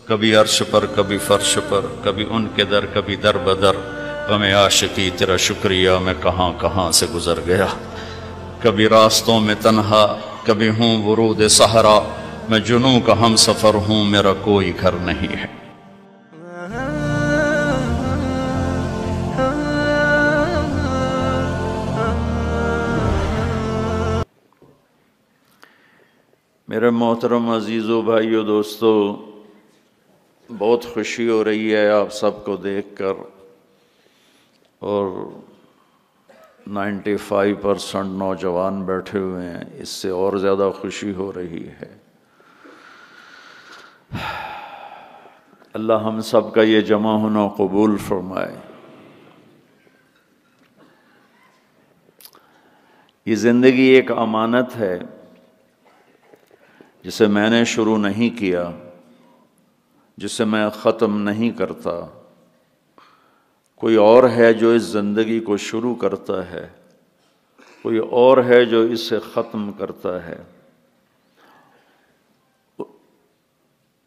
کبھی عرش پر کبھی فرش پر، کبھی ان کے در کبھی در بدر، غم عاشقی تیرا شکریہ میں کہاں کہاں سے گزر گیا، کبھی راستوں میں تنہا کبھی ہوں ورود صحرا، میں جنوں کا ہم سفر ہوں میرا کوئی گھر نہیں ہے۔ میرے محترم عزیزو بھائیو دوستو، بہت خوشی ہو رہی ہے آپ سب کو دیکھ کر، اور 95% نوجوان بیٹھے ہوئے ہیں، اس سے اور زیادہ خوشی ہو رہی ہے۔ اللہ ہم سب کا یہ جمع ہونا قبول فرمائے۔ یہ زندگی ایک امانت ہے جسے میں نے شروع نہیں کیا، جسے میں ختم نہیں کرتا، کوئی اور ہے جو اس زندگی کو شروع کرتا ہے، کوئی اور ہے جو اسے ختم کرتا ہے۔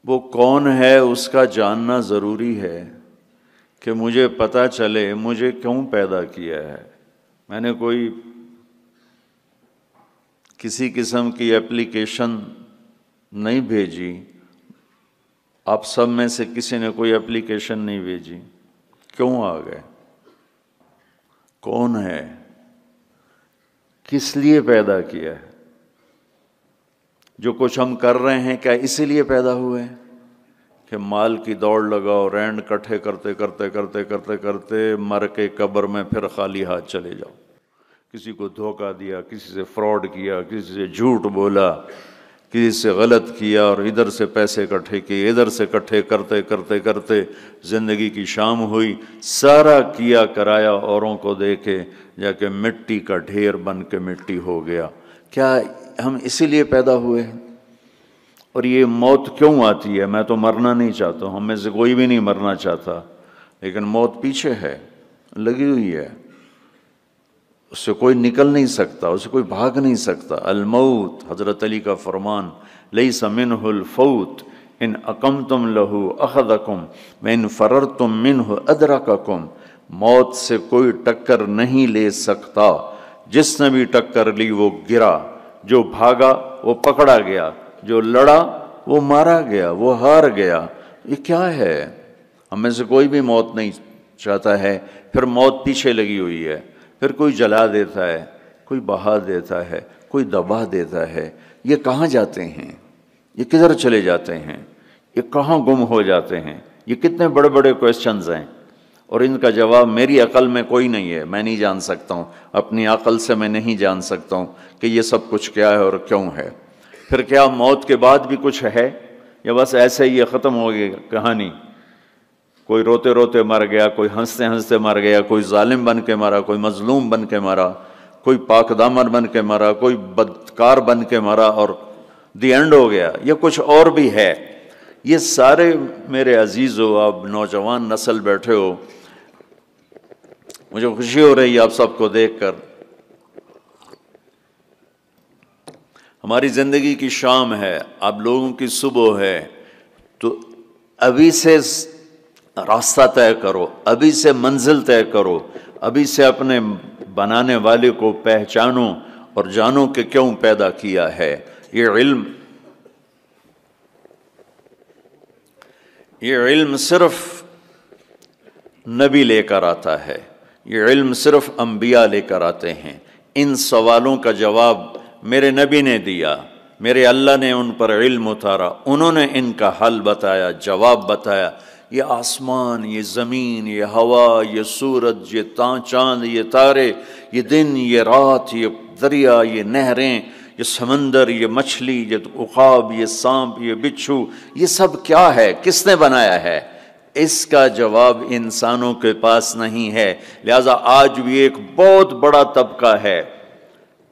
وہ کون ہے اس کا جاننا ضروری ہے کہ مجھے پتہ چلے مجھے کیوں پیدا کیا ہے۔ میں نے کوئی کسی قسم کی ایپلیکیشن نہیں بھیجی، آپ سب میں سے کسی نے کوئی ایپلیکیشن نہیں بھیجی، کیوں آ گئے؟ کون ہے؟ کس لیے پیدا کیا ہے؟ جو کچھ ہم کر رہے ہیں کیا اسی لیے پیدا ہوئے ہیں کہ مال کی دوڑ لگاؤ، رینڈ کٹھے کرتے کرتے کرتے کرتے کرتے مر کے قبر میں پھر خالی ہاتھ چلے جاؤ؟ کسی کو دھوکہ دیا، کسی سے فراڈ کیا، کسی سے جھوٹ بولا، کسی سے غلط کیا، اور ادھر سے پیسے اکٹھے کیے، ادھر سے اکٹھے کرتے کرتے کرتے زندگی کی شام ہوئی، سارا کیا کرایا اوروں کو دے کے جا کے مٹی کا ڈھیر بن کے مٹی ہو گیا۔ کیا ہم اسی لیے پیدا ہوئے ہیں؟ اور یہ موت کیوں آتی ہے؟ میں تو مرنا نہیں چاہتا ہوں، ہم میں سے کوئی بھی نہیں مرنا چاہتا، لیکن موت پیچھے ہے، لگی ہوئی ہے، اس سے کوئی نکل نہیں سکتا، اس سے کوئی بھاگ نہیں سکتا۔ الموت، حضرت علی کا فرمان، لیس منہ الفوت ان اقمتم لہ اخذکم وان فررتم منہ ادرککم۔ موت سے کوئی ٹکر نہیں لے سکتا، جس نے بھی ٹکر لی وہ گرا، جو بھاگا وہ پکڑا گیا، جو لڑا وہ مارا گیا، وہ ہار گیا۔ یہ کیا ہے؟ ہم میں سے کوئی بھی موت نہیں چاہتا ہے، پھر موت پیچھے لگی ہوئی ہے، پھر کوئی جلا دیتا ہے، کوئی بہا دیتا ہے، کوئی دبا دیتا ہے۔ یہ کہاں جاتے ہیں؟ یہ کدھر چلے جاتے ہیں؟ یہ کہاں گم ہو جاتے ہیں؟ یہ کتنے بڑے بڑے کویسچنز ہیں، اور ان کا جواب میری عقل میں کوئی نہیں ہے، میں نہیں جان سکتا ہوں، اپنی عقل سے میں نہیں جان سکتا ہوں کہ یہ سب کچھ کیا ہے اور کیوں ہے۔ پھر کیا موت کے بعد بھی کچھ ہے، یا بس ایسے ہی یہ ختم ہو گئی کہانی؟ کوئی روتے روتے مر گیا، کوئی ہنستے ہنستے مر گیا، کوئی ظالم بن کے مرا، کوئی مظلوم بن کے مرا، کوئی پاک دامن بن کے مرا، کوئی بدکار بن کے مرا، اور دی اینڈ ہو گیا؟ یہ کچھ اور بھی ہے۔ یہ سارے میرے عزیزو، آپ نوجوان نسل بیٹھے ہو، مجھے خوشی ہو رہی ہے آپ سب کو دیکھ کر۔ ہماری زندگی کی شام ہے، آپ لوگوں کی صبح ہے، تو ابھی سے راستہ طے کرو، ابھی سے منزل طے کرو، ابھی سے اپنے بنانے والے کو پہچانو اور جانو کہ کیوں پیدا کیا ہے۔ یہ علم صرف نبی لے کر آتا ہے، یہ علم صرف انبیاء لے کر آتے ہیں۔ ان سوالوں کا جواب میرے نبی نے دیا، میرے اللہ نے ان پر علم اتارا، انہوں نے ان کا حل بتایا، جواب بتایا۔ یہ آسمان، یہ زمین، یہ ہوا، یہ سورج، یہ چاند، یہ تارے، یہ دن، یہ رات، یہ دریا، یہ نہریں، یہ سمندر، یہ مچھلی، یہ عقاب، یہ سانپ، یہ بچھو، یہ سب کیا ہے؟ کس نے بنایا ہے؟ اس کا جواب انسانوں کے پاس نہیں ہے۔ لہذا آج بھی ایک بہت بڑا طبقہ ہے،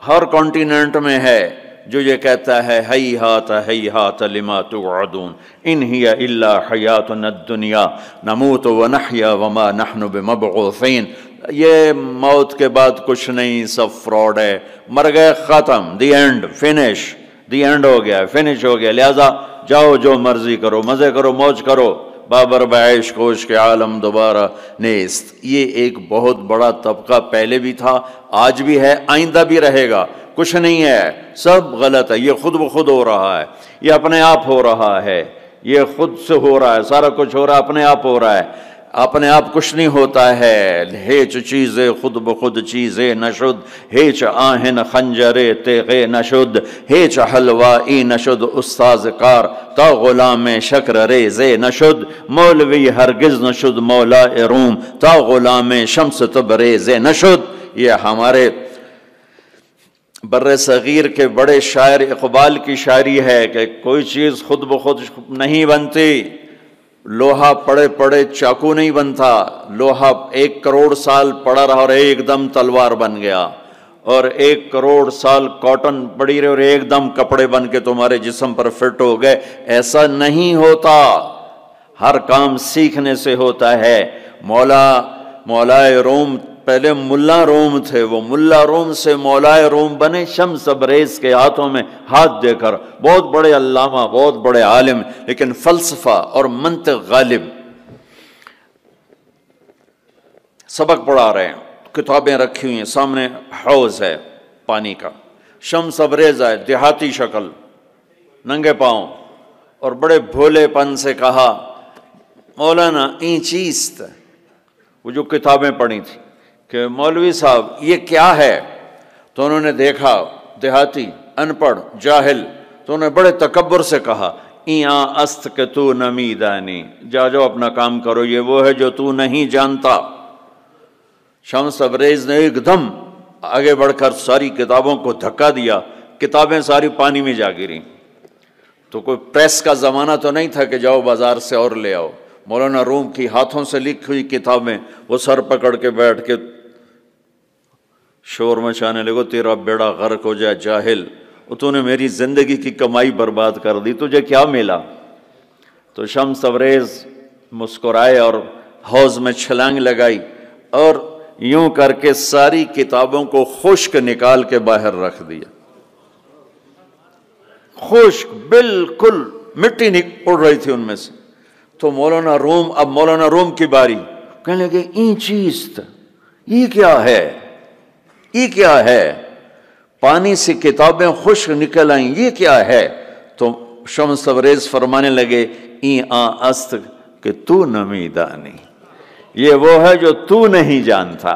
ہر کانٹیننٹ میں ہے، جو یہ کہتا ہے ہیہات ہیہات لما توعدون ان ہی الا حیاتنا الدنیا نموت ونحیا وما نحن بمبعوثین۔ یہ موت کے بعد کچھ نہیں، سب فراڈ ہے، مر گئے، ختم، the end, finish, the end ہو گیا، فنش ہو گیا، لہذا جاؤ جو مرضی کرو، مزے کرو، موج کرو، بابر بعیش کوش کے عالم دوبارہ نیست۔ یہ ایک بہت بڑا طبقہ پہلے بھی تھا، آج بھی ہے، آئندہ بھی رہے گا۔ کچھ نہیں ہے، سب غلط ہے، یہ خود بخود ہو رہا ہے، یہ اپنے آپ ہو رہا ہے، یہ خود سے ہو رہا ہے، سارا کچھ ہو رہا ہے، اپنے آپ ہو رہا ہے، اپنے آپ کچھ نہیں ہوتا ہے۔ ہیچ چیزیں خود بخود چیزیں نشد، ہیچ آہن خنجرے تیغے نشد، ہیچ حلوائی نشد استاذ کار، تا غلام شکر ریزے نشد، مولوی ہرگز نشد مولا روم، تا غلام شمس تبریزے نشد۔ یہ ہمارے بر صغیر کے بڑے شاعر اقبال کی شاعری ہے کہ کوئی چیز خود بخود نہیں بنتی، لوہا پڑے پڑے چاقو نہیں بنتا، لوہا 1 کروڑ سال پڑا رہا اور ایک دم تلوار بن گیا، اور 1 کروڑ سال کاٹن پڑی رہے اور ایک دم کپڑے بن کے تمہارے جسم پر فٹ ہو گئے۔ ایسا نہیں ہوتا، ہر کام سیکھنے سے ہوتا ہے۔ مولائے روم پہلے ملا روم تھے، وہ ملا روم سے مولائے روم بنے شمس تبریز کے ہاتھوں میں ہاتھ دے کر، بہت بڑے علامہ، بہت بڑے عالم، لیکن فلسفہ اور منطق غالب۔ سبق پڑھا رہے ہیں، کتابیں رکھی ہوئی ہیں سامنے، حوض ہے پانی کا، شمس تبریز ہے، دیہاتی شکل، ننگے پاؤں، اور بڑے بھولے پن سے کہا مولانا این چیست، وہ جو کتابیں پڑھی تھی کہ مولوی صاحب یہ کیا ہے؟ تو انہوں نے دیکھا دیہاتی، ان پڑھ، جاہل، تو انہوں نے بڑے تکبر سے کہا ایاں است کہ تو نمیدانی، جاؤ اپنا کام کرو، یہ وہ ہے جو تو نہیں جانتا۔ شمس تبریز نے ایک دم آگے بڑھ کر ساری کتابوں کو دھکا دیا، کتابیں ساری پانی میں جا گریں۔ تو کوئی پریس کا زمانہ تو نہیں تھا کہ جاؤ بازار سے اور لے آؤ، مولانا روم کی ہاتھوں سے لکھی ہوئی کتابیں، وہ سر پکڑ کے بیٹھ کے شور مچانے لگو، تیرا بیڑا غرق ہو جائے جاہل، تو نے میری زندگی کی کمائی برباد کر دی، تجھے کیا ملا؟ تو شمس تبریز مسکرائے اور حوض میں چھلانگ لگائی اور یوں کر کے ساری کتابوں کو خشک نکال کے باہر رکھ دیا، خشک، بالکل مٹی اڑ رہی تھی ان میں سے۔ تو مولانا روم، اب مولانا روم کی باری، کہنے لگے این چیز، یہ کیا ہے، یہ کیا ہے؟ پانی سے کتابیں خشک نکل آئیں، یہ کیا ہے؟ تو شمس تبریز فرمانے لگے این است کہ تو نمیدانی، یہ وہ ہے جو تو نہیں جانتا۔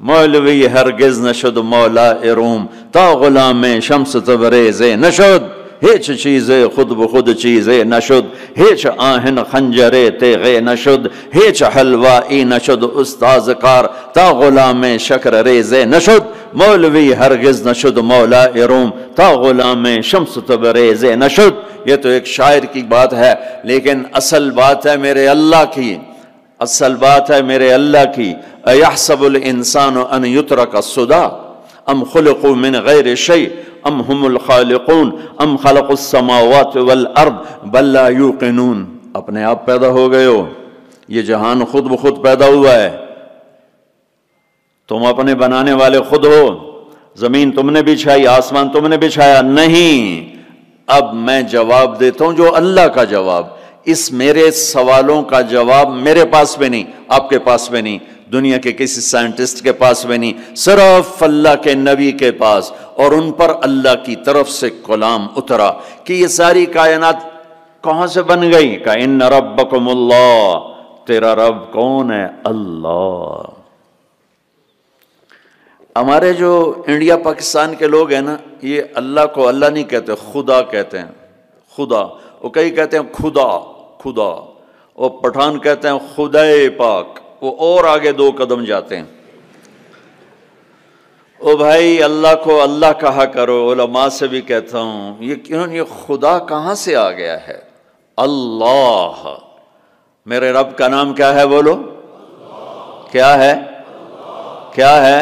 مولوی ہرگز نشد مولا روم، تا غلام شمس تبریز نشد، ہیچ چیزیں خود بخود چیزیں نشد، ہیچ آہن خنجرے تیغے نشد، ہیچ حلوائی نشد استاذ کار، تا غلام شکر ریزے نشد، مولوی ہرگز نشد مولا روم، تا غلام شمس تبریز نشد۔ یہ تو ایک شاعر کی بات ہے، لیکن اصل بات ہے میرے اللہ کی، اصل بات ہے میرے اللہ کی۔ ایحسب الانسان ان یترک سدی ام خلقوا من غیر شیء ام هم الخالقون ام خلقوا السماوات والارض بل لا یوقنون۔ اپنے آپ پیدا ہو گئے ہو، یہ جہان خود بخود پیدا ہوا ہے، تم اپنے بنانے والے خود ہو، زمین تم نے بچھائی، آسمان تم نے بچھایا نہیں۔ اب میں جواب دیتا ہوں جو اللہ کا جواب، اس میرے سوالوں کا جواب میرے پاس بھی نہیں، آپ کے پاس بھی نہیں، دنیا کے کسی سائنٹسٹ کے پاس بھی نہیں، صرف اللہ کے نبی کے پاس، اور ان پر اللہ کی طرف سے کلام اترا کہ یہ ساری کائنات کہاں سے بن گئی؟ کہ ان ربکم اللہ، تیرا رب کون ہے؟ اللہ۔ ہمارے جو انڈیا پاکستان کے لوگ ہیں نا، یہ اللہ کو اللہ نہیں کہتے، خدا کہتے ہیں، خدا۔ وہ کئی کہتے ہیں خدا خدا، اور پٹھان کہتے ہیں خدائے پاک، وہ اور آگے 2 قدم جاتے ہیں۔ او بھائی اللہ کو اللہ کہا کرو، علماء سے بھی کہتا ہوں، یہ خدا کہاں سے آ گیا ہے؟ اللہ۔ میرے رب کا نام کیا ہے بولو؟ کیا ہے؟ کیا ہے؟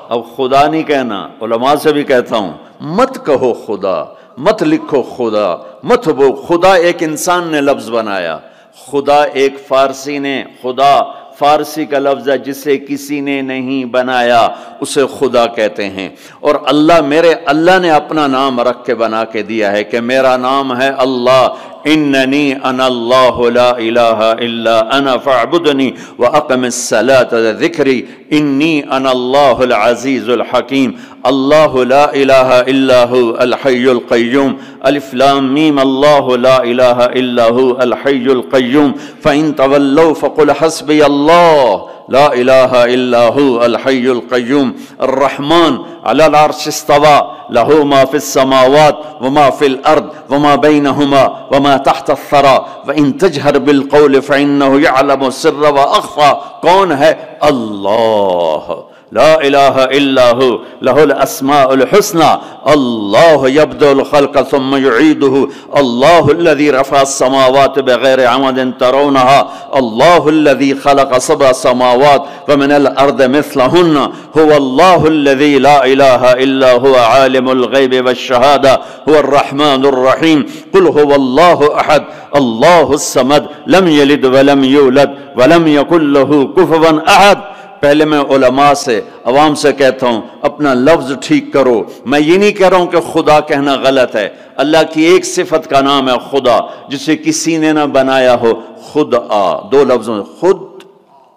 اب خدا نہیں کہنا، علماء سے بھی کہتا ہوں مت کہو خدا، مت لکھو خدا، مت وہ خدا ایک انسان نے لفظ بنایا، خدا ایک فارسی نے، خدا فارسی کا لفظ ہے جسے کسی نے نہیں بنایا اسے خدا کہتے ہیں. اور اللہ نے اپنا نام رکھ کے بنا کے دیا ہے کہ میرا نام ہے اللہ، اننی انا اللہ لا الہ الا انا فاعبدنی واقم الصلاۃ ذکری انی انا اللہ العزیز الحکیم. اللہ لا الہ الا هو الحی القیوم. الف لام میم اللہ لا الہ الا هو الحی القیوم. فإن تولوا فقل حسبی اللہ لا الہ الا هو الحی القیوم. الرحمن علی العرش استوى له ما في السماوات وما في الارض وما بينهما وما تحت الثرى وان تجهر بالقول فانه يعلم السر واخفى. کون ہے؟ اللہ. لا الہ الا هو له الاسماء الحسنى. اللہ يبدأ الخلق ثم يعيده. اللہ الذي رفع السماوات بغير عمد ترونها. اللہ الذي خلق سبع سماوات ومن الارض مثلهن. هو الله الذي لا اله الا هو عالم الغيب والشهادة. هو الرحمن الرحيم. قل هو الله احد الله الصمد لم يلد ولم يولد ولم يكن له كفوا احد. پہلے میں علماء سے عوام سے کہتا ہوں اپنا لفظ ٹھیک کرو. میں یہ نہیں کہہ رہا ہوں کہ خدا کہنا غلط ہے. اللہ کی ایک صفت کا نام ہے خدا جسے کسی نے نہ بنایا ہو. خود آ، دو لفظوں خود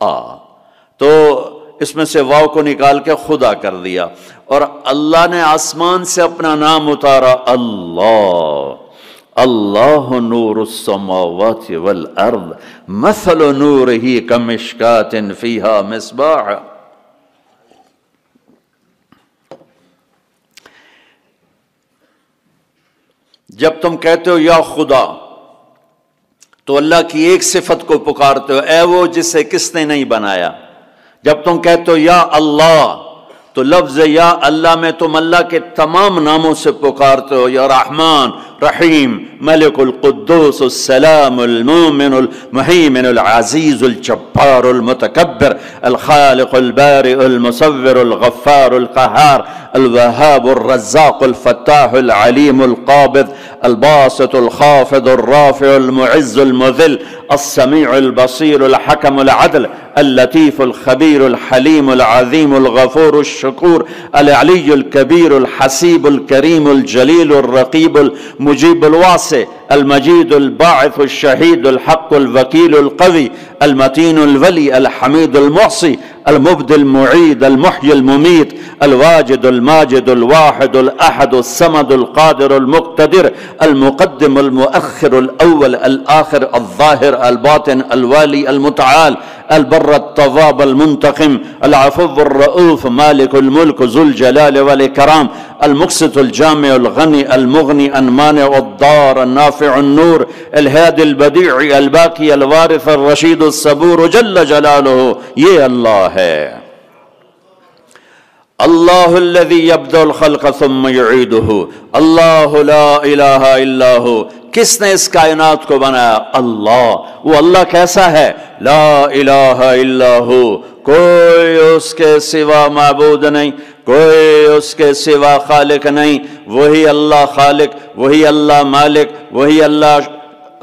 آ، تو اس میں سے واو کو نکال کے خدا کر دیا. اور اللہ نے آسمان سے اپنا نام اتارا اللہ. اللہ نور السماوات والارض مثل نورہ کمشکات فیہا مصباح. جب تم کہتے ہو یا خدا تو اللہ کی ایک صفت کو پکارتے ہو، اے وہ جسے کس نے نہیں بنایا. جب تم کہتے ہو یا اللہ تو لفظ یا اللہ میں تم اللہ کے تمام ناموں سے پکارتے ہو. یا رحمان، رحیم، ملک القدوس السلام المؤمن المہیمن العزیز الجبار المتکبر الخالق البارئ المصور الغفار القہار الوہاب الرزاق الفتاح العلیم القابض الباسط الخافض الرافع المعز المذل السمیع البصیر الحکم العدل اللطیف الخبیر الحلیم العظیم الغفور الشکور العلی الکبیر الحسیب الکریم الجلیل الرقیب المجیب الواسع المجید الباعث الشہید الحق الوکیل القوی المتین الولی الحمید المحصی المبدی المعید المحیی الممیت الواجد الماجد الواحد الاحد الصمد القادر المقتدر المقدم المؤخر الاول الاخر الظاہر الباطن الوالی المتعال البر التواب المنتقم العفو الرؤوف مالك الملك ذو الجلال والإكرام المقسط الجامع الغني المغني المانع الضار النافع النور الهادي البديع الباقي الوارث الرشيد الصبور جل جلاله. یہ اللہ ہے. اللہ الذي يبدأ الخلق ثم يعيده. اللہ لا الہ الا هو. کس نے اس کائنات کو بنایا؟ اللہ. وہ اللہ کیسا ہے؟ لا الہ الا ہو. کوئی اس کے سوا معبود نہیں، کوئی اس کے سوا خالق نہیں. وہی اللہ خالق، وہی اللہ مالک، وہی اللہ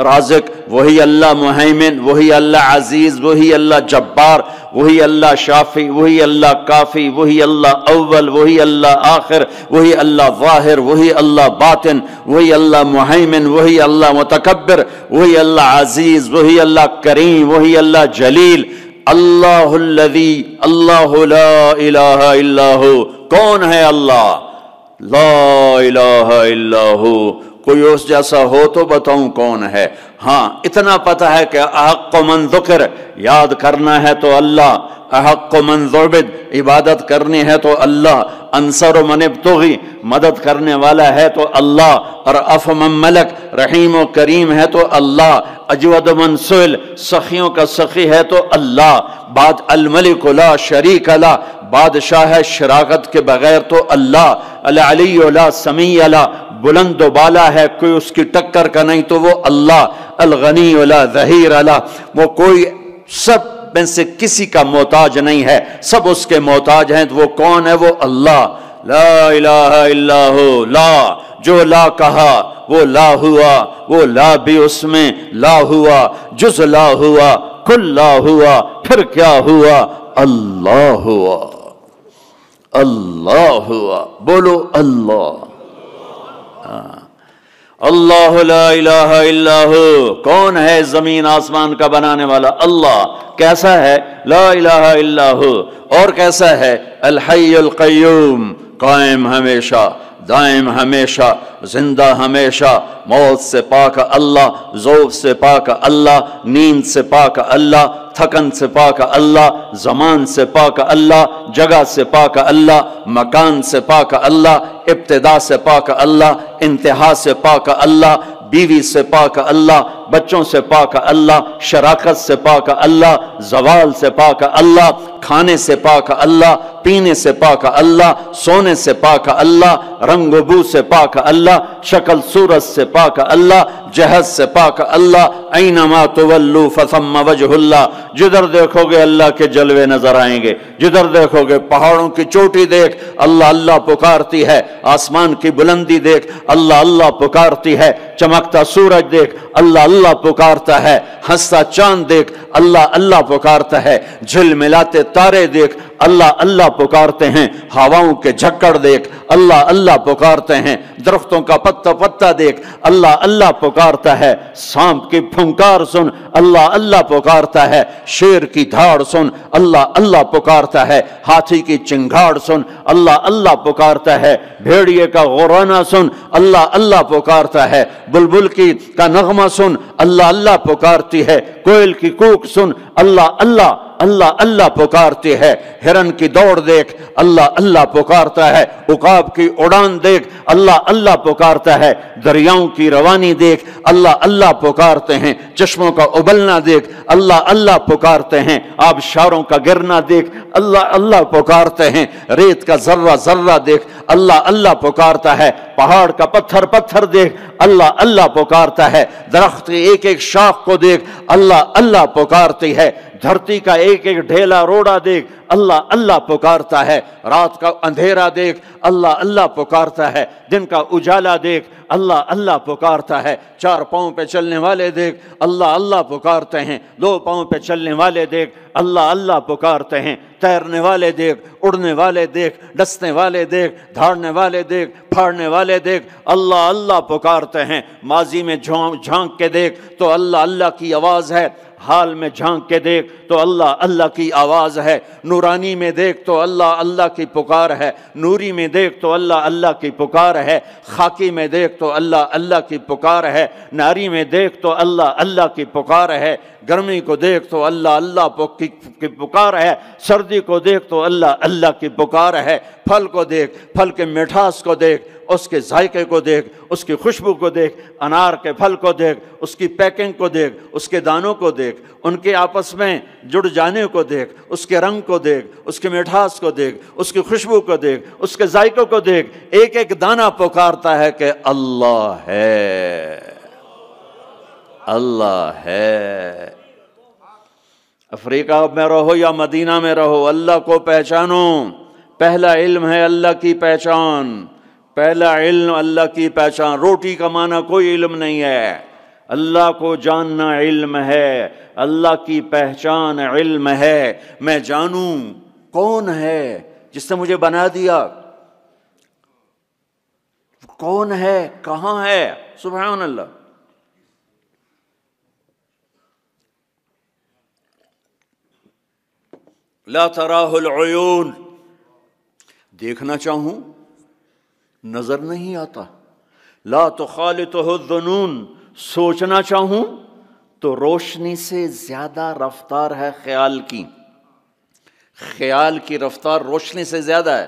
رازق، وہی اللہ مہیمن، وہی اللہ عزیز، وہی اللہ جبار، وہی اللہ شافی، وہی اللہ کافی، وہی اللہ اول، وہی اللہ آخر، وہی اللہ ظاہر، وہی اللہ باطن، وہی اللہ مہیمن، وہی اللہ متکبر، وہی اللہ عزیز، وہی اللہ کریم، وہی اللہ جلیل. اللہ الذی، اللہ لا الہ الا ہو. کون ہے اللہ؟ لا الہ الا ہو. کوئی اس جیسا ہو تو بتاؤں کون ہے؟ ہاں اتنا پتہ ہے کہ احق من ذکر، یاد کرنا ہے تو اللہ. احق من ذعبد، عبادت کرنی ہے تو اللہ. انصر من ابتغی، مدد کرنے والا ہے تو اللہ. اور اف من ملک، رحیم و کریم ہے تو اللہ. اجود من سئل، سخیوں کا سخی ہے تو اللہ. بعد الملک لا شریک لا، بادشاہ ہے شراکت کے بغیر تو اللہ. العلی لا سمیع لا، بلند و بالا ہے کوئی اس کی ٹکر کا نہیں تو وہ اللہ. الغنی لا ظہیر لا، وہ کوئی سب میں سے کسی کا محتاج نہیں ہے، سب اس کے محتاج ہیں. تو وہ کون ہے؟ وہ اللہ. لا الہ الا ہو. لا، جو لا کہا وہ لا ہوا، وہ لا بھی اس میں لا ہوا. جز لا ہوا کل لا ہوا، پھر کیا ہوا؟ اللہ ہوا، اللہ ہوا، بولو اللہ۔ اللہ لا الہ الا ہو، کون ہے زمین آسمان کا بنانے والا؟ اللہ۔ کیسا ہے؟ لا الہ الا ہو۔ اور کیسا ہے؟ الحی القیوم، قائم ہمیشہ، دائم ہمیشہ، زندہ ہمیشہ، موت سے پاک اللہ، ذوق سے پاک اللہ، نیند سے پاک اللہ، تھکن سے پاک اللہ، زمان سے پاک اللہ، جگہ سے پاک اللہ، مکان سے پاک اللہ، ابتدا سے پاک اللہ، انتہا سے پاک اللہ، بیوی سے پاک اللہ، بچوں سے پاک اللہ، شراکت سے پاک اللہ، زوال سے پاک اللہ، کھانے سے پاک اللہ، پینے سے پاک اللہ، سونے سے پاک اللہ، رنگ و بو سے پاک اللہ، شکل صورت سے پاک اللہ، جہت سے پاک اللہ، اینما تولوا فثم وجہ اللہ۔ جدھر دیکھو گے اللہ کے جلوے نظر آئیں گے، جدھر دیکھو گے پہاڑوں کی چوٹی دیکھ اللہ اللہ پکارتی ہے، آسمان کی بلندی دیکھ اللہ اللہ پکارتی ہے، چمکتا سورج دیکھ اللہ اللہ پکارتا ہے، ہنستا چاند دیکھ اللہ اللہ پکارتا ہے، جھل ملاتے تارے دیکھ اللہ اللہ پکارتے ہیں، ہواؤں کے جھکڑ دیکھ اللہ اللہ پکارتے ہیں، درختوں کا پتا پتا دیکھ اللہ اللہ پکارتا ہے، سانپ کی پھنکار سن اللہ اللہ پکارتا ہے، شیر کی دھاڑ سن اللہ اللہ پکارتا ہے، ہاتھی کی چنگھاڑ سن اللہ اللہ پکارتا ہے، بھیڑیے کا غورانا سن اللہ اللہ پکارتا ہے، بلبل کا نغمہ سن اللہ اللہ پکارتی ہے، کوئل کی کوک سن اللہ اللہ اللہ اللہ پکارتی ہے، ہرن کی دوڑ دیکھ اللہ اللہ پکارتا ہے، عقاب کی اڑان دیکھ اللہ اللہ پکارتا ہے، دریاؤں کی روانی دیکھ اللہ اللہ پکارتے ہیں، چشموں کا ابلنا دیکھ اللہ اللہ پکارتے ہیں، آبشاروں کا گرنا دیکھ اللہ اللہ پکارتے ہیں، ریت کا ذرہ ذرہ دیکھ اللہ اللہ پکارتا ہے، پہاڑ کا پتھر پتھر دیکھ اللہ اللہ پکارتا ہے، درخت کی ایک ایک شاخ کو دیکھ اللہ اللہ پکارتی ہے، دھرتی کا ایک ایک ڈھیلا روڑا دیکھ اللہ اللہ پکارتا ہے، رات کا اندھیرا دیکھ اللہ اللہ پکارتا ہے، دن کا اجالا دیکھ اللہ اللہ پکارتا ہے، چار پاؤں پہ چلنے والے دیکھ اللہ اللہ پکارتے ہیں، دو پاؤں پہ چلنے والے دیکھ اللہ اللہ پکارتے ہیں، تیرنے والے دیکھ، اڑنے والے دیکھ، ڈسنے والے دیکھ، دھاڑنے والے دیکھ، پھاڑنے والے دیکھ اللہ اللہ پکارتے ہیں، ماضی میں جھانک کے دیکھ تو اللہ اللہ کی آواز ہے، حال میں جھانک کے دیکھ تو اللہ اللہ کی آواز ہے، نورانی میں دیکھ تو اللہ اللہ کی پکار ہے، نوری میں دیکھ تو اللہ اللہ کی پکار ہے، خاکی میں دیکھ تو اللہ اللہ کی پکار ہے، ناری میں دیکھ تو اللہ اللہ کی پکار ہے، گرمی کو دیکھ تو اللہ اللہ کی پکار ہے، سردی کو دیکھ تو اللہ اللہ کی پکار ہے، پھل کو دیکھ، پھل کے مٹھاس کو دیکھ، اس کے ذائقے کو دیکھ، اس کی خوشبو کو دیکھ، انار کے پھل کو دیکھ، اس کی پیکنگ کو دیکھ، اس کے دانوں کو دیکھ، ان کے آپس میں جڑ جانے کو دیکھ، اس کے رنگ کو دیکھ، اس کے مٹھاس کو دیکھ، اس کی خوشبو کو دیکھ، اس کے ذائقوں کو دیکھ، ایک ایک دانہ پکارتا ہے کہ اللہ ہے، اللہ ہے۔ افریقہ میں رہو یا مدینہ میں رہو، اللہ کو پہچانو، پہلا علم ہے اللہ کی پہچان، پہلا علم اللہ کی پہچان، روٹی کمانا کوئی علم نہیں ہے، اللہ کو جاننا علم ہے، اللہ کی پہچان علم ہے، میں جانوں کون ہے جس نے مجھے بنا دیا، کون ہے، کہاں ہے، سبحان اللہ۔ لا تراہ العیون، دیکھنا چاہوں نظر نہیں آتا، لا تخالطہ الظنون، سوچنا چاہوں تو روشنی سے زیادہ رفتار ہے خیال کی، خیال کی رفتار روشنی سے زیادہ ہے،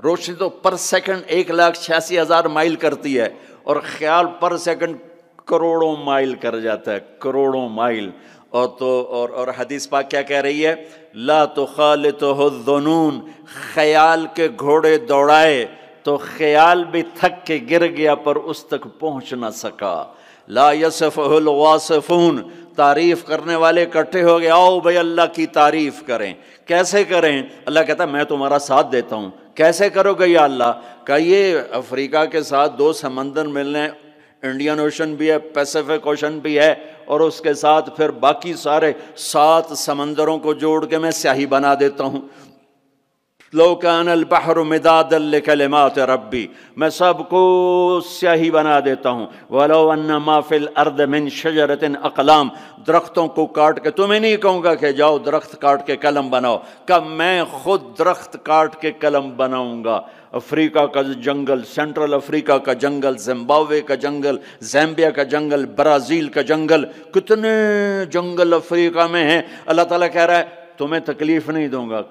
روشنی تو پر سیکنڈ 1,86,000 مائل کرتی ہے، اور خیال پر سیکنڈ کروڑوں مائل کر جاتا ہے، کروڑوں مائل۔ اور حدیث پاک کیا کہہ رہی ہے؟ لا تخالطہ الظنون، خیال کے گھوڑے دوڑائے تو خیال بھی تھک کے گر گیا پر اس تک پہنچ نہ سکا۔ لا یصفہ الواصفون، تعریف کرنے والے اکٹھے ہو گئے، آؤ بھائی اللہ کی تعریف کریں، کیسے کریں؟ اللہ کہتا ہے میں تمہارا ساتھ دیتا ہوں، کیسے کرو گے یا اللہ؟ کہ یہ افریقہ کے ساتھ 2 سمندر ملنے، انڈین اوشن بھی ہے، پیسیفک اوشن بھی ہے، اور اس کے ساتھ پھر باقی سارے 7 سمندروں کو جوڑ کے میں سیاہی بنا دیتا ہوں۔ لو کان البحر مدادا لکلمات ربی، میں سب کو سیاہی بنا دیتا ہوں۔ ولو ان ما فی الارض من شجرۃ اقلام، درختوں کو کاٹ کے، تمہیں نہیں کہوں گا کہ جاؤ درخت کاٹ کے قلم بناؤ، کہ میں خود درخت کاٹ کے قلم بناؤں گا۔ افریقہ کا جنگل، سینٹرل افریقہ کا جنگل، زمبابوے کا جنگل، زامبیا کا جنگل، برازیل کا جنگل، کتنے جنگل افریقہ میں ہیں۔ اللہ تعالیٰ کہہ رہا ہے تمہیں تکلیف نہیں دوں گا،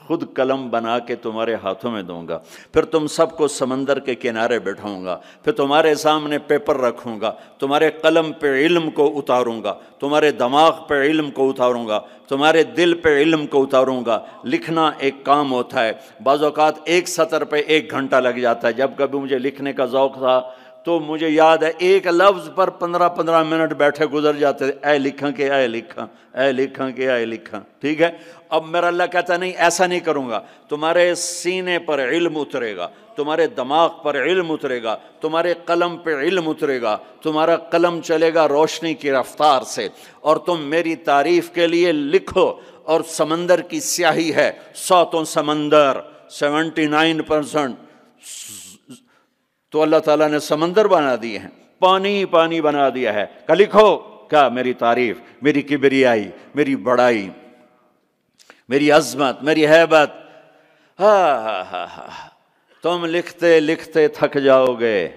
خود قلم بنا کے تمہارے ہاتھوں میں دوں گا، پھر تم سب کو سمندر کے کنارے بٹھاؤں گا، پھر تمہارے سامنے پیپر رکھوں گا، تمہارے قلم پہ علم کو اتاروں گا، تمہارے دماغ پہ علم کو اتاروں گا، تمہارے دل پہ علم کو اتاروں گا۔ لکھنا ایک کام ہوتا ہے، بعض اوقات ایک سطر پہ 1 گھنٹہ لگ جاتا ہے۔ جب کبھی مجھے لکھنے کا ذوق تھا تو مجھے یاد ہے ایک لفظ پر 15 منٹ بیٹھے گزر جاتے تھے، اے لکھاں کہ اے لکھاں، اے لکھاں کہ اے لکھاں، ٹھیک ہے۔ اب میرا اللہ کہتا نہیں ایسا نہیں کروں گا، تمہارے سینے پر علم اترے گا، تمہارے دماغ پر علم اترے گا، تمہارے قلم پہ علم اترے گا، تمہارا قلم چلے گا روشنی کی رفتار سے، اور تم میری تعریف کے لیے لکھو۔ اور سمندر کی سیاہی ہے، 7 سمندر، 79%، تو اللہ تعالیٰ نے سمندر بنا دیے ہیں، پانی بنا دیا ہے کہ لکھو کیا میری تعریف، میری کبریائی، میری بڑائی، میری عظمت، میری ہیبت۔ تم لکھتے لکھتے تھک جاؤ گے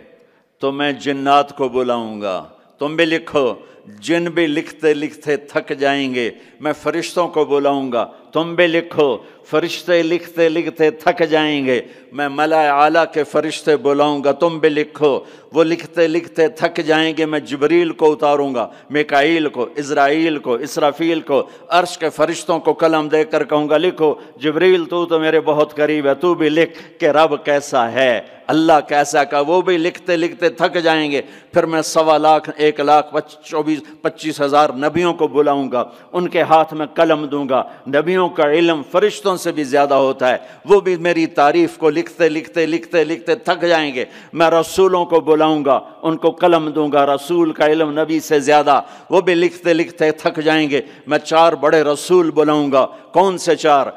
تو میں جنات کو بلاؤں گا، تم بھی لکھو۔ جن بھی لکھتے لکھتے تھک جائیں گے، میں فرشتوں کو بلاؤں گا، تم بھی لکھو۔ فرشتے لکھتے لکھتے تھک جائیں گے، میں ملائے اعلیٰ کے فرشتے بلاؤں گا، تم بھی لکھو۔ وہ لکھتے لکھتے تھک جائیں گے، میں جبریل کو اتاروں گا، میکائیل کو، عزرائیل کو، اسرافیل کو، عرش کے فرشتوں کو قلم دے کر کہوں گا لکھو۔ جبریل تو میرے بہت قریب ہے، تو بھی لکھ کہ رب کیسا ہے، اللہ کیسا کا۔ وہ بھی لکھتے لکھتے تھک جائیں گے، پھر میں 1,25,000 نبیوں کو بلاؤں گا، ان کے ہاتھ میں قلم دوں گا۔ نبیوں کا علم فرشتوں سے بھی زیادہ ہوتا ہے، وہ بھی میری تعریف کو لکھتے لکھتے لکھتے لکھتے تھک جائیں گے۔ میں رسولوں کو بلاؤں گا، ان کو قلم دوں گا، رسول کا علم نبی سے زیادہ، وہ بھی لکھتے لکھتے تھک جائیں گے۔ میں 4 بڑے رسول بلاؤں گا۔ کون سے 4؟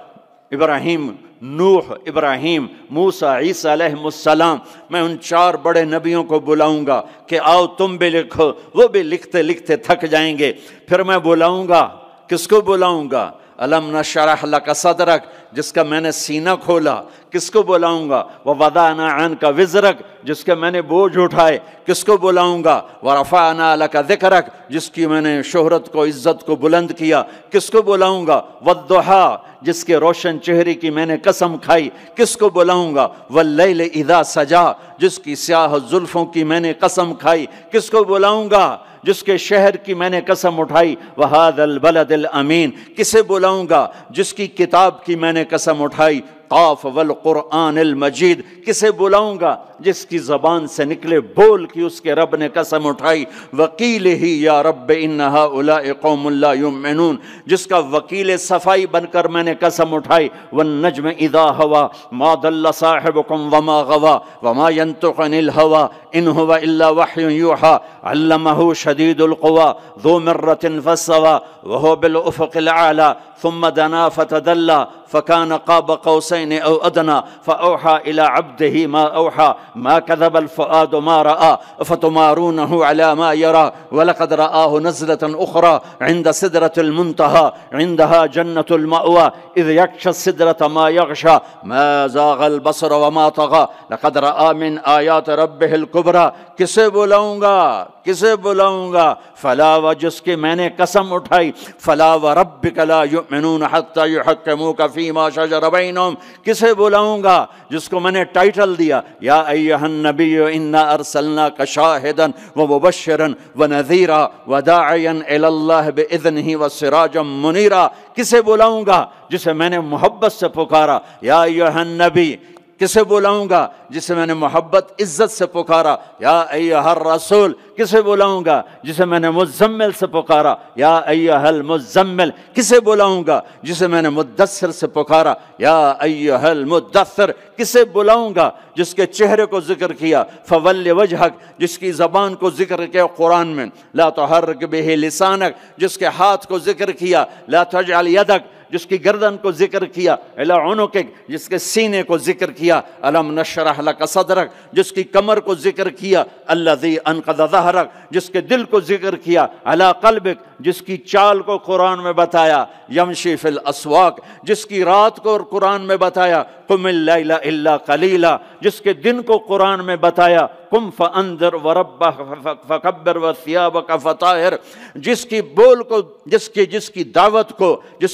ابراہیم، نوح، ابراہیم، موسیٰ، عیسیٰ علیہ السلام۔ میں ان 4 بڑے نبیوں کو بلاؤں گا کہ آؤ تم بھی لکھو، وہ بھی لکھتے لکھتے تھک جائیں گے۔ پھر میں بلاؤں گا، کس کو بلاؤں گا؟ الم نشرح لک صدرک، جس کا میں نے سینہ کھولا، کس کو بلاؤں گا؟ ووضعنا عنک وزرک، جس کے میں نے بوجھ اٹھائے، کس کو بلاؤں گا؟ ورفعنا لک ذکرک، جس کی میں نے شہرت کو، عزت کو بلند کیا، کس کو بلاؤں گا؟ والضحیٰ، جس کے روشن چہرے کی میں نے قسم کھائی، کس کو بلاؤں گا؟ واللیل اذا سجا، جس کی سیاہ زلفوں کی میں نے قسم کھائی، کس کو بلاؤں گا؟ جس کے شہر کی میں نے قسم اٹھائی۔ وہذا البلد الامین، کسے بلاؤں گا؟ جس کی کتاب کی میں نے قسم اٹھائی۔ قاف والقرآن المجید، کسے بلاؤں گا؟ جس کی زبان سے نکلے بول کی اس کے رب نے قسم اٹھائی۔ وکیل ہی یا رب ان ہؤلاء قوم لا یؤمنون، جس کا وکیل صفائی بن کر میں نے قسم اٹھائی۔ والنجم اذا ہوا ما ضل صاحبکم وما غوا وما ينطق عن الهوى ان هو الا وحی یوحى علمه شدید القوى ذو مرة فاستوى وهو بالافق الاعلى ثم دنا فتدلى فكان قاب قوسين او ادنى فاوحى الى عبده ما اوحى ما كذب الفؤاد ما راى افتمارونه على ما يرى ولقد رآه نزلة اخرى عند سدرة المنتهى عندها جنة المأوى اذ يغشى السدرة ما يغشى ما زاغ البصر وما طغى لقد رآ من آیات ربه الكبرى۔ کسے بلاؤں گا؟ کسے بلاؤں گا؟ فلا، و جس کی میں نے قسم اٹھائی، فلا وربک لا یؤمنون حتی یحکموک فیما شجر بینہم، کسے بلاؤں گا؟ جس کو میں نے ٹائٹل دیا یا ایھا النبی انا ارسلناک شاہدا ومبشرا ونذیرا وداعیا الی اللہ باذنہ وسراجا منیرا، کسے بلاؤں گا؟ جسے میں نے محبت سے پکارا یا ایھا النبی۔ کسے بلاؤں گا؟ جسے میں نے محبت عزت سے پکارا یا ایھا الرسول۔ کسے بلاؤں گا جسے میں نے مزمل سے پکارا، یا ایھا المزمل، کسے بلاؤں گا جسے میں نے مدثر سے پکارا، یا ایھا المدثر، کسے بلاؤں گا جس کے چہرے کو ذکر کیا، فول وجہک، جس کی زبان کو ذکر کیا قرآن میں، لا تحرک بہ لسانک، جس کے ہاتھ کو ذکر کیا، لا تجعل یدک، جس کی گردن کو ذکر کیا، الی عنقک، جس کے سینے کو ذکر کیا، الم نشرح لک صدرک، جس کی کمر کو ذکر کیا، الذی انقض ظہرک، جس کے دل کو ذکر کیا، علی قلبک، جس کی چال کو قرآن میں بتایا، یمشی فی الاسواق، جس کی رات کو قرآن میں بتایا، قم اللیل الا قلیلا، جس کے دن کو قرآن میں بتایا، قم فانذر وربک فکبر وثیابک فطہر، جس کی بول کو، جس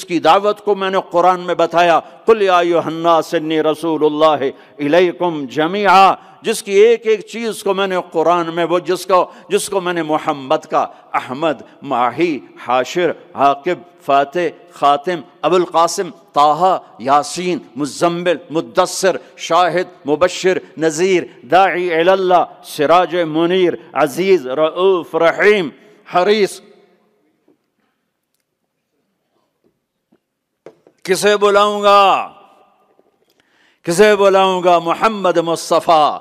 کی دعوت کو میں نے قرآن میں بتایا، قل یا ایھا الناس انی رسول اللہ الیکم جمیعا، جس کی ایک ایک چیز کو میں نے قرآن میں، وہ جس کو میں نے محمد کا، احمد، ماہی، حاشر، عاقب، فاتح، خاتم، ابو القاسم، طٰہٰ، یاسین، مزمل، مدثر، شاہد، مبشر، نذیر، داعی الی اللہ، سراج منیر، عزیز، رؤوف، رحیم، حریص، کسے بلاؤں گا؟ محمد مصطفیٰ۔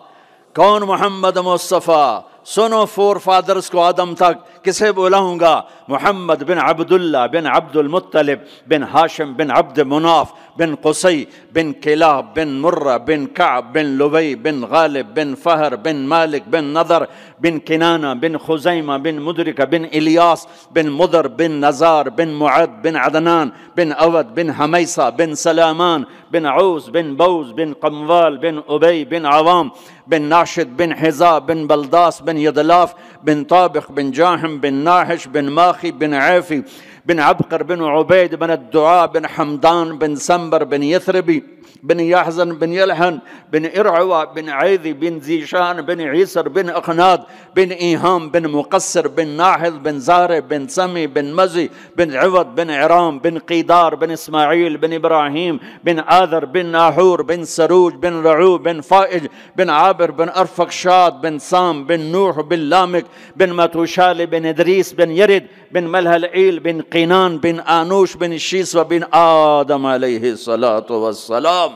کون محمد مصطفیٰ؟ سنو فور فادرز کو آدم تک، کسے بلاؤں گا؟ محمد بن عبداللہ بن عبد المطلب بن ہاشم بن عبد مناف بن قصی بن کلاب بن مرہ بن کعب بن لبی بن غالب بن فہر بن مالک بن نضر بن کنانہ بن خزیمہ بن مدرکہ بن الیاس بن مدر بن نزار بن معد بن عدنان بن اود بن حمیسہ بن سلامان بن عوس بن بوز بن قموال بن ابی بن عوام بن ناشد بن حذا بن بلداس بن یدلاف بن طابق بن جاہم بن ناحش بن ماخی بن عیفی بن عبقر بن عبید بن الدعاء بن حمدان بن سنبر بن یثربی بن یحزن بن یلحن بن ارعوا بن عیذی بن زیشان بن عیسر بن اخناد بن ایہام بن مقصر بن ناحل بن زارع بن سمی بن مزی بن عوض بن عرام بن قیدار بن اسماعیل بن ابراہیم بن آذر بن ناحور بن سروج بن رعو بن فائج بن عابر بن ارفقشاد بن سام بن نوح بن لامک بن متوشال بن ادریس بن یرد بن ملہلعیل بن قینان بن آنوش بن شیس و بن آدم علیہ السلام۔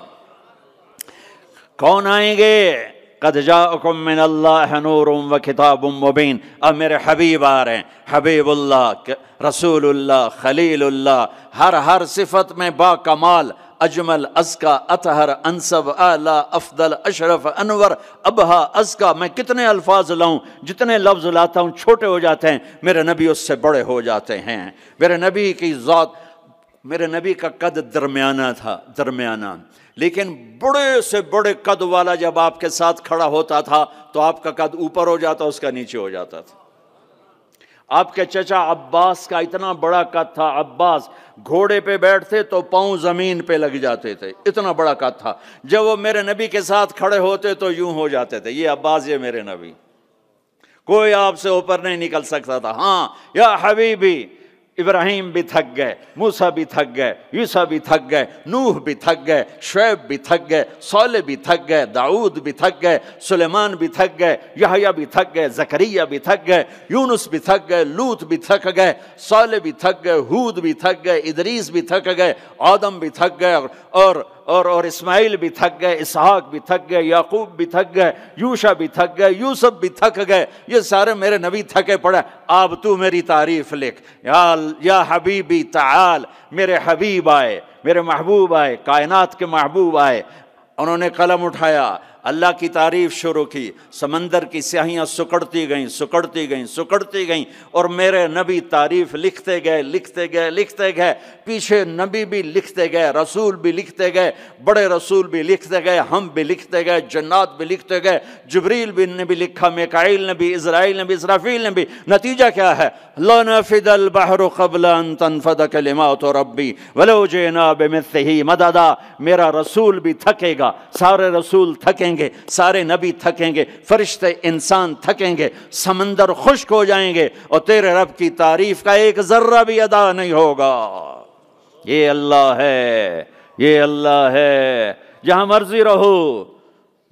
کون آئیں گے؟ قد جاءکم من اللہ نور و کتاب مبین، اب میرے حبیب آ رہے ہیں، حبیب اللہ، رسول اللہ، خلیل اللہ، ہر صفت میں با کمال، اجمل، ازکا، اطہر، انسب، اعلیٰ، افضل، اشرف، انور، ابہا، ازکا۔ میں کتنے الفاظ لاؤں، جتنے لفظ لاتا ہوں چھوٹے ہو جاتے ہیں، میرے نبی اس سے بڑے ہو جاتے ہیں۔ میرے نبی کی ذات، میرے نبی کا قد درمیانہ تھا، درمیانہ، لیکن بڑے سے بڑے قد والا جب آپ کے ساتھ کھڑا ہوتا تھا تو آپ کا قد اوپر ہو جاتا، اس کا نیچے ہو جاتا تھا۔ آپ کے چچا عباس کا اتنا بڑا قد تھا، عباس گھوڑے پہ بیٹھتے تو پاؤں زمین پہ لگ جاتے تھے، اتنا بڑا قد تھا۔ جب وہ میرے نبی کے ساتھ کھڑے ہوتے تو یوں ہو جاتے تھے، یہ عباس، یہ میرے نبی، کوئی آپ سے اوپر نہیں نکل سکتا تھا۔ ہاں یا حبیبی، ابراہیم بھی تھک گئے، موسیٰ بھی تھک گئے، عیسیٰ بھی تھک گئے، نوح بھی تھک گئے، شعیب بھی تھک گئے، صالح بھی تھک گئے، داؤد بھی تھک گئے، سلیمان بھی تھک گئے، یحییٰ بھی تھک گئے، زکریا بھی تھک گئے، یونس بھی تھک گئے، لوط بھی تھک گئے، صالح بھی تھک گئے، ہود بھی تھک گئے، ادریس بھی تھک گئے، آدم بھی تھک گئے، اور اسماعیل بھی تھک گئے، اسحاق بھی تھک گئے، یعقوب بھی تھک گئے، یوشع بھی تھک گئے، یوسف بھی تھک گئے، یہ سارے میرے نبی تھکے پڑے۔ اب تو میری تعریف لکھ، یا حبیبی تعال، میرے حبیب آئے، میرے محبوب آئے، کائنات کے محبوب آئے۔ انہوں نے قلم اٹھایا، اللہ کی تعریف شروع کی، سمندر کی سیاہیاں سکڑتی گئیں، سکڑتی گئیں، سکڑتی گئیں، اور میرے نبی تعریف لکھتے گئے، لکھتے گئے، لکھتے گئے، پیچھے نبی بھی لکھتے گئے، رسول بھی لکھتے گئے، بڑے رسول بھی لکھتے گئے، ہم بھی لکھتے گئے، جنات بھی لکھتے گئے، جبریل نے بھی لکھا، میکائیل نے بھی، اسرائیل نے بھی، اسرافیل نے بھی۔ نتیجہ کیا ہے؟ لَنَفِدَ الْبَحْرُ قَبْلَ أَن تَنفَدَ كَلِمَاتُ رَبِّي وَلَوْ جِئْنَا بِمِثْلِهِ مَدَدًا۔ میرا رسول بھی تھکے گا، سارے رسول تھکیں گے، سارے نبی تھکیں گے، فرشتے انسان تھکیں گے، سمندر خشک ہو جائیں گے، اور تیرے رب کی تعریف کا ایک ذرہ بھی ادا نہیں ہوگا۔ یہ اللہ ہے، یہ اللہ ہے۔ جہاں مرضی رہو،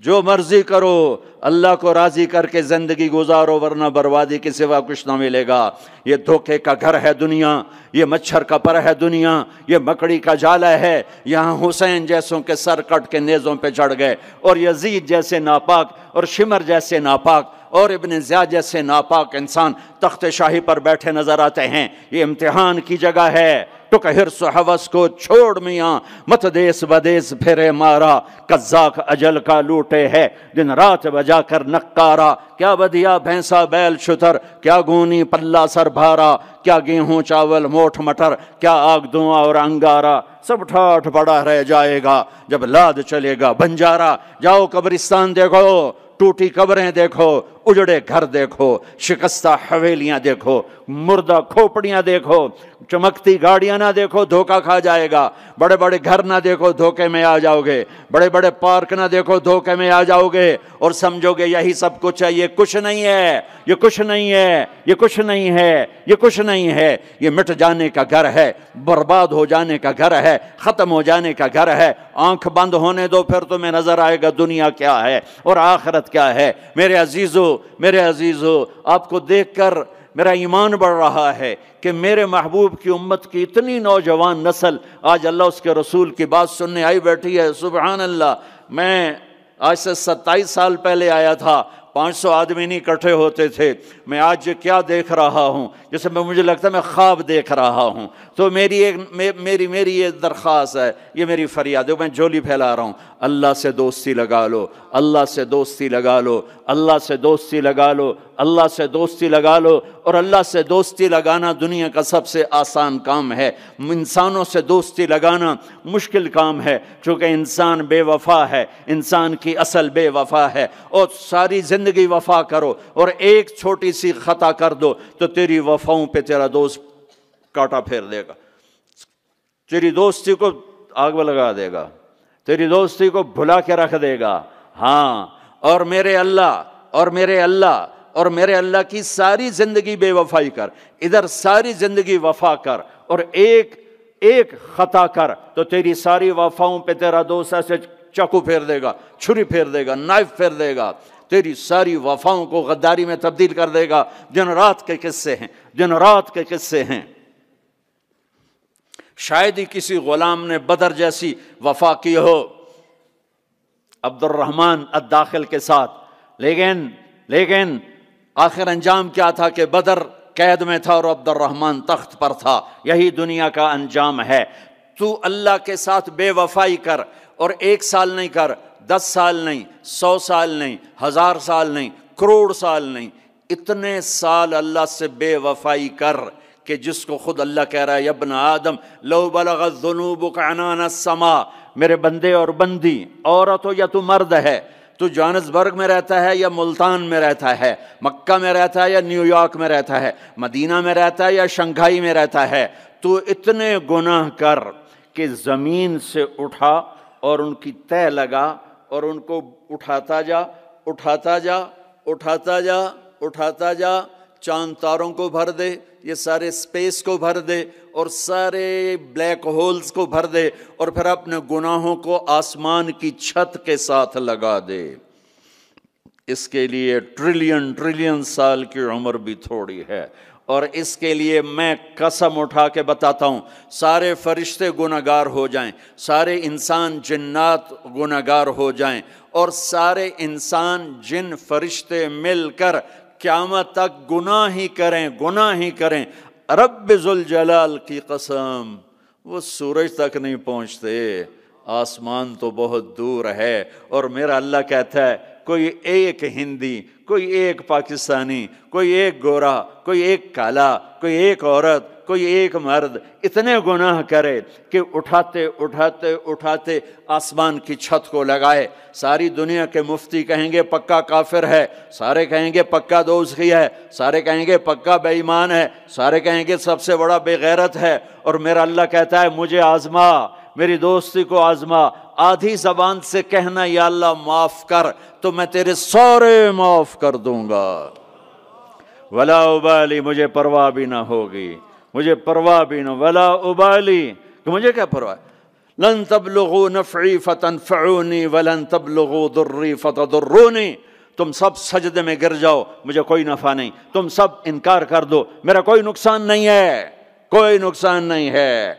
جو مرضی کرو، اللہ کو راضی کر کے زندگی گزارو، ورنہ بربادی کے سوا کچھ نہ ملے گا۔ یہ دھوکے کا گھر ہے دنیا، یہ مچھر کا پر ہے دنیا، یہ مکڑی کا جالا ہے۔ یہاں حسین جیسوں کے سر کٹ کے نیزوں پہ چڑھ گئے، اور یزید جیسے ناپاک، اور شمر جیسے ناپاک، اور ابن زیاد جیسے ناپاک انسان تخت شاہی پر بیٹھے نظر آتے ہیں۔ یہ امتحان کی جگہ ہے۔ تو کہ حرص و ہوس کو چھوڑ میاں، مت دیس بدیس پھرے مارا، قزاق اجل کا لوٹے ہے دن رات بجا کر نکارا۔ کیا بدیا بھینسا بیل شتر، کیا گونی پلہ سر بھارا، کیا گیہوں چاول موٹھ مٹر، کیا آگ دھواں اور انگارا، سب ٹھاٹھ پڑا رہ جائے گا جب لاد چلے گا بنجارا۔ جاؤ قبرستان دیکھو، ٹوٹی قبریں دیکھو، اجڑے گھر دیکھو، شکستہ حویلیاں دیکھو، مردہ کھوپڑیاں دیکھو، چمکتی گاڑیاں نہ دیکھو، دھوکہ کھا جائے گا۔ بڑے بڑے گھر نہ دیکھو، دھوکے میں آ جاؤ گے۔ بڑے بڑے پارک نہ دیکھو، دھوکے میں آ جاؤ گے، اور سمجھو گے یہی سب کچھ ہے۔ یہ کچھ نہیں ہے، یہ کچھ نہیں ہے، یہ کچھ نہیں ہے، یہ کچھ نہیں ہے۔ یہ مٹ جانے کا گھر ہے، برباد ہو جانے کا گھر ہے، ختم ہو جانے کا گھر ہے۔ آنکھ بند ہونے دو، پھر تمہیں نظر آئے گا دنیا کیا ہے اور آخرت کیا ہے۔ میرے عزیزو، میرے عزیزو، آپ کو دیکھ کر میرا ایمان بڑھ رہا ہے کہ میرے محبوب کی امت کی اتنی نوجوان نسل آج اللہ اس کے رسول کی بات سننے آئی بیٹھی ہے۔ سبحان اللہ۔ میں آج سے 27 سال پہلے آیا تھا، 500 آدمی نہیں اکٹھے ہوتے تھے۔ میں آج کیا دیکھ رہا ہوں، جیسے مجھے لگتا ہے میں خواب دیکھ رہا ہوں۔ تو میری یہ درخواست ہے، یہ میری فریاد ہے، میں جھولی پھیلا رہا ہوں۔ اللہ سے دوستی لگا لو، اللہ سے دوستی لگا لو، اللہ سے دوستی لگا لو، اللہ سے دوستی لگا لو۔ اور اللہ سے دوستی لگانا دنیا کا سب سے آسان کام ہے۔ انسانوں سے دوستی لگانا مشکل کام ہے، چونکہ انسان بے وفا ہے، انسان کی اصل بے وفا ہے۔ اور ساری زندگی وفا کرو اور ایک چھوٹی سی خطا کر دو تو تیری وفاؤں پہ تیرا دوست کاٹا پھیر دے گا، تیری دوستی کو آگ میں لگا دے گا، تیری دوستی کو بھلا کے رکھ دے گا۔ ہاں، اور میرے اللہ کی ساری زندگی بے وفائی کر، ادھر ساری زندگی وفا کر، اور ایک خطا کر تو تیری ساری وفاؤں پہ تیرا دوست ایسے چاقو پھیر دے گا، چھری پھیر دے گا، نائف پھیر دے گا، تیری ساری وفاؤں کو غداری میں تبدیل کر دے گا۔ دن رات کے قصے ہیں، دن رات کے قصے ہیں۔ شاید ہی کسی غلام نے بدر جیسی وفا کی ہو عبد الرحمن الداخل کے ساتھ، لیکن آخر انجام کیا تھا کہ بدر قید میں تھا اور عبد الرحمن تخت پر تھا۔ یہی دنیا کا انجام ہے۔ تو اللہ کے ساتھ بے وفائی کر، اور 1 سال نہیں کر، 10 سال نہیں، 100 سال نہیں، 1000 سال نہیں، کروڑ سال نہیں، اتنے سال اللہ سے بے وفائی کر کہ جس کو خود اللہ کہہ رہا ہے، یا ابن آدم لو بلغت ذنوبک عنان السماء، میرے بندے اور بندی، عورت ہو یا تو مرد ہے، تو جوہانسبرگ میں رہتا ہے یا ملتان میں رہتا ہے، مکہ میں رہتا ہے یا نیو یارک میں رہتا ہے، مدینہ میں رہتا ہے یا شنگھائی میں رہتا ہے، تو اتنے گناہ کر کہ زمین سے اٹھا اور ان کی تہ لگا اور ان کو اٹھاتا جا، اٹھاتا جا، اٹھاتا جا، اٹھاتا جا، چاند تاروں کو بھر دے، یہ سارے سپیس کو بھر دے، اور سارے بلیک ہولز کو بھر دے، اور پھر اپنے گناہوں کو آسمان کی چھت کے ساتھ لگا دے۔ اس کے لیے ٹریلین سال کی عمر بھی تھوڑی ہے، اور اس کے لیے میں قسم اٹھا کے بتاتا ہوں، سارے فرشتے گناہگار ہو جائیں، سارے انسان جنات گناہگار ہو جائیں، اور سارے انسان جن فرشتے مل کر قیامت تک گناہ ہی کریں، رب ذوالجلال کی قسم وہ سورج تک نہیں پہنچتے، آسمان تو بہت دور ہے۔ اور میرا اللہ کہتا ہے کوئی ایک ہندی، کوئی ایک پاکستانی، کوئی ایک گورا، کوئی ایک کالا، کوئی ایک عورت، کوئی ایک مرد اتنے گناہ کرے کہ اٹھاتے اٹھاتے اٹھاتے آسمان کی چھت کو لگائے، ساری دنیا کے مفتی کہیں گے پکا کافر ہے، سارے کہیں گے پکا دوزخی ہے، سارے کہیں گے پکا بے ایمان ہے، سارے کہیں گے سب سے بڑا بے غیرت ہے، اور میرا اللہ کہتا ہے مجھے آزما، میری دوستی کو آزما، آدھی زبان سے کہنا یا اللہ معاف کر تو میں تیرے سارے معاف کر دوں گا، ولا ابالی، مجھے پرواہ بھی نہ ہوگی، مجھے پرواہ بھی نہ، ولا ابالی، کہ مجھے کیا پرواہ، لن تبلغوا نفعی فتنفعونی ولن تبلغوا ضری فتضرونی، تم سب سجدے میں گر جاؤ مجھے کوئی نفع نہیں، تم سب انکار کر دو میرا کوئی نقصان نہیں ہے، کوئی نقصان نہیں ہے،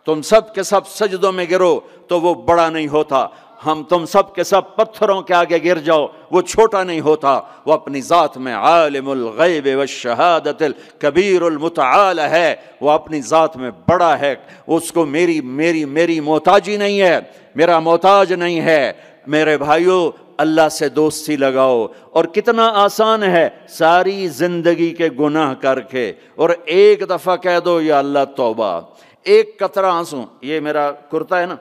تم سب کے سب سجدوں میں گرو تو وہ بڑا نہیں ہوتا، ہم تم سب کے سب پتھروں کے آگے گر جاؤ وہ چھوٹا نہیں ہوتا، وہ اپنی ذات میں عالم الغیب والشہادت الکبیر المتعال ہے، وہ اپنی ذات میں بڑا ہے، اس کو میری محتاجی نہیں ہے، میرا محتاج نہیں ہے۔ میرے بھائیو اللہ سے دوستی لگاؤ، اور کتنا آسان ہے، ساری زندگی کے گناہ کر کے اور ایک دفعہ کہہ دو یا اللہ توبہ، ایک قطرہ آنسو، یہ میرا کرتا ہے نا،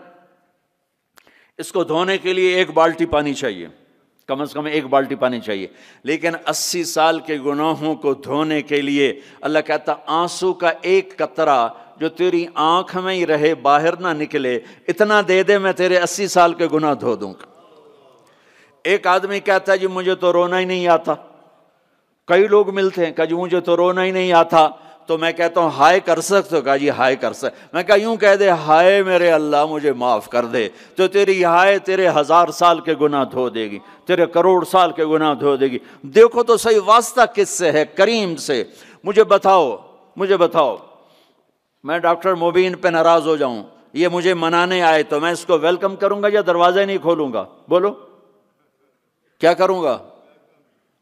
اس کو دھونے کے لیے ایک بالٹی پانی چاہیے، کم از کم ایک بالٹی پانی چاہیے، لیکن 80 سال کے گناہوں کو دھونے کے لیے اللہ کہتا آنسو کا ایک قطرہ جو تیری آنکھ میں ہی رہے باہر نہ نکلے، اتنا دے دے میں تیرے 80 سال کے گناہ دھو دوں گا۔ ایک آدمی کہتا ہے جی مجھے تو رونا ہی نہیں آتا، کئی لوگ ملتے ہیں کہ جی مجھے تو رونا ہی نہیں آتا، تو میں کہتا ہوں ہائے کر سکتے ہو؟ کہا جی ہائے کر سکتے، میں کہا یوں کہہ دے ہائے میرے اللہ مجھے معاف کر دے، تو تیری ہائے تیرے 1000 سال کے گناہ دھو دے گی، تیرے کروڑ سال کے گناہ دھو دے گی۔ دیکھو تو صحیح واسطہ کس سے ہے؟ کریم سے۔ مجھے بتاؤ میں ڈاکٹر مبین پہ ناراض ہو جاؤں، یہ مجھے منانے آئے تو میں اس کو ویلکم کروں گا یا دروازے نہیں کھولوں گا؟ بولو کیا کروں گا؟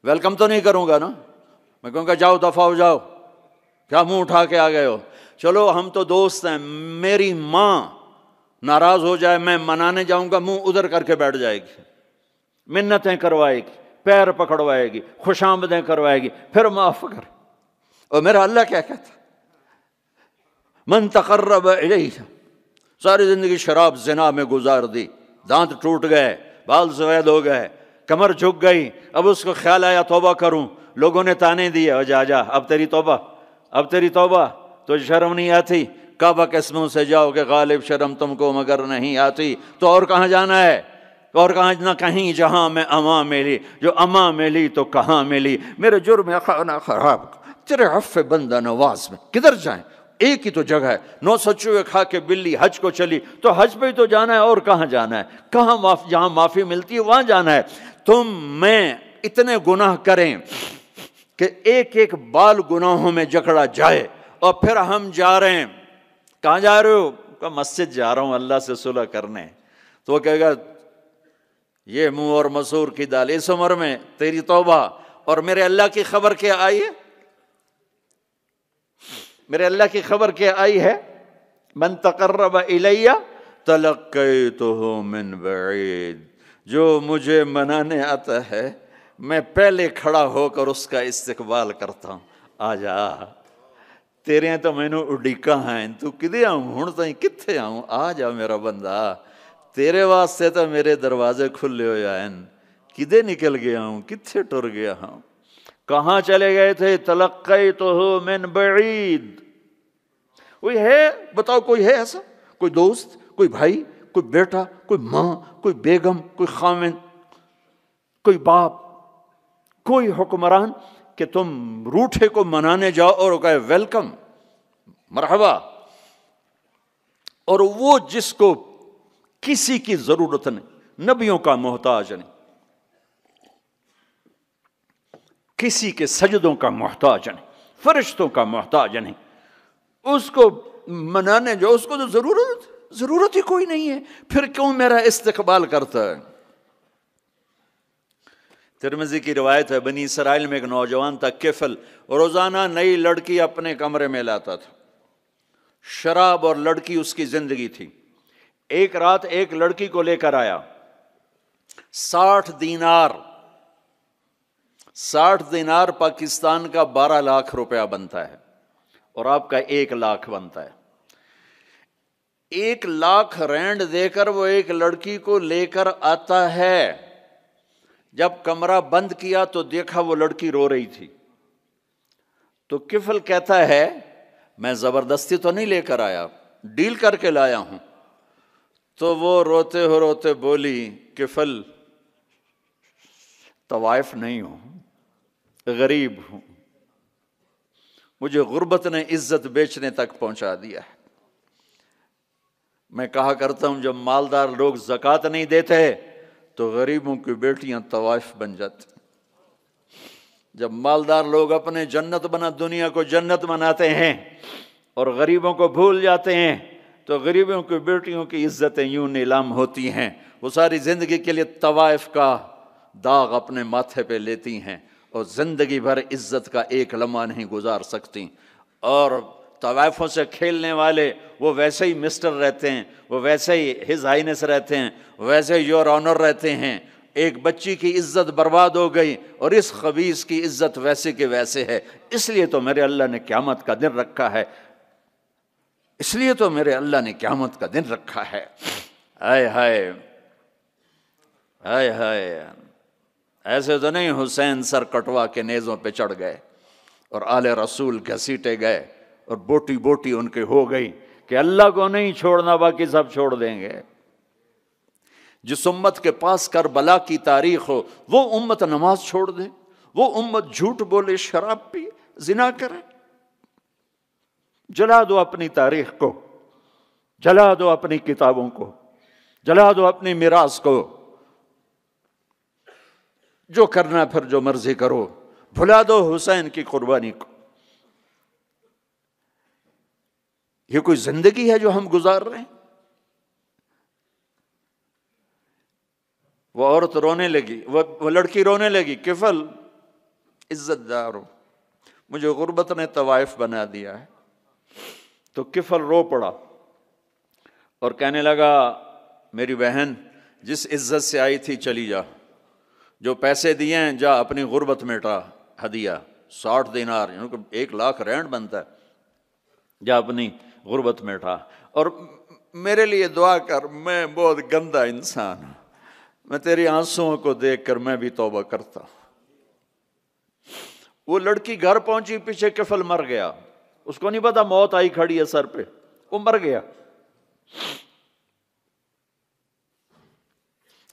ویلکم تو نہیں کروں گا نا، میں کہوں گا جاؤ دفعہ ہو جاؤ، کیا منہ اٹھا کے آ گئے ہو؟ چلو ہم تو دوست ہیں، میری ماں ناراض ہو جائے میں منانے جاؤں گا، منہ ادھر کر کے بیٹھ جائے گی، منتیں کروائے گی، پیر پکڑوائے گی، خوش آمدیں کروائے گی، پھر معاف کر۔ اور میرا اللہ کیا کہتا؟ من تقرب الیہ، ساری زندگی شراب زنا میں گزار دی، دانت ٹوٹ گئے، بال سفید ہو گئے، کمر جھک گئی، اب اس کو خیال آیا توبہ کروں، لوگوں نے تانے دیے جا اب تیری توبہ، تو شرم نہیں آتی؟ کعبہ کے منہ سے جاؤ کہ غالب شرم تم کو مگر نہیں آتی، تو اور کہاں جانا ہے؟ اور کہاں نہ کہیں جہاں میں اما ملی، جو اما ملی تو کہاں ملی، میرے جرم خانہ خراب تیرے عفو بندہ نواز میں کدھر جائیں؟ ایک ہی تو جگہ ہے، 900 چوہے کھا کے بلی حج کو چلی، تو حج پہ ہی تو جانا ہے، اور کہاں جانا ہے؟ کہاں جہاں معافی ملتی ہے وہاں جانا ہے۔ تم میں اتنے گناہ کریں کہ ایک ایک بال گناہوں میں جکڑا جائے، اور پھر ہم جا رہے ہیں، کہاں جا رہے ہو؟ کہ مسجد جا رہا ہوں اللہ سے صلح کرنے، تو وہ کہے گا یہ منہ اور مسور کی دال، اس عمر میں تیری توبہ، اور میرے اللہ کی خبر کیا آئی ہے؟ میرے اللہ کی خبر کیا آئی ہے؟ من تقرب الی تلقیتہ من بعید، جو مجھے منانے آتا ہے میں پہلے کھڑا ہو کر اس کا استقبال کرتا ہوں، آ جا تیرے تو مینوں اڈیکا ہیں، تو کدے آؤں ہن تائیں کتھے آؤں، آ جا میرا بندہ، تیرے واسطے تو میرے دروازے کھلے ہوئے ہیں، کدے نکل گیا ہوں، کتھے ٹر گیا ہوں، کہاں چلے گئے تھے؟ تلقیتہ من بعید۔ کوئی ہے بتاؤ، کوئی ہے ایسا؟ کوئی دوست، کوئی بھائی، کوئی بیٹا، کوئی ماں، کوئی بیگم، کوئی خاوند، کوئی باپ، کوئی حکمران کہ تم روٹھے کو منانے جاؤ اور وہ کہے ویلکم مرحبا، اور وہ جس کو کسی کی ضرورت نہیں، نبیوں کا محتاج نہیں، کسی کے سجدوں کا محتاج نہیں، فرشتوں کا محتاج نہیں، اس کو منانے جو اس کو تو ضرورت ہی کوئی نہیں ہے، پھر کیوں میرا استقبال کرتا ہے؟ ترمذی کی روایت ہے، بنی اسرائیل میں ایک نوجوان تھا کفل، روزانہ نئی لڑکی اپنے کمرے میں لاتا تھا، شراب اور لڑکی اس کی زندگی تھی۔ ایک رات ایک لڑکی کو لے کر آیا، 60 دینار پاکستان کا 12 لاکھ روپیہ بنتا ہے، اور آپ کا 1 لاکھ بنتا ہے۔ 1 لاکھ رینڈ دے کر وہ ایک لڑکی کو لے کر آتا ہے، جب کمرہ بند کیا تو دیکھا وہ لڑکی رو رہی تھی، تو کفل کہتا ہے میں زبردستی تو نہیں لے کر آیا، ڈیل کر کے لایا ہوں۔ تو وہ روتے روتے بولی کفل طوائف نہیں ہوں، غریب ہوں، مجھے غربت نے عزت بیچنے تک پہنچا دیا ہے، میں کہا کرتا ہوں جب مالدار لوگ زکوٰۃ نہیں دیتے تو غریبوں کی بیٹیاں طوائف بن جاتی. جب مالدار لوگ اپنے دنیا کو جنت بناتے ہیں اور غریبوں کو بھول جاتے ہیں تو غریبوں کی بیٹیوں کی عزتیں یوں نیلام ہوتی ہیں. وہ ساری زندگی کے لیے طوائف کا داغ اپنے ماتھے پہ لیتی ہیں اور زندگی بھر عزت کا ایک لمحہ نہیں گزار سکتی. اور طوائفوں سے کھیلنے والے وہ ویسے ہی مسٹر رہتے ہیں، وہ ویسے ہی ہز ہائنس رہتے ہیں، ویسے ہی یور آنر رہتے ہیں. ایک بچی کی عزت برباد ہو گئی اور اس خبیث کی عزت ویسے کے ویسے ہے. اس لیے تو میرے اللہ نے قیامت کا دن رکھا ہے، اس لیے تو میرے اللہ نے قیامت کا دن رکھا ہے. ہائے ہائے ہائے ہائے، ایسے تو نہیں حسین سر کٹوا کے نیزوں پہ چڑھ گئے اور آل رسول گھسیٹے گئے اور بوٹی بوٹی ان کے ہو گئی کہ اللہ کو نہیں چھوڑنا باقی سب چھوڑ دیں گے. جس امت کے پاس کربلا کی تاریخ ہو وہ امت نماز چھوڑ دے، وہ امت جھوٹ بولے، شراب پی، زنا کرے. جلا دو اپنی تاریخ کو، جلا دو اپنی کتابوں کو، جلا دو اپنی میراث کو. جو کرنا پھر جو مرضی کرو، بھلا دو حسین کی قربانی کو. یہ کوئی زندگی ہے جو ہم گزار رہے ہیں؟ وہ عورت رونے لگی، وہ لڑکی رونے لگی، کفل عزت دار ہو، مجھے غربت نے طوائف بنا دیا ہے. تو کفل رو پڑا اور کہنے لگا میری بہن جس عزت سے آئی تھی چلی جا، جو پیسے دیے ہیں جا اپنی غربت مٹا، ہدیہ 60 دینار یعنی کہ 1 لاکھ رینڈ بنتا ہے، جا اپنی غربت مٹا اور میرے لیے دعا کر، میں بہت گندا انسان ہوں، میں تیری آنسوؤں کو دیکھ کر میں بھی توبہ کرتا. وہ لڑکی گھر پہنچی، پیچھے کفل مر گیا، اس کو نہیں پتا موت آئی کھڑی ہے سر پہ، وہ مر گیا.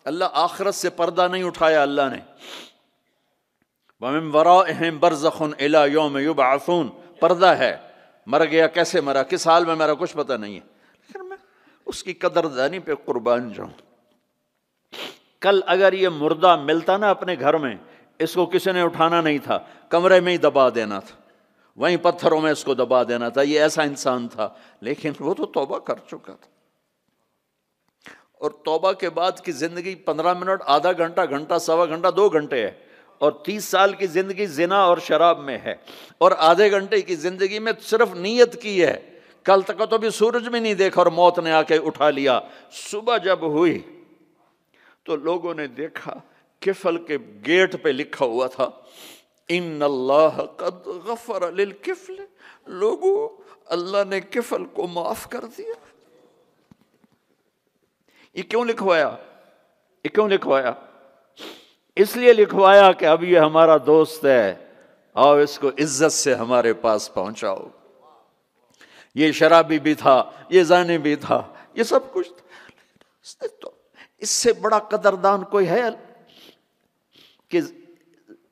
اللہ آخرت سے پردہ نہیں اٹھایا اللہ نے. وَمِن وَرَائِهِمْ بَرْزَخٌ إِلَى يَوْمِ يُبْعَثُونَ، پردہ ہے. مر گیا، کیسے مرا، کس حال میں مرا، کچھ پتہ نہیں ہے، لیکن میں اس کی قدردانی پہ قربان جاؤں. کل اگر یہ مردہ ملتا نا اپنے گھر میں، اس کو کسی نے اٹھانا نہیں تھا، کمرے میں ہی دبا دینا تھا، وہیں پتھروں میں اس کو دبا دینا تھا. یہ ایسا انسان تھا، لیکن وہ تو توبہ کر چکا تھا. اور توبہ کے بعد کی زندگی 15 منٹ، آدھا گھنٹہ، گھنٹہ، سوا گھنٹہ، 2 گھنٹے ہے، اور 30 سال کی زندگی زنا اور شراب میں ہے، اور آدھے گھنٹے کی زندگی میں صرف نیت کی ہے. کل تک تو بھی سورج بھی نہیں دیکھا اور موت نے آ کے اٹھا لیا. صبح جب ہوئی تو لوگوں نے دیکھا کفل کے گیٹ پہ لکھا ہوا تھا ان اللہ قد غفر للکفل. لوگوں، اللہ نے کفل کو معاف کر دیا. یہ کیوں لکھوایا؟ یہ کیوں لکھوایا؟ اس لیے لکھوایا کہ اب یہ ہمارا دوست ہے، آؤ اس کو عزت سے ہمارے پاس پہنچاؤ. یہ شرابی بھی تھا، یہ زانی بھی تھا، یہ سب کچھ تھا. تو اس سے بڑا قدردان کوئی ہے کہ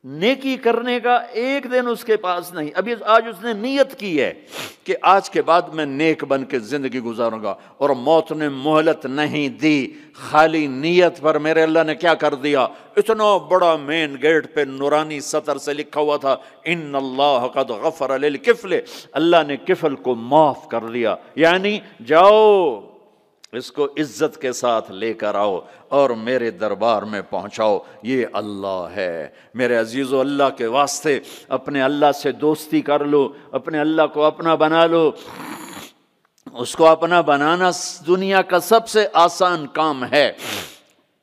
نیکی کرنے کا ایک دن اس کے پاس نہیں. ابھی آج اس نے نیت کی ہے کہ آج کے بعد میں نیک بن کے زندگی گزاروں گا، اور موت نے مہلت نہیں دی. خالی نیت پر میرے اللہ نے کیا کر دیا، اتنا بڑا مین گیٹ پہ نورانی سطر سے لکھا ہوا تھا ان اللہ قد غفر للکفل. اللہ نے کفل کو معاف کر دیا. یعنی جاؤ اس کو عزت کے ساتھ لے کر آؤ اور میرے دربار میں پہنچاؤ. یہ اللہ ہے. میرے عزیزو، اللہ کے واسطے اپنے اللہ سے دوستی کر لو، اپنے اللہ کو اپنا بنا لو. اس کو اپنا بنانا دنیا کا سب سے آسان کام ہے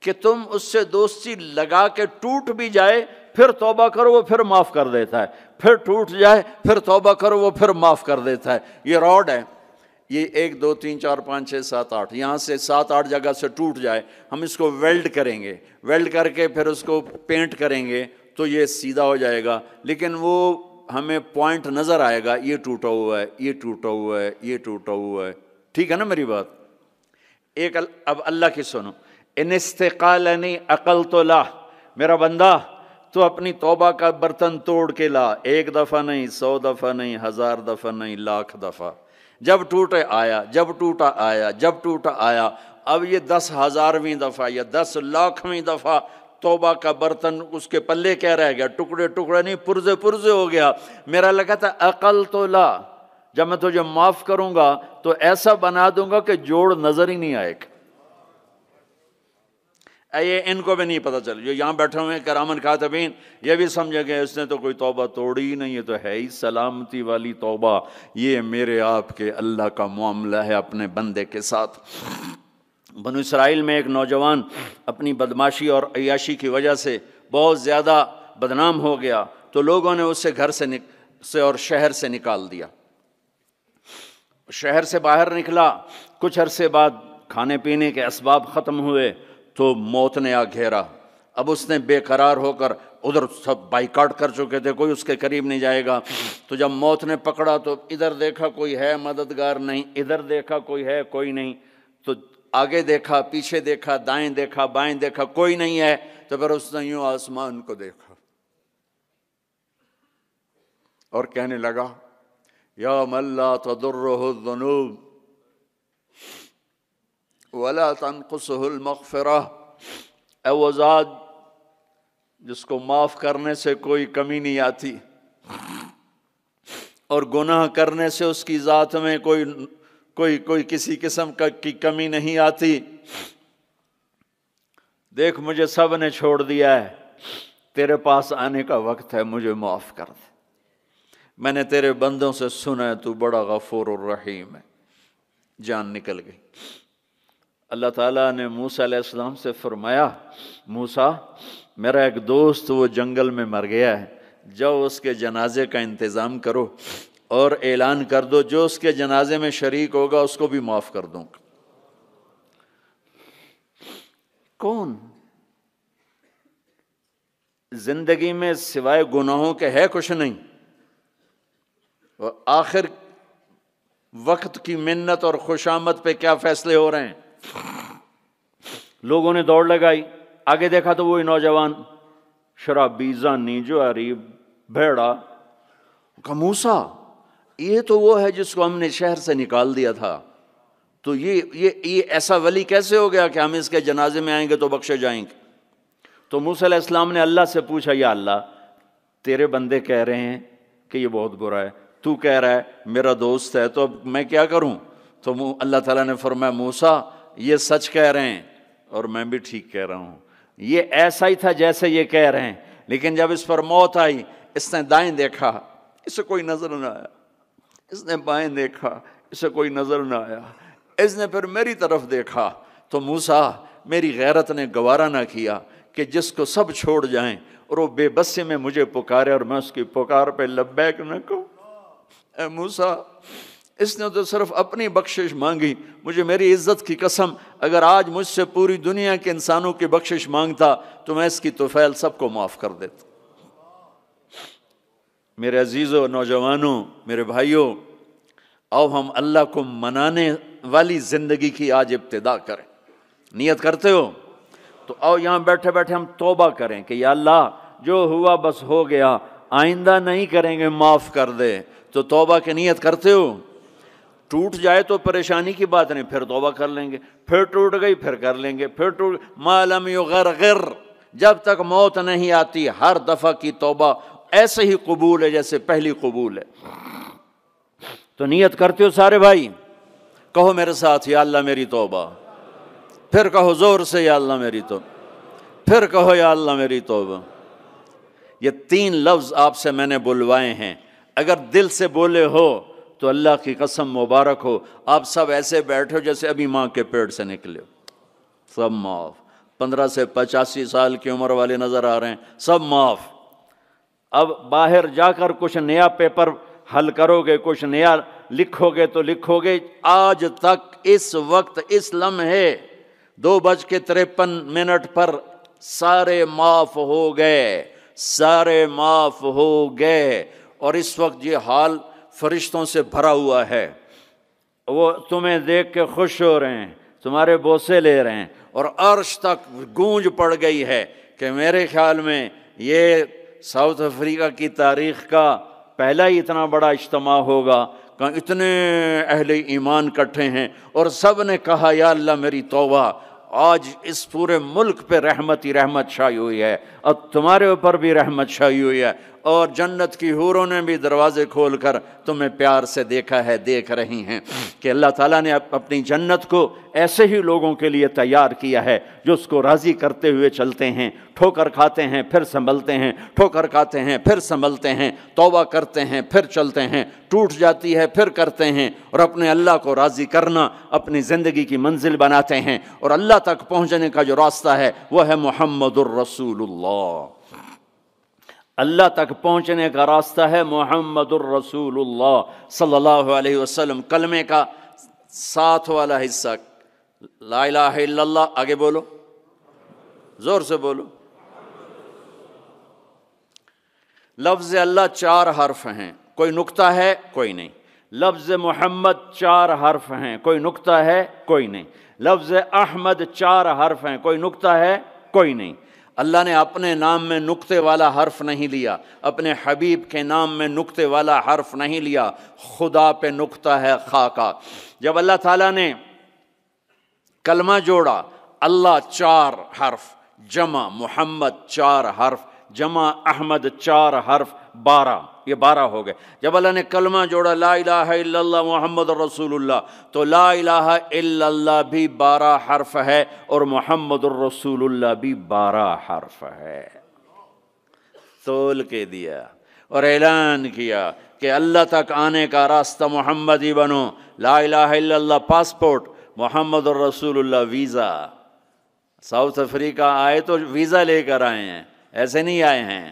کہ تم اس سے دوستی لگا کے ٹوٹ بھی جائے پھر توبہ کرو وہ پھر معاف کر دیتا ہے، پھر ٹوٹ جائے پھر توبہ کرو وہ پھر معاف کر دیتا ہے. یہ راڈ ہے، یہ 1 2 3 4 5 6 7 8 یہاں سے 7 8 جگہ سے ٹوٹ جائے، ہم اس کو ویلڈ کریں گے، ویلڈ کر کے پھر اس کو پینٹ کریں گے تو یہ سیدھا ہو جائے گا. لیکن وہ ہمیں پوائنٹ نظر آئے گا، یہ ٹوٹا ہوا ہے، یہ ٹوٹا ہوا ہے، یہ ٹوٹا ہوا ہے. ٹھیک ہے نا میری بات؟ ایک اب اللہ کی سنو. ان استقالنی عقلت له، میرا بندہ تو اپنی توبہ کا برتن توڑ کے لا. 1 دفعہ نہیں، 100 دفعہ نہیں، 1000 دفعہ نہیں، 1,00,000 دفعہ. جب ٹوٹے آیا، جب ٹوٹا آیا، جب ٹوٹا آیا۔ اب یہ 10,000ویں دفعہ یا 10,00,000ویں دفعہ توبہ کا برتن اس کے پلے کیا رہ گیا؟ ٹکڑے ٹکڑے نہیں، پرزے پرزے ہو گیا۔ میرا لگا تھا عقل تو لا، جب میں تجھے معاف کروں گا تو ایسا بنا دوں گا کہ جوڑ نظر ہی نہیں آئے گا۔ یہ ان کو بھی نہیں پتہ چل، جو یہاں بیٹھے ہوئے ہیں کرامن کاتبین، یہ بھی سمجھے گئے اس نے تو کوئی توبہ توڑی ہی نہیں، یہ تو ہے ہی سلامتی والی توبہ۔ یہ میرے آپ کے اللہ کا معاملہ ہے اپنے بندے کے ساتھ۔ بنو اسرائیل میں ایک نوجوان اپنی بدماشی اور عیاشی کی وجہ سے بہت زیادہ بدنام ہو گیا، تو لوگوں نے اسے گھر سے اور شہر سے نکال دیا۔ شہر سے باہر نکلا، کچھ عرصے بعد کھانے پینے کے اسباب ختم ہوئے تو موت نے آ گھیرا۔ اب اس نے بے قرار ہو کر، ادھر سب بائیکاٹ کر چکے تھے، کوئی اس کے قریب نہیں جائے گا، تو جب موت نے پکڑا تو ادھر دیکھا کوئی ہے مددگار نہیں، ادھر دیکھا کوئی ہے کوئی نہیں، تو آگے دیکھا، پیچھے دیکھا، دائیں دیکھا، بائیں دیکھا، کوئی نہیں ہے، تو پھر اس نے یوں آسمان کو دیکھا اور کہنے لگا یا من لا تضرہ الذنوب ولا تنقصہ المغفرہ، اے وہ ذات جس کو معاف کرنے سے کوئی کمی نہیں آتی اور گناہ کرنے سے اس کی ذات میں کوئی کسی قسم کی کمی نہیں آتی، دیکھ مجھے سب نے چھوڑ دیا ہے، تیرے پاس آنے کا وقت ہے، مجھے معاف کر دے، میں نے تیرے بندوں سے سنا ہے تو بڑا غفور الرحیم ہے۔ جان نکل گئی۔ اللہ تعالیٰ نے موسیٰ علیہ السلام سے فرمایا، موسیٰ میرا ایک دوست وہ جنگل میں مر گیا ہے، جاؤ اس کے جنازے کا انتظام کرو اور اعلان کر دو جو اس کے جنازے میں شریک ہوگا اس کو بھی معاف کر دوں گا۔ کون زندگی میں سوائے گناہوں کے ہے کچھ نہیں، اور آخر وقت کی منت اور خوشامد پہ کیا فیصلے ہو رہے ہیں۔ لوگوں نے دوڑ لگائی، آگے دیکھا تو وہی نوجوان شرابی، زانی، جواری، بھیڑا۔ کہا موسیٰ یہ تو وہ ہے جس کو ہم نے شہر سے نکال دیا تھا، تو یہ ایسا ولی کیسے ہو گیا کہ ہم اس کے جنازے میں آئیں گے تو بخشے جائیں گے؟ تو موسیٰ علیہ السلام نے اللہ سے پوچھا، یا اللہ تیرے بندے کہہ رہے ہیں کہ یہ بہت برا ہے، تو کہہ رہا ہے میرا دوست ہے، تو اب میں کیا کروں؟ تو اللہ تعالیٰ نے فرمایا موسیٰ یہ سچ کہہ رہے ہیں اور میں بھی ٹھیک کہہ رہا ہوں، یہ ایسا ہی تھا جیسے یہ کہہ رہے ہیں، لیکن جب اس پر موت آئی اس نے دائیں دیکھا، اسے کوئی نظر نہ آیا، اس نے بائیں دیکھا، اسے کوئی نظر نہ آیا، اس نے پھر میری طرف دیکھا، تو موسیٰ میری غیرت نے گوارا نہ کیا کہ جس کو سب چھوڑ جائیں اور وہ بے بسی میں مجھے پکارے اور میں اس کی پکار پہ لبیک نہ کہوں۔ اے موسیٰ اس نے تو صرف اپنی بخشش مانگی، مجھے میری عزت کی قسم اگر آج مجھ سے پوری دنیا کے انسانوں کی بخشش مانگتا تو میں اس کی طفیل سب کو معاف کر دیتا۔ میرے عزیزوں، نوجوانوں، میرے بھائیوں، آؤ ہم اللہ کو منانے والی زندگی کی آج ابتدا کریں۔ نیت کرتے ہو تو آؤ یہاں بیٹھے بیٹھے ہم توبہ کریں کہ یا اللہ جو ہوا بس ہو گیا، آئندہ نہیں کریں گے، معاف کر دے۔ تو توبہ کی نیت کرتے ہو؟ ٹوٹ جائے تو پریشانی کی بات نہیں، پھر توبہ کر لیں گے، پھر ٹوٹ گئی پھر کر لیں گے، پھر ٹوٹ ما لم یغرغر، جب تک موت نہیں آتی ہر دفعہ کی توبہ ایسے ہی قبول ہے جیسے پہلی قبول ہے۔ تو نیت کرتے ہو سارے بھائی؟ کہو میرے ساتھ، یا اللہ میری توبہ، پھر کہو زور سے یا اللہ میری توبہ، پھر کہو یا اللہ میری توبہ۔ یہ 3 لفظ آپ سے میں نے بلوائے ہیں، اگر دل سے بولے ہو تو اللہ کی قسم مبارک ہو، آپ سب ایسے بیٹھے ہو جیسے ابھی ماں کے پیٹ سے نکلے ہو، سب معاف۔ 15 سے 85 سال کی عمر والے نظر آ رہے ہیں، سب معاف۔ اب باہر جا کر کچھ نیا پیپر حل کرو گے، کچھ نیا لکھو گے تو لکھو گے آج تک اس وقت اس لمحے 2:53 پر سارے معاف ہو گئے، سارے معاف ہو گئے، اور اس وقت یہ حال فرشتوں سے بھرا ہوا ہے، وہ تمہیں دیکھ کے خوش ہو رہے ہیں، تمہارے بوسے لے رہے ہیں، اور عرش تک گونج پڑ گئی ہے کہ میرے خیال میں یہ ساؤتھ افریقہ کی تاریخ کا پہلا ہی اتنا بڑا اجتماع ہوگا، کہا اتنے اہل ایمان کٹھے ہیں اور سب نے کہا یا اللہ میری توبہ، آج اس پورے ملک پہ رحمت ہی رحمت چھائی ہوئی ہے، اور تمہارے اوپر بھی رحمت چھائی ہوئی ہے، اور جنت کی حوروں نے بھی دروازے کھول کر تمہیں پیار سے دیکھا ہے، دیکھ رہی ہیں کہ اللہ تعالیٰ نے اپنی جنت کو ایسے ہی لوگوں کے لیے تیار کیا ہے جو اس کو راضی کرتے ہوئے چلتے ہیں، ٹھوکر کھاتے ہیں پھر سنبھلتے ہیں، ٹھوکر کھاتے ہیں پھر سنبھلتے ہیں، توبہ کرتے ہیں پھر چلتے ہیں، ٹوٹ جاتی ہے پھر کرتے ہیں، اور اپنے اللہ کو راضی کرنا اپنی زندگی کی منزل بناتے ہیں، اور اللہ تک پہنچنے کا جو راستہ ہے وہ ہے محمد الرسول اللہ۔ اللہ تک پہنچنے کا راستہ ہے محمد الرسول اللہ صلی اللہ علیہ وسلم۔ کلمے کا ساتھ والا حصہ لا الہ الا اللہ، آگے بولو، زور سے بولو۔ لفظ اللہ 4 حرف ہیں، کوئی نقطہ ہے کوئی نہیں۔ لفظ محمد 4 حرف ہیں، کوئی نقطہ ہے کوئی نہیں۔ لفظ احمد 4 حرف ہیں، کوئی نقطہ ہے کوئی نہیں۔ اللہ نے اپنے نام میں نقطے والا حرف نہیں لیا، اپنے حبیب کے نام میں نقطے والا حرف نہیں لیا، خدا پہ نقطہ ہے خا کا۔ جب اللہ تعالیٰ نے کلمہ جوڑا، اللہ 4 حرف، جمع محمد 4 حرف، جمع احمد 4 حرف، 12، یہ 12 ہو گئے۔ جب اللہ نے کلمہ جوڑا لا الہ الا اللہ محمد الرسول اللہ، تو لا الہ الا اللہ بھی 12 حرف ہے اور محمد الرسول اللہ بھی 12 حرف ہے۔ تول کے دیا اور اعلان کیا کہ اللہ تک آنے کا راستہ محمدی بنو، لا الہ الا اللہ پاسپورٹ، محمد الرسول اللہ ویزا۔ ساؤتھ افریقہ آئے تو ویزا لے کر آئے ہیں، ایسے نہیں آئے ہیں۔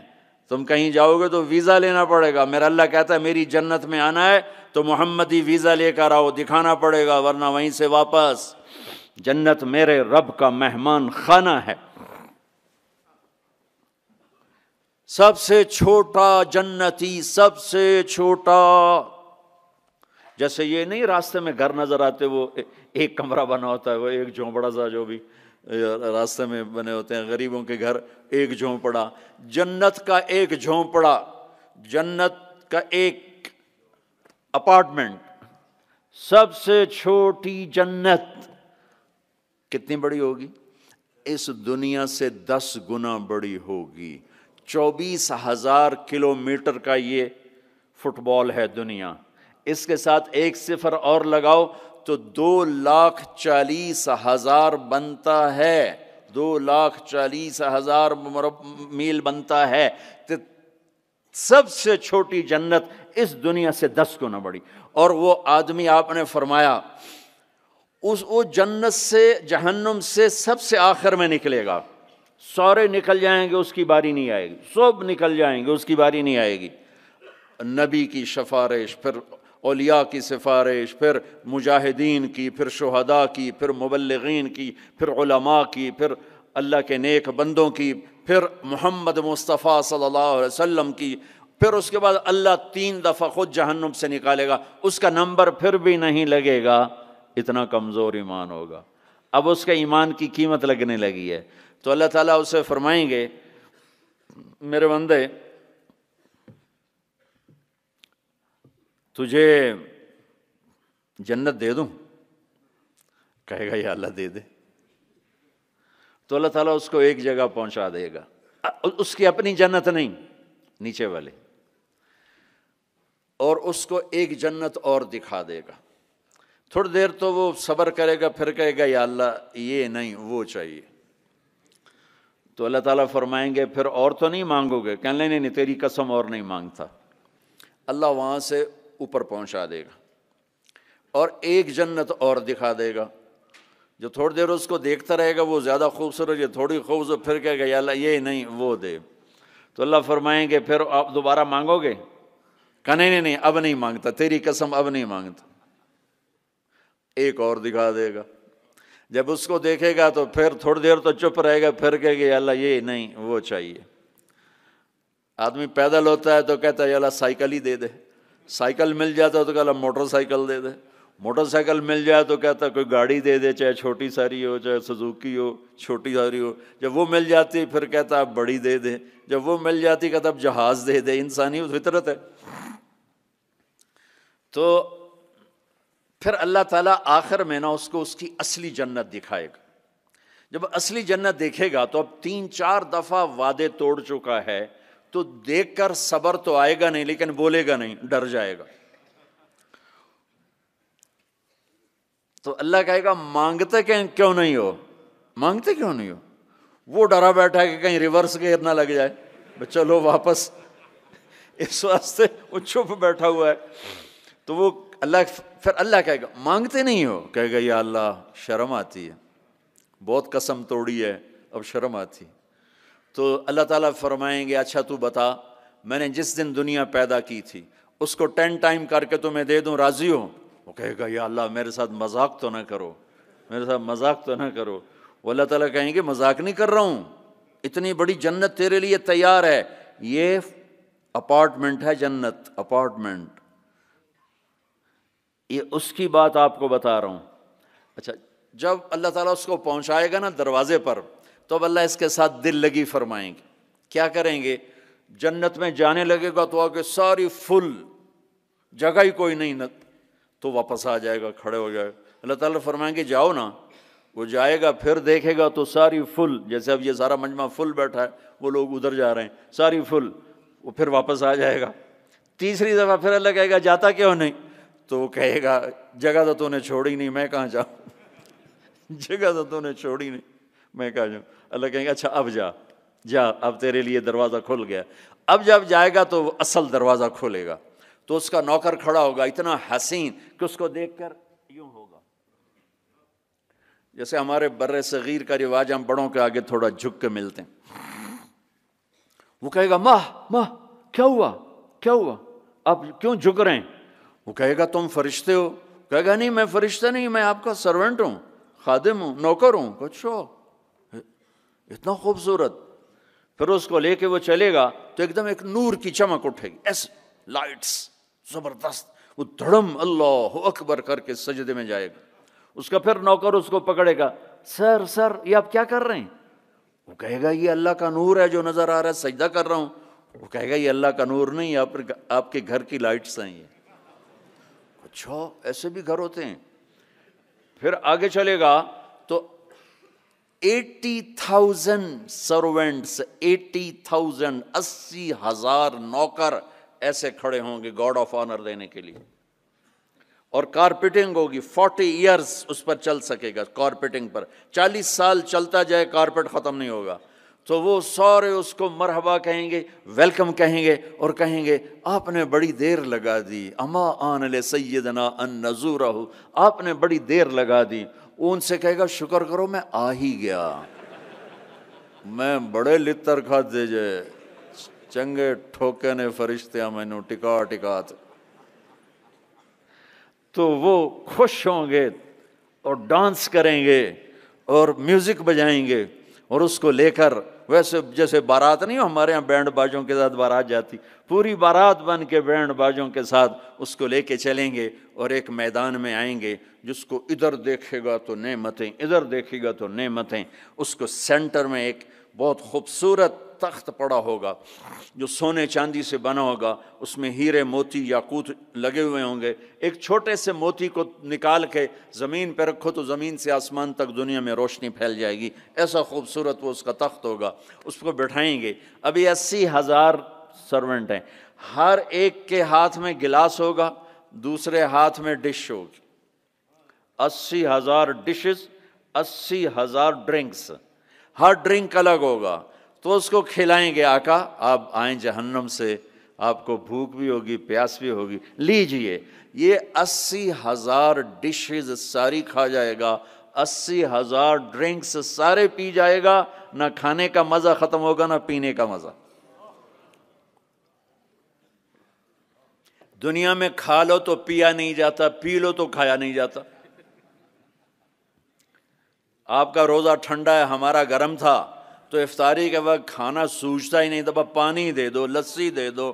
تم کہیں جاؤ گے تو ویزا لینا پڑے گا۔ میرا اللہ کہتا ہے میری جنت میں آنا ہے تو محمدی ویزا لے کر آؤ، دکھانا پڑے گا، ورنہ وہیں سے واپس۔ جنت میرے رب کا مہمان خانہ ہے۔ سب سے چھوٹا جنتی، سب سے چھوٹا، جیسے یہ نہیں راستے میں گھر نظر آتے، وہ ایک کمرہ بنا ہوتا ہے، وہ ایک جھونپڑا سا جو بھی راستے میں بنے ہوتے ہیں غریبوں کے گھر، ایک جھونپڑا۔ جنت کا ایک جھونپڑا، جنت کا ایک اپارٹمنٹ، سب سے چھوٹی جنت کتنی بڑی ہوگی؟ اس دنیا سے 10 گنا بڑی ہوگی۔ 24,000 کلومیٹر کا یہ فٹ بال ہے دنیا، اس کے ساتھ 1 صفر اور لگاؤ تو 2,40,000 بنتا ہے، 2,40,000 میل بنتا ہے۔ تو سب سے چھوٹی جنت اس دنیا سے 10 گنا بڑی۔ اور وہ آدمی آپ نے فرمایا وہ جنت سے جہنم سے سب سے آخر میں نکلے گا، سارے نکل جائیں گے اس کی باری نہیں آئے گی، سب نکل جائیں گے اس کی باری نہیں آئے گی۔ نبی کی سفارش، پھر اولیاء کی سفارش، پھر مجاہدین کی، پھر شہداء کی، پھر مبلغین کی، پھر علماء کی، پھر اللہ کے نیک بندوں کی، پھر محمد مصطفیٰ صلی اللہ علیہ وسلم کی، پھر اس کے بعد اللہ 3 دفعہ خود جہنم سے نکالے گا، اس کا نمبر پھر بھی نہیں لگے گا، اتنا کمزور ایمان ہوگا۔ اب اس کے ایمان کی قیمت لگنے لگی ہے، تو اللہ تعالیٰ اسے فرمائیں گے میرے بندے تجھے جنت دے دوں؟ کہے گا یا اللہ دے دے۔ تو اللہ تعالیٰ اس کو ایک جگہ پہنچا دے گا، اس کی اپنی جنت نہیں، نیچے والے، اور اس کو ایک جنت اور دکھا دے گا۔ تھوڑی دیر تو وہ صبر کرے گا، پھر کہے گا یا اللہ یہ نہیں وہ چاہیے۔ تو اللہ تعالیٰ فرمائیں گے پھر اور تو نہیں مانگو گے؟ کہنے نہیں نہیں تیری قسم اور نہیں مانگتا۔ اللہ وہاں سے اوپر پہنچا دے گا اور ایک جنت اور دکھا دے گا، جو تھوڑی دیر اس کو دیکھتا رہے گا وہ زیادہ خوبصورت، یہ تھوڑی خوبصورت، پھر کہے گا یا اللہ یہ نہیں وہ دے۔ تو اللہ فرمائیں گے پھر آپ دوبارہ مانگو گے؟ کہنے نہیں نہیں اب نہیں مانگتا، تیری قسم اب نہیں مانگتا۔ ایک اور دکھا دے گا، جب اس کو دیکھے گا تو پھر تھوڑی دیر تو چپ رہے گا، پھر کہے گا یا اللہ یہ نہیں وہ چاہیے۔ آدمی پیدل ہوتا ہے تو کہتا ہے یا اللہ سائیکل ہی دے دے، سائیکل مل جاتا ہے تو کہتا موٹر سائیکل دے دے، موٹر سائیکل مل جائے تو کہتا ہے کوئی گاڑی دے دے، چاہے چھوٹی ساری ہو چاہے سزوکی ہو، چھوٹی ساری ہو۔ جب وہ مل جاتی پھر کہتا اب بڑی دے دے، جب وہ مل جاتی کہتا اب جہاز دے دے۔ انسانی فطرت ہے۔ تو پھر اللہ تعالیٰ آخر میں نا اس کو اس کی اصلی جنت دکھائے گا. جب اصلی جنت دیکھے گا تو اب 3-4 دفعہ وعدے توڑ چکا ہے, تو دیکھ کر صبر تو آئے گا نہیں, لیکن بولے گا نہیں, ڈر جائے گا. تو اللہ کہے گا مانگتے کیوں نہیں ہو, مانگتے کیوں نہیں ہو؟ وہ ڈرا بیٹھا ہے کہ کہیں ریورس گیئر نہ لگ جائے, چلو واپس, اس واسطے وہ چپ بیٹھا ہوا ہے. تو وہ پھر اللہ کہے گا مانگتے نہیں ہو, کہے گا یا اللہ شرم آتی ہے, بہت قسم توڑی ہے, اب شرم آتی. تو اللہ تعالیٰ فرمائیں گے اچھا تو بتا, میں نے جس دن دنیا پیدا کی تھی اس کو 10 ٹائم کر کے تمہیں دے دوں, راضی ہو؟ وہ کہے گا یا اللہ میرے ساتھ مذاق تو نہ کرو, میرے ساتھ مذاق تو نہ کرو. وہ اللہ تعالیٰ کہیں گے مذاق نہیں کر رہا ہوں, اتنی بڑی جنت تیرے لیے تیار ہے, یہ اپارٹمنٹ ہے جنت, اپارٹمنٹ, یہ اس کی بات آپ کو بتا رہا ہوں. اچھا جب اللہ تعالیٰ اس کو پہنچائے گا نا دروازے پر, تو اب اللہ اس کے ساتھ دل لگی فرمائیں گے. کیا کریں گے؟ جنت میں جانے لگے گا تو آگے ساری فل, جگہ ہی کوئی نہیں, تو واپس آ جائے گا, کھڑے ہو جائے گا. اللہ تعالیٰ فرمائیں گے جاؤ نا, وہ جائے گا, پھر دیکھے گا تو ساری فل, جیسے اب یہ سارا مجمع فل بیٹھا ہے, وہ لوگ ادھر جا رہے ہیں, ساری فل, وہ پھر واپس آ جائے گا. تیسری دفعہ پھر اللہ کہے گا جاتا کیوں نہیں؟ تو وہ کہے گا جگہ تو نے چھوڑی نہیں, میں کہاں جاؤں, جگہ تو نے چھوڑی نہیں, میں کہاں جاؤں. اللہ کہیں گے اچھا اب جا, اب تیرے لیے دروازہ کھل گیا. اب جب جائے گا تو اصل دروازہ کھولے گا, تو اس کا نوکر کھڑا ہوگا اتنا حسین کہ اس کو دیکھ کر یوں ہوگا. جیسے ہمارے بر صغیر کا رواج, ہم بڑوں کے آگے تھوڑا جھک کے ملتے ہیں. وہ کہے گا ماہ کیا ہوا, کیا ہوا, آپ کیوں جھک رہے ہیں؟ وہ کہے گا تم فرشتے ہو؟ کہے گا نہیں میں فرشتہ نہیں, میں آپ کا سرونٹ ہوں, خادم ہوں, نوکر ہوں. اچھا اتنا خوبصورت. پھر اس کو لے کے وہ چلے گا تو ایک دم ایک نور کی چمک اٹھے گی, ایسے لائٹس زبردست, وہ دھڑم اللہ اکبر کر کے سجدے میں جائے گا. اس کا پھر نوکر اس کو پکڑے گا, سر یہ آپ کیا کر رہے ہیں؟ وہ کہے گا یہ اللہ کا نور ہے جو نظر آ رہا ہے, سجدہ کر رہا ہوں. وہ کہے گا یہ اللہ کا نور نہیں, آپ کے گھر کی لائٹس ہیں یہ. اچھا ایسے بھی گھر ہوتے ہیں. پھر آگے چلے گا تو 80,000 سرونٹس, 80,000 80,000 نوکر ایسے کھڑے ہوں گے گاڈ آف آنر دینے کے لیے. اور کارپیٹنگ ہوگی, 40 ایئرز اس پر چل سکے گا کارپیٹنگ پر, 40 سال چلتا جائے کارپیٹ ختم نہیں ہوگا. تو وہ سارے اس کو مرحبا کہیں گے, ویلکم کہیں گے, اور کہیں گے آپ نے بڑی دیر لگا دی, اما آن لسیدنا ان نزورہ, آپ نے بڑی دیر لگا دی. وہ ان سے کہے گا شکر کرو میں آ ہی گیا, میں بڑے لتر کھاتے جے, چنگے ٹھوکے نے فرشتے مینوں ٹکا. تو وہ خوش ہوں گے اور ڈانس کریں گے اور میوزک بجائیں گے, اور اس کو لے کر ویسے جیسے بارات نہیں ہو ہمارے ہاں بینڈ باجوں کے ساتھ بارات جاتی, پوری بارات بن کے بینڈ باجوں کے ساتھ اس کو لے کے چلیں گے, اور ایک میدان میں آئیں گے جس کو ادھر دیکھے گا تو نعمتیں, ادھر دیکھے گا تو نعمتیں. اس کو سینٹر میں ایک بہت خوبصورت تخت پڑا ہوگا جو سونے چاندی سے بنا ہوگا, اس میں ہیرے موتی یاقوت لگے ہوئے ہوں گے. ایک چھوٹے سے موتی کو نکال کے زمین پہ رکھو تو زمین سے آسمان تک دنیا میں روشنی پھیل جائے گی, ایسا خوبصورت وہ اس کا تخت ہوگا. اس کو بٹھائیں گے. ابھی 80,000 سرونٹ ہیں, ہر ایک کے ہاتھ میں گلاس ہوگا, دوسرے ہاتھ میں ڈش ہوگی. 80,000 ڈشز, 80,000 ڈرنکس, ہر ڈرنک الگ ہوگا. تو اس کو کھلائیں گے, آقا آپ آئیں جہنم سے, آپ کو بھوک بھی ہوگی پیاس بھی ہوگی, لیجئے. یہ 80,000 ڈشز ساری کھا جائے گا, 80,000 ڈرنکس سارے پی جائے گا, نہ کھانے کا مزہ ختم ہوگا نہ پینے کا مزہ. دنیا میں کھا لو تو پیا نہیں جاتا, پی لو تو کھایا نہیں جاتا. آپ کا روزہ ٹھنڈا ہے, ہمارا گرم تھا, تو افطاری کے وقت کھانا سوجتا ہی نہیں تھا, پانی دے دو, لسی دے دو,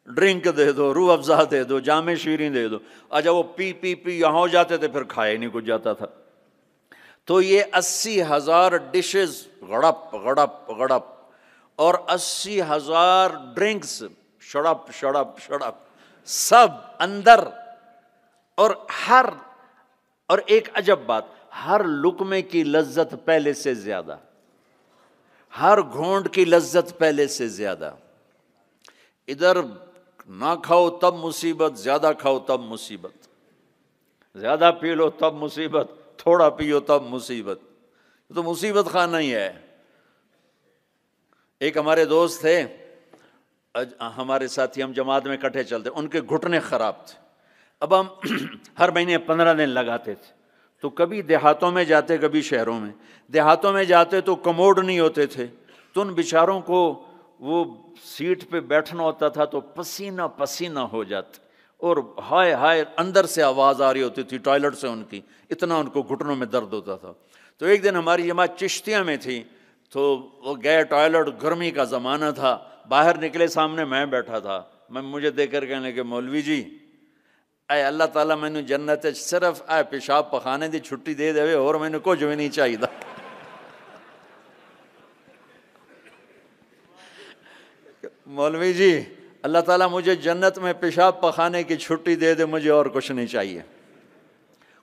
ڈرنک دے دو, روح افزا دے دو, جام شیریں دے دو. اچھا وہ پی یہاں ہو جاتے تھے, پھر کھایا نہیں کچھ جاتا تھا. تو یہ 80,000 ڈشز غڑپ غڑپ غڑپ, اور 80,000 ڈرنکس شڑپ شڑپ شڑپ, سب اندر. اور ایک عجب بات، ہر لقمے کی لذت پہلے سے زیادہ، ہر گھونٹ کی لذت پہلے سے زیادہ۔ ادھر نہ کھاؤ تب مصیبت، زیادہ کھاؤ تب مصیبت، زیادہ پی لو تب مصیبت، تھوڑا پیو تب مصیبت، تو مصیبت خانہ ہی ہے۔ ایک ہمارے دوست تھے، ہمارے ساتھی، ہم جماعت میں اکٹھے چلتے، ان کے گھٹنے خراب تھے۔ اب ہم ہر مہینے 15 دن لگاتے تھے، تو کبھی دیہاتوں میں جاتے کبھی شہروں میں۔ دیہاتوں میں جاتے تو کموڈ نہیں ہوتے تھے، تو ان بیچاروں کو وہ سیٹ پہ بیٹھنا ہوتا تھا تو پسینہ پسینہ ہو جاتے، اور ہائے ہائے اندر سے آواز آ رہی ہوتی تھی ٹوائلٹ سے ان کی، اتنا ان کو گھٹنوں میں درد ہوتا تھا۔ تو ایک دن ہماری جماعت چشتیاں میں تھی، تو وہ گئے ٹوائلٹ، گرمی کا زمانہ تھا، باہر نکلے، سامنے میں بیٹھا تھا، مجھے دیکھ کر کہنے لگے مولوی جی اے اللہ تعالیٰ مینوں جنت صرف اے پیشاب پخانے دی چھٹی دے دے اور مینوں کچھ بھی نہیں چاہیے۔ مولوی جی اللہ تعالیٰ مجھے جنت میں پیشاب پخانے کی چھٹی دے دے، مجھے اور کچھ نہیں چاہیے۔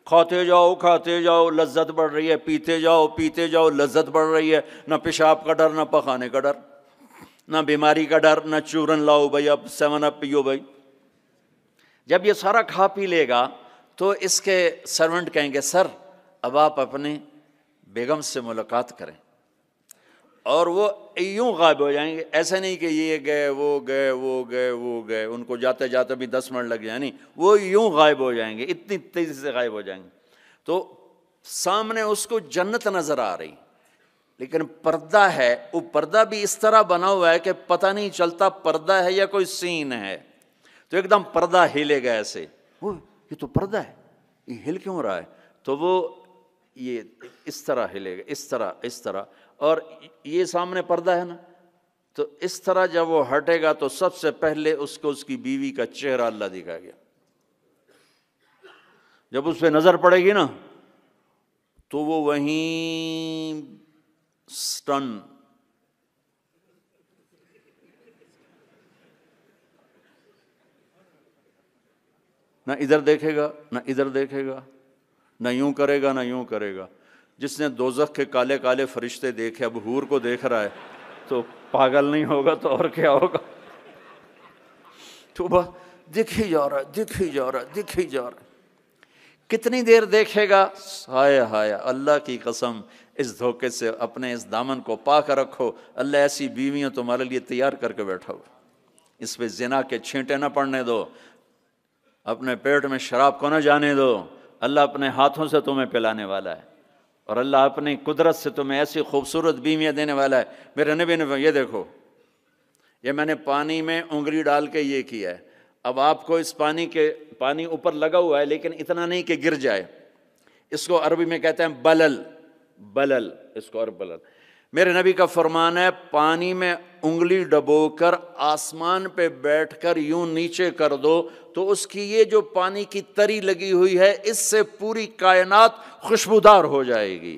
کھاتے جاؤ لذت بڑھ رہی ہے، پیتے جاؤ لذت بڑھ رہی ہے، نہ پیشاب کا ڈر، نہ پخانے کا ڈر، نہ بیماری کا ڈر، نہ چورن لاؤ بھائی اب 7 اپ پیو بھائی۔ جب یہ سارا کھا پی لے گا تو اس کے سرونٹ کہیں گے سر اب آپ اپنے بیگم سے ملاقات کریں، اور وہ یوں غائب ہو جائیں گے۔ ایسا نہیں کہ یہ گئے وہ گئے، ان کو جاتے جاتے بھی 10 منٹ لگ جائیں، نہیں، وہ یوں غائب ہو جائیں گے، اتنی تیزی سے غائب ہو جائیں گے۔ تو سامنے اس کو جنت نظر آ رہی، لیکن پردہ ہے، وہ پردہ بھی اس طرح بنا ہوا ہے کہ پتہ نہیں چلتا پردہ ہے یا کوئی سین ہے۔ تو ایک دم پردہ ہلے گا ایسے، یہ تو پردہ ہے، یہ ہل کیوں رہا ہے؟ تو وہ یہ اس طرح ہلے گا، اس طرح، اور یہ سامنے پردہ ہے نا، تو اس طرح جب وہ ہٹے گا تو سب سے پہلے اس کو اس کی بیوی کا چہرہ اللہ دکھائے گا۔ جب اس پہ نظر پڑے گی نا تو وہ وہیں سٹن، نہ ادھر دیکھے گا نہ ادھر دیکھے گا، نہ یوں کرے گا نہ یوں کرے گا۔ جس نے دوزخ کے کالے کالے فرشتے دیکھے اب حور کو دیکھ رہا ہے تو پاگل نہیں ہوگا تو اور کیا ہوگا؟ تو بس دکھ ہی جا رہا ہے۔ کتنی دیر دیکھے گا؟ ہائے ہائے، اللہ کی قسم اس دھوکے سے اپنے اس دامن کو پاک رکھو، اللہ ایسی بیویاں تمہارے لیے تیار کر کے بیٹھا ہو، اس پہ زنا کے چھینٹے نہ پڑنے دو، اپنے پیٹ میں شراب کو نہ جانے دو، اللہ اپنے ہاتھوں سے تمہیں پلانے والا ہے، اور اللہ اپنی قدرت سے تمہیں ایسی خوبصورت بیویاں دینے والا ہے۔ میرے نبی نے یہ دیکھو، یہ میں نے پانی میں انگلی ڈال کے یہ کیا ہے، اب آپ کو اس پانی اوپر لگا ہوا ہے لیکن اتنا نہیں کہ گر جائے، اس کو عربی میں کہتے ہیں بلل، اس کو عرب بلل۔ میرے نبی کا فرمان ہے پانی میں انگلی ڈبو کر آسمان پہ بیٹھ کر یوں نیچے کر دو تو اس کی یہ جو پانی کی تری لگی ہوئی ہے اس سے پوری کائنات خوشبودار ہو جائے گی۔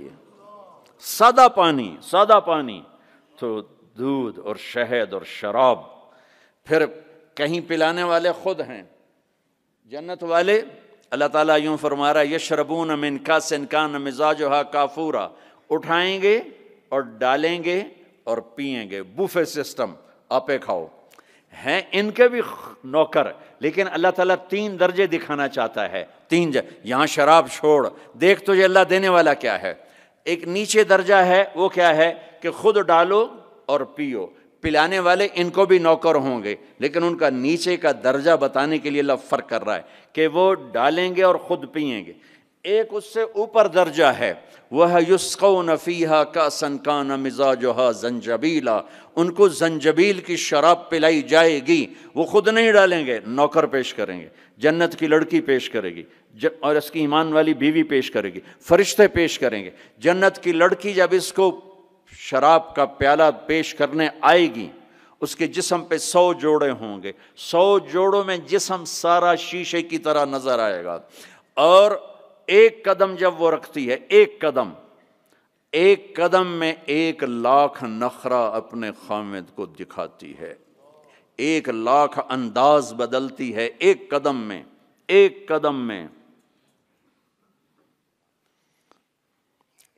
سادہ پانی تو دودھ اور شہد اور شراب، پھر کہیں پلانے والے خود ہیں جنت والے۔ اللہ تعالیٰ یوں فرما رہا ہے یشربون من کاس کان مزاجھا کافورا، اٹھائیں گے اور ڈالیں گے اور پئیں گے، بوفے سسٹم، آپے کھاؤ ہیں ان کے بھی نوکر، لیکن اللہ تعالیٰ 3 درجے دکھانا چاہتا ہے، 3 یہاں شراب چھوڑ، دیکھ تجھے اللہ دینے والا کیا ہے۔ ایک نیچے درجہ ہے، وہ کیا ہے کہ خود ڈالو اور پیو، پلانے والے ان کو بھی نوکر ہوں گے، لیکن ان کا نیچے کا درجہ بتانے کے لیے اللہ فرق کر رہا ہے کہ وہ ڈالیں گے اور خود پئیں گے۔ ایک اس سے اوپر درجہ ہے، وہ یسقون فیہا کأسا کان مزاجھا زنجبیلا، ان کو زنجبیل کی شراب پلائی جائے گی، وہ خود نہیں ڈالیں گے، نوکر پیش کریں گے، جنت کی لڑکی پیش کرے گی اور اس کی ایمان والی بیوی پیش کرے گی، فرشتے پیش کریں گے۔ جنت کی لڑکی جب اس کو شراب کا پیالہ پیش کرنے آئے گی، اس کے جسم پہ 100 جوڑے ہوں گے، 100 جوڑوں میں جسم سارا شیشے کی طرح نظر آئے گا، اور ایک قدم جب وہ رکھتی ہے، ایک قدم میں 1,00,000 نخرہ اپنے خامد کو دکھاتی ہے، 1,00,000 انداز بدلتی ہے ایک قدم میں۔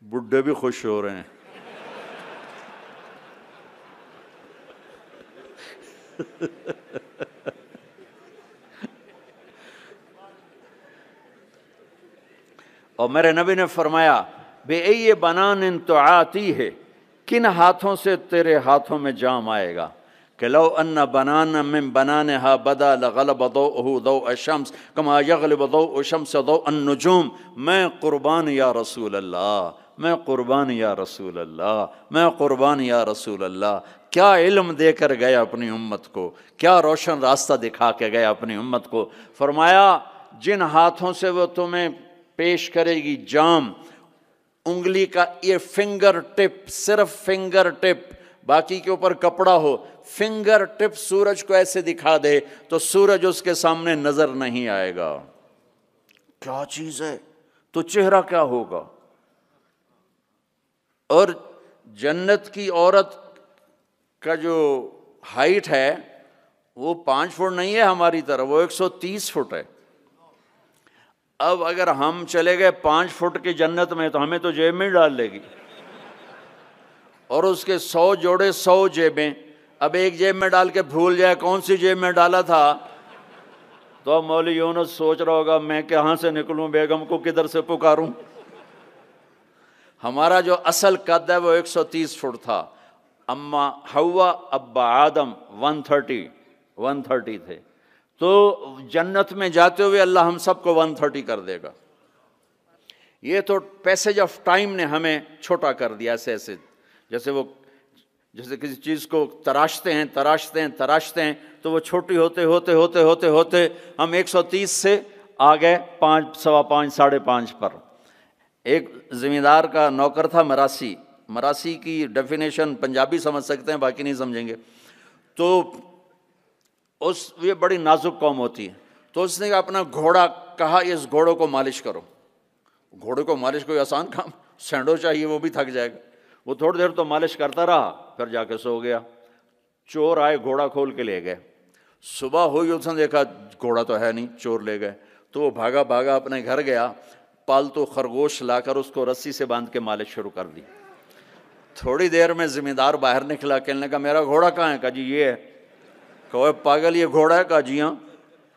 بڈھے بھی خوش ہو رہے ہیں. اور میرے نبی نے فرمایا بِأَيِّ بَنَانٍ تُعَاطِيهِ، کن ہاتھوں سے تیرے ہاتھوں میں جام آئے گا، کہ لو ان بنانا من بنانها بدا لغلب ضوءه ضوء الشمس كما يغلب ضوء الشمس ضوء النجوم. میں قربان یا رسول اللہ، میں قربان یا رسول اللہ، میں قربان یا رسول اللہ. کیا علم دے کر گیا اپنی امت کو، کیا روشن راستہ دکھا کے گیا اپنی امت کو. فرمایا جن ہاتھوں سے وہ تمہیں پیش کرے گی جام، انگلی کا یہ فنگر ٹپ، صرف فنگر ٹپ، باقی کے اوپر کپڑا ہو، فنگر ٹپ سورج کو ایسے دکھا دے تو سورج اس کے سامنے نظر نہیں آئے گا. کیا چیز ہے، تو چہرہ کیا ہوگا. اور جنت کی عورت کا جو ہائٹ ہے وہ 5 فٹ نہیں ہے ہماری طرح، وہ 130 فٹ ہے. اب اگر ہم چلے گئے 5 فٹ کی جنت میں تو ہمیں تو جیب میں ڈال لے گی، اور اس کے 100 جوڑے 100 جیبیں. اب ایک جیب میں ڈال کے بھول جائے کون سی جیب میں ڈالا تھا، تو اب مولوی یونس سوچ رہا ہوگا میں کہاں سے نکلوں، بیگم کو کدھر سے پکاروں. ہمارا جو اصل قد ہے وہ 130 فٹ تھا. اما حوا ابا آدم 130 تھے. تو جنت میں جاتے ہوئے اللہ ہم سب کو 130 کر دے گا. یہ تو پیسج آف ٹائم نے ہمیں چھوٹا کر دیا. ایسے جیسے کسی چیز کو تراشتے ہیں تو وہ چھوٹی ہوتے ہم 130 سے آ گئے 5، 5.25، 5.5 پر. ایک زمیندار کا نوکر تھا مراسی کی ڈیفینیشن پنجابی سمجھ سکتے ہیں، باقی نہیں سمجھیں گے. تو یہ بڑی نازک قوم ہوتی ہے. تو اس نے اپنا گھوڑا کہا اس گھوڑوں کو مالش کرو. گھوڑے کو مالش کوئی آسان کام، سینڈو چاہیے وہ بھی تھک جائے گا. وہ تھوڑی دیر تو مالش کرتا رہا، پھر جا کے سو گیا. چور آئے گھوڑا کھول کے لے گئے. صبح ہوئی اس نے دیکھا گھوڑا تو ہے نہیں، چور لے گئے. تو وہ بھاگا اپنے گھر گیا، پالتو خرگوش لا کر اس کو رسی سے باندھ کے مالش شروع کر دی. تھوڑی دیر میں زمیندار باہر نکلا، کہنے لگا میرا گھوڑا کہاں ہے؟ کہا جی یہ ہے. کہ پاگل یہ گھوڑا ہے؟ کہا جی ہاں.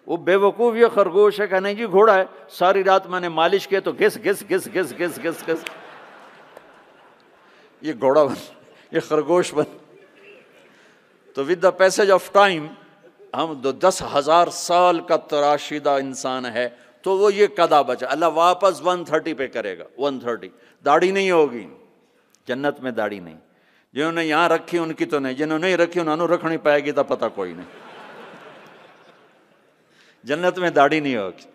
وہ بے وقوف یہ خرگوش ہے. کہا نہیں جی گھوڑا ہے، ساری رات میں نے مالش کیے تو گھس گھس گھس گھس گھس گھس گھس یہ گھوڑا بن، یہ خرگوش بن. تو with the passage of time ہم 10,000 سال کا تراشیدہ انسان ہے تو وہ یہ قدا بچا. اللہ واپس 130 پہ کرے گا. 130 داڑھی نہیں ہوگی جنت میں، داڑھی نہیں. جنہوں نے یہاں رکھی ان کی تو نہیں، جنہوں نے نہیں رکھی انہوں نے رکھنی پائے گی تو پتہ کوئی نہیں. جنت میں داڑھی نہیں ہوگی.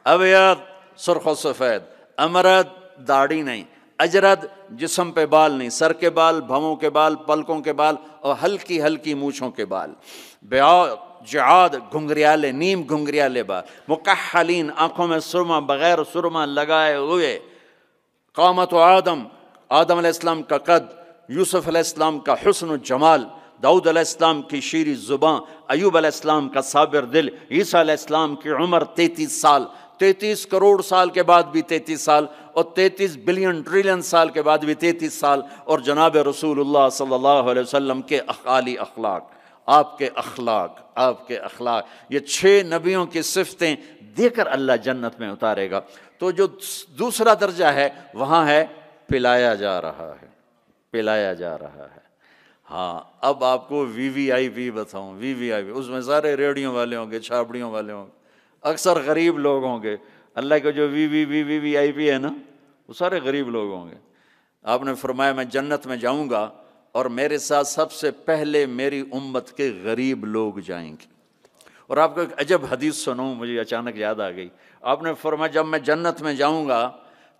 ابیض سرخ و سفید، امرد داڑھی نہیں، اجرد جسم پہ بال نہیں، سر کے بال، بھووں کے بال، پلکوں کے بال اور ہلکی ہلکی مونچھوں کے بال. بیاض جعاد گھنگریالے، نیم گھنگریالے بال. مکحلین آنکھوں میں سرما بغیر سرما لگائے ہوئے. قامت آدم علیہ السلام کا قد، یوسف علیہ السلام کا حسن و جمال، داؤد علیہ السلام کی شیریں زباں، ایوب علیہ السلام کا صابر دل، عیسیٰ علیہ السلام کی عمر 33 سال، 33 کروڑ سال کے بعد بھی 33 سال، اور 33 بلین ٹریلین سال کے بعد بھی 33 سال. اور جناب رسول اللہ صلی اللہ علیہ وسلم کے اعالی اخلاق، آپ کے اخلاق، یہ 6 نبیوں کی صفتیں دے کر اللہ جنت میں اتارے گا. تو جو دوسرا درجہ ہے وہاں ہے پلایا جا رہا ہے. ہاں اب آپ کو VVIP بتاؤں. VVIP اس میں سارے ریڑھیوں والے ہوں گے، چھاپڑیوں والے ہوں گے، اکثر غریب لوگ ہوں گے. اللہ کے جو VVIP ہے نا وہ سارے غریب لوگ ہوں گے. آپ نے فرمایا میں جنت میں جاؤں گا اور میرے ساتھ سب سے پہلے میری امت کے غریب لوگ جائیں گے. اور آپ کو ایک عجب حدیث سنوں، مجھے اچانک یاد آ گئی. آپ نے فرمایا جب میں جنت میں جاؤں گا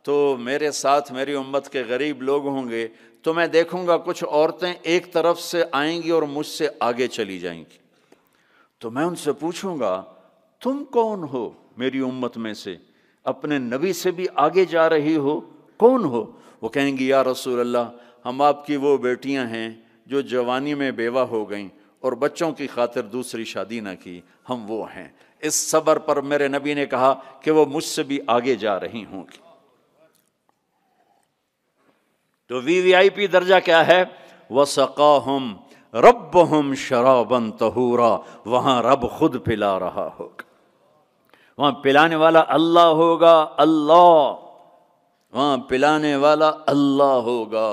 تو میرے ساتھ میری امت کے غریب لوگ ہوں گے، تو میں دیکھوں گا کچھ عورتیں ایک طرف سے آئیں گی اور مجھ سے آگے چلی جائیں گی. تو میں ان سے پوچھوں گا تم کون ہو میری امت میں سے، اپنے نبی سے بھی آگے جا رہی ہو، کون ہو؟ وہ کہیں گی یا رسول اللہ ہم آپ کی وہ بیٹیاں ہیں جو جوانی میں بیوہ ہو گئیں اور بچوں کی خاطر دوسری شادی نہ کی، ہم وہ ہیں. اس صبر پر میرے نبی نے کہا کہ وہ مجھ سے بھی آگے جا رہی ہوں گی. تو VVIP درجہ کیا ہے؟ وَسَقَاهُمْ رَبُّهُمْ شَرَابًا طَهُورًا، وہاں رب خود پلا رہا ہوگا، وہاں پلانے والا اللہ ہوگا، اللہ وہاں پلانے والا اللہ ہوگا۔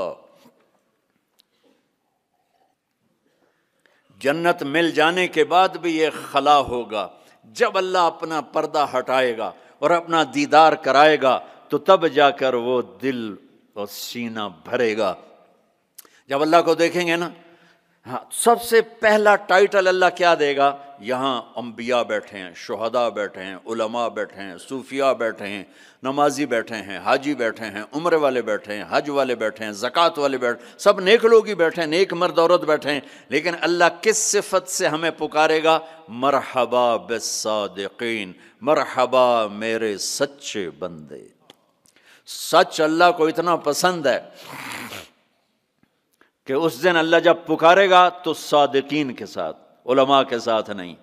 جنت مل جانے کے بعد بھی یہ خلا ہوگا، جب اللہ اپنا پردہ ہٹائے گا اور اپنا دیدار کرائے گا تو تب جا کر وہ دل اور سینہ بھرے گا۔ جب اللہ کو دیکھیں گے نا، ہاں، سب سے پہلا ٹائٹل اللہ کیا دے گا؟ یہاں انبیاء بیٹھے ہیں، شہداء بیٹھے ہیں، علماء بیٹھے ہیں، صوفیاء بیٹھے ہیں، نمازی بیٹھے ہیں، حاجی بیٹھے ہیں، عمرے والے بیٹھے ہیں، حج والے بیٹھے ہیں، زکوٰۃ والے بیٹھے ہیں، سب نیک لوگ ہی بیٹھے ہیں، نیک مرد عورت بیٹھے ہیں، لیکن اللہ کس صفت سے ہمیں پکارے گا؟ مرحبا بالصادقین، مرحبا میرے سچے بندے۔ سچ اللہ کو اتنا پسند ہے کہ اس دن اللہ جب پکارے گا تو صادقین کے ساتھ، علماء کے ساتھ نہیں،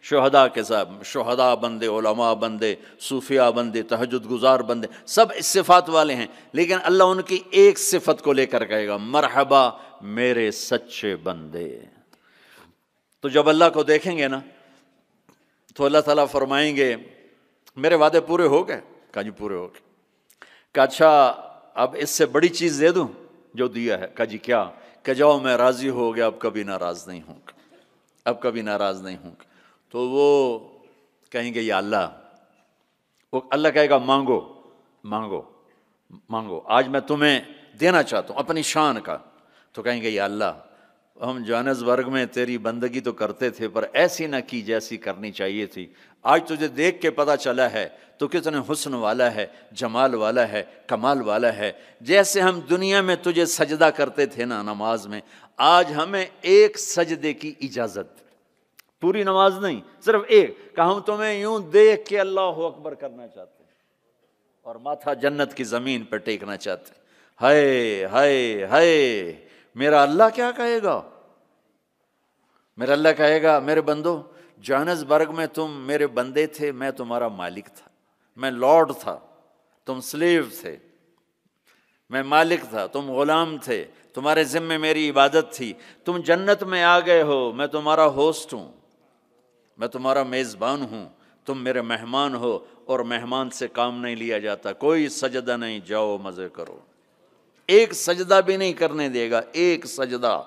شہداء کے ساتھ، شہداء بندے، علماء بندے، صوفیاء بندے، تہجد گزار بندے، سب اس صفات والے ہیں، لیکن اللہ ان کی ایک صفت کو لے کر کہے گا، مرحبا میرے سچے بندے۔ تو جب اللہ کو دیکھیں گے نا تو اللہ تعالیٰ فرمائیں گے میرے وعدے پورے ہو گئے؟ کہا جی پورے ہو گئے۔ کہا اچھا اب اس سے بڑی چیز دے دوں جو دیا ہے؟ کہا جی کیا؟ کہ جاؤ میں راضی ہو گیا، اب کبھی ناراض نہیں ہوں گا، اب کبھی ناراض نہیں ہوں گا۔ تو وہ کہیں گے یا اللہ، وہ اللہ کہے گا مانگو مانگو مانگو، آج میں تمہیں دینا چاہتا ہوں اپنی شان کا۔ تو کہیں گے یا اللہ ہم جوہانسبرگ میں تیری بندگی تو کرتے تھے پر ایسی نہ کی جیسی کرنی چاہیے تھی، آج تجھے دیکھ کے پتہ چلا ہے تو کتنے حسن والا ہے، جمال والا ہے، کمال والا ہے۔ جیسے ہم دنیا میں تجھے سجدہ کرتے تھے نا نماز میں، آج ہمیں ایک سجدے کی اجازت، پوری نماز نہیں، صرف ایک، کہ ہم تمہیں یوں دیکھ کے اللہ اکبر کرنا چاہتے ہیں اور ماتھا جنت کی زمین پہ ٹیکنا چاہتے ہیں۔ ہائے ہائے ہائے، میرا اللہ کیا کہے گا؟ میرا اللہ کہے گا میرے بندو، جوہانسبرگ میں تم میرے بندے تھے، میں تمہارا مالک تھا، میں لارڈ تھا، تم سلیو تھے، میں مالک تھا، تم غلام تھے، تمہارے ذمے میری عبادت تھی، تم جنت میں آ گئے ہو، میں تمہارا ہوسٹ ہوں، میں تمہارا میزبان ہوں، تم میرے مہمان ہو، اور مہمان سے کام نہیں لیا جاتا، کوئی سجدہ نہیں، جاؤ مزے کرو۔ ایک سجدہ بھی نہیں کرنے دے گا، ایک سجدہ،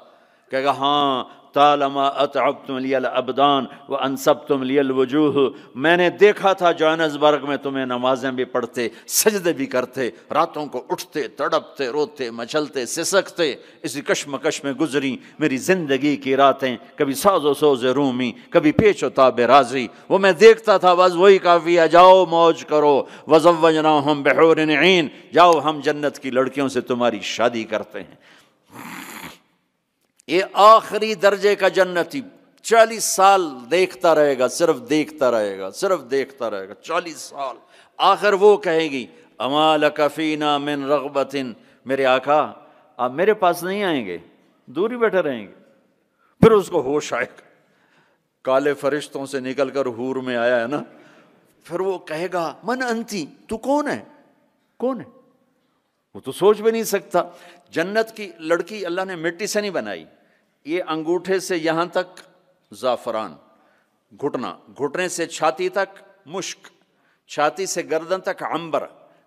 کہے گا ہاں طالما اتعبتم لی الابدان وانصبتم لی الوجوہ، میں نے دیکھا تھا جوہانسبرگ میں تمہیں نمازیں بھی پڑھتے، سجدے بھی کرتے، راتوں کو اٹھتے، تڑپتے، روتے، مچلتے، سسکتے، اسی کشمکش میں گزری میری زندگی کی راتیں، کبھی ساز و سوز رومی، کبھی پیچ و تاب رازی، وہ میں دیکھتا تھا، بس وہی کافی ہے، جاؤ موج کرو، وزوجناہم بحور عین، جاؤ ہم جنت کی لڑکیوں سے تمہاری شادی کرتے ہیں۔ یہ آخری درجے کا جنتی 40 سال دیکھتا رہے گا، صرف دیکھتا رہے گا، صرف دیکھتا رہے گا 40 سال۔ آخر وہ کہے گی اما لک فینا من رغبت، میرے آقا آپ میرے پاس نہیں آئیں گے، دور ہی بیٹھے رہیں گے۔ پھر اس کو ہوش آئے گا، کالے فرشتوں سے نکل کر حور میں آیا ہے نا، پھر وہ کہے گا من انتی، تو کون ہے؟ کون ہے؟ وہ تو سوچ بھی نہیں سکتا۔ جنت کی لڑکی اللہ نے مٹی سے نہیں بنائی، یہ انگوٹھے سے یہاں تک زعفران، گھٹنا، گھٹنے سے چھاتی تک مشک، چھاتی سے گردن تک عنبر،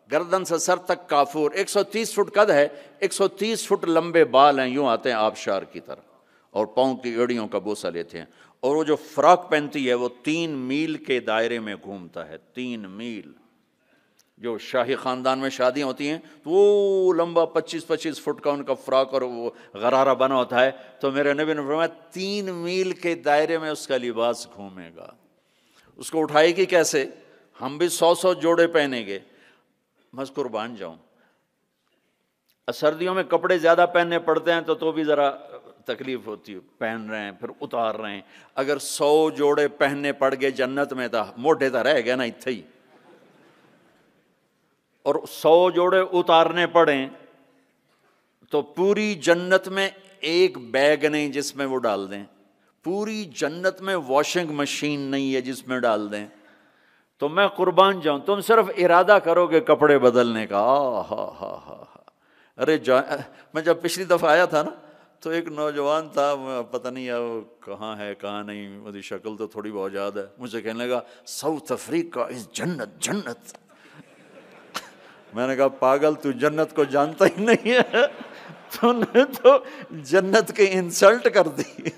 گردن سے سر تک کافور، 130 فٹ قد ہے، 130 فٹ لمبے بال ہیں، یوں آتے ہیں آبشار کی طرح، اور پاؤں کی ایڑیوں کا بوسہ لیتے ہیں، اور وہ جو فراک پہنتی ہے وہ 3 میل کے دائرے میں گھومتا ہے، 3 میل۔ جو شاہی خاندان میں شادیاں ہوتی ہیں تو وہ لمبا 25 فٹ کا ان کا فراک اور وہ غرارہ بنا ہوتا ہے، تو میرے نبی نے فرمایا 3 میل کے دائرے میں اس کا لباس گھومے گا۔ اس کو اٹھائے گی کیسے؟ ہم بھی 100 جوڑے پہنیں گے، میں قربان جاؤں، سردیوں میں کپڑے زیادہ پہننے پڑتے ہیں تو بھی ذرا تکلیف ہوتی ہے، پہن رہے ہیں پھر اتار رہے ہیں، اگر 100 جوڑے پہننے پڑ گئے جنت میں تو موٹے تو رہ گئے نا اتھے ہی، اور 100 جوڑے اتارنے پڑیں تو پوری جنت میں ایک بیگ نہیں جس میں وہ ڈال دیں، پوری جنت میں واشنگ مشین نہیں ہے جس میں ڈال دیں، تو میں قربان جاؤں تم صرف ارادہ کرو گے کپڑے بدلنے کا، ہا ہا ہا ہا، ارے میں جب پچھلی دفعہ آیا تھا نا تو ایک نوجوان تھا، پتہ نہیں وہ کہاں ہے کہاں نہیں، میری شکل تو تھوڑی بہت یاد ہے، مجھے کہنے لگا ساؤتھ افریقہ از جنت جنت۔ میں نے کہا پاگل تو جنت کو جانتا ہی نہیں ہے، تو نے تو جنت کی انسلٹ کر دی۔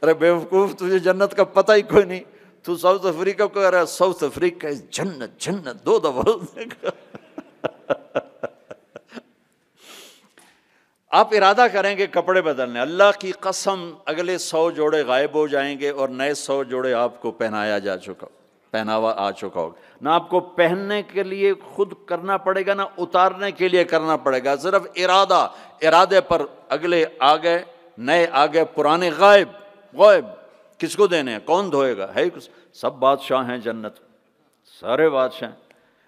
ارے بیوقوف، تجھے جنت کا پتہ ہی کوئی نہیں، تو ساؤتھ افریقہ کو کہہ رہا ہے ساؤتھ افریقہ از جنت جنت، 2 دفعہ۔ آپ ارادہ کریں گے کپڑے بدلنے، اللہ کی قسم اگلے 100 جوڑے غائب ہو جائیں گے اور نئے 100 جوڑے آپ کو پہناوا آ چکا ہوگا۔ نہ آپ کو پہننے کے لیے خود کرنا پڑے گا، نہ اتارنے کے لیے کرنا پڑے گا، صرف ارادے پر اگلے آ گئے، نئے آ گئے، پرانے غائب۔ کس کو دینے ہیں؟ کون دھوئے گا؟ ہے سب بادشاہ ہیں جنت، سارے بادشاہ ہیں۔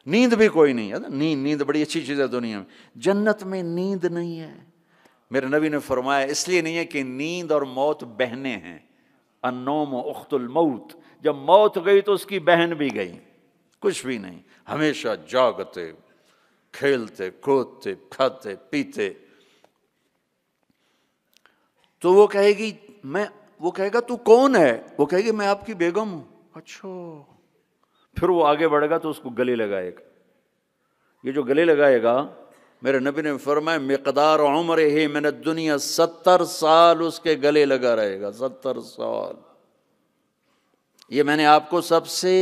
نیند بھی کوئی نہیں ہے، نیند بڑی اچھی چیز ہے دنیا میں، جنت میں نیند نہیں ہے۔ میرے نبی نے فرمایا اس لیے نہیں ہے کہ نیند اور موت بہنیں ہیں، النوم اخت الموت، جب موت گئی تو اس کی بہن بھی گئی، کچھ بھی نہیں، ہمیشہ جاگتے، کھیلتے کودتے، کھاتے پیتے۔ تو وہ کہے گا تو کون ہے؟ وہ کہے گی میں آپ کی بیگم ہوں۔ اچھا، پھر وہ آگے بڑھے گا تو اس کو گلے لگائے گا۔ یہ جو گلے لگائے گا، میرے نبی نے فرمایا مقدار عمرہ من الدنیا 70 سال اس کے گلے لگا رہے گا، 70 سال۔ یہ میں نے آپ کو سب سے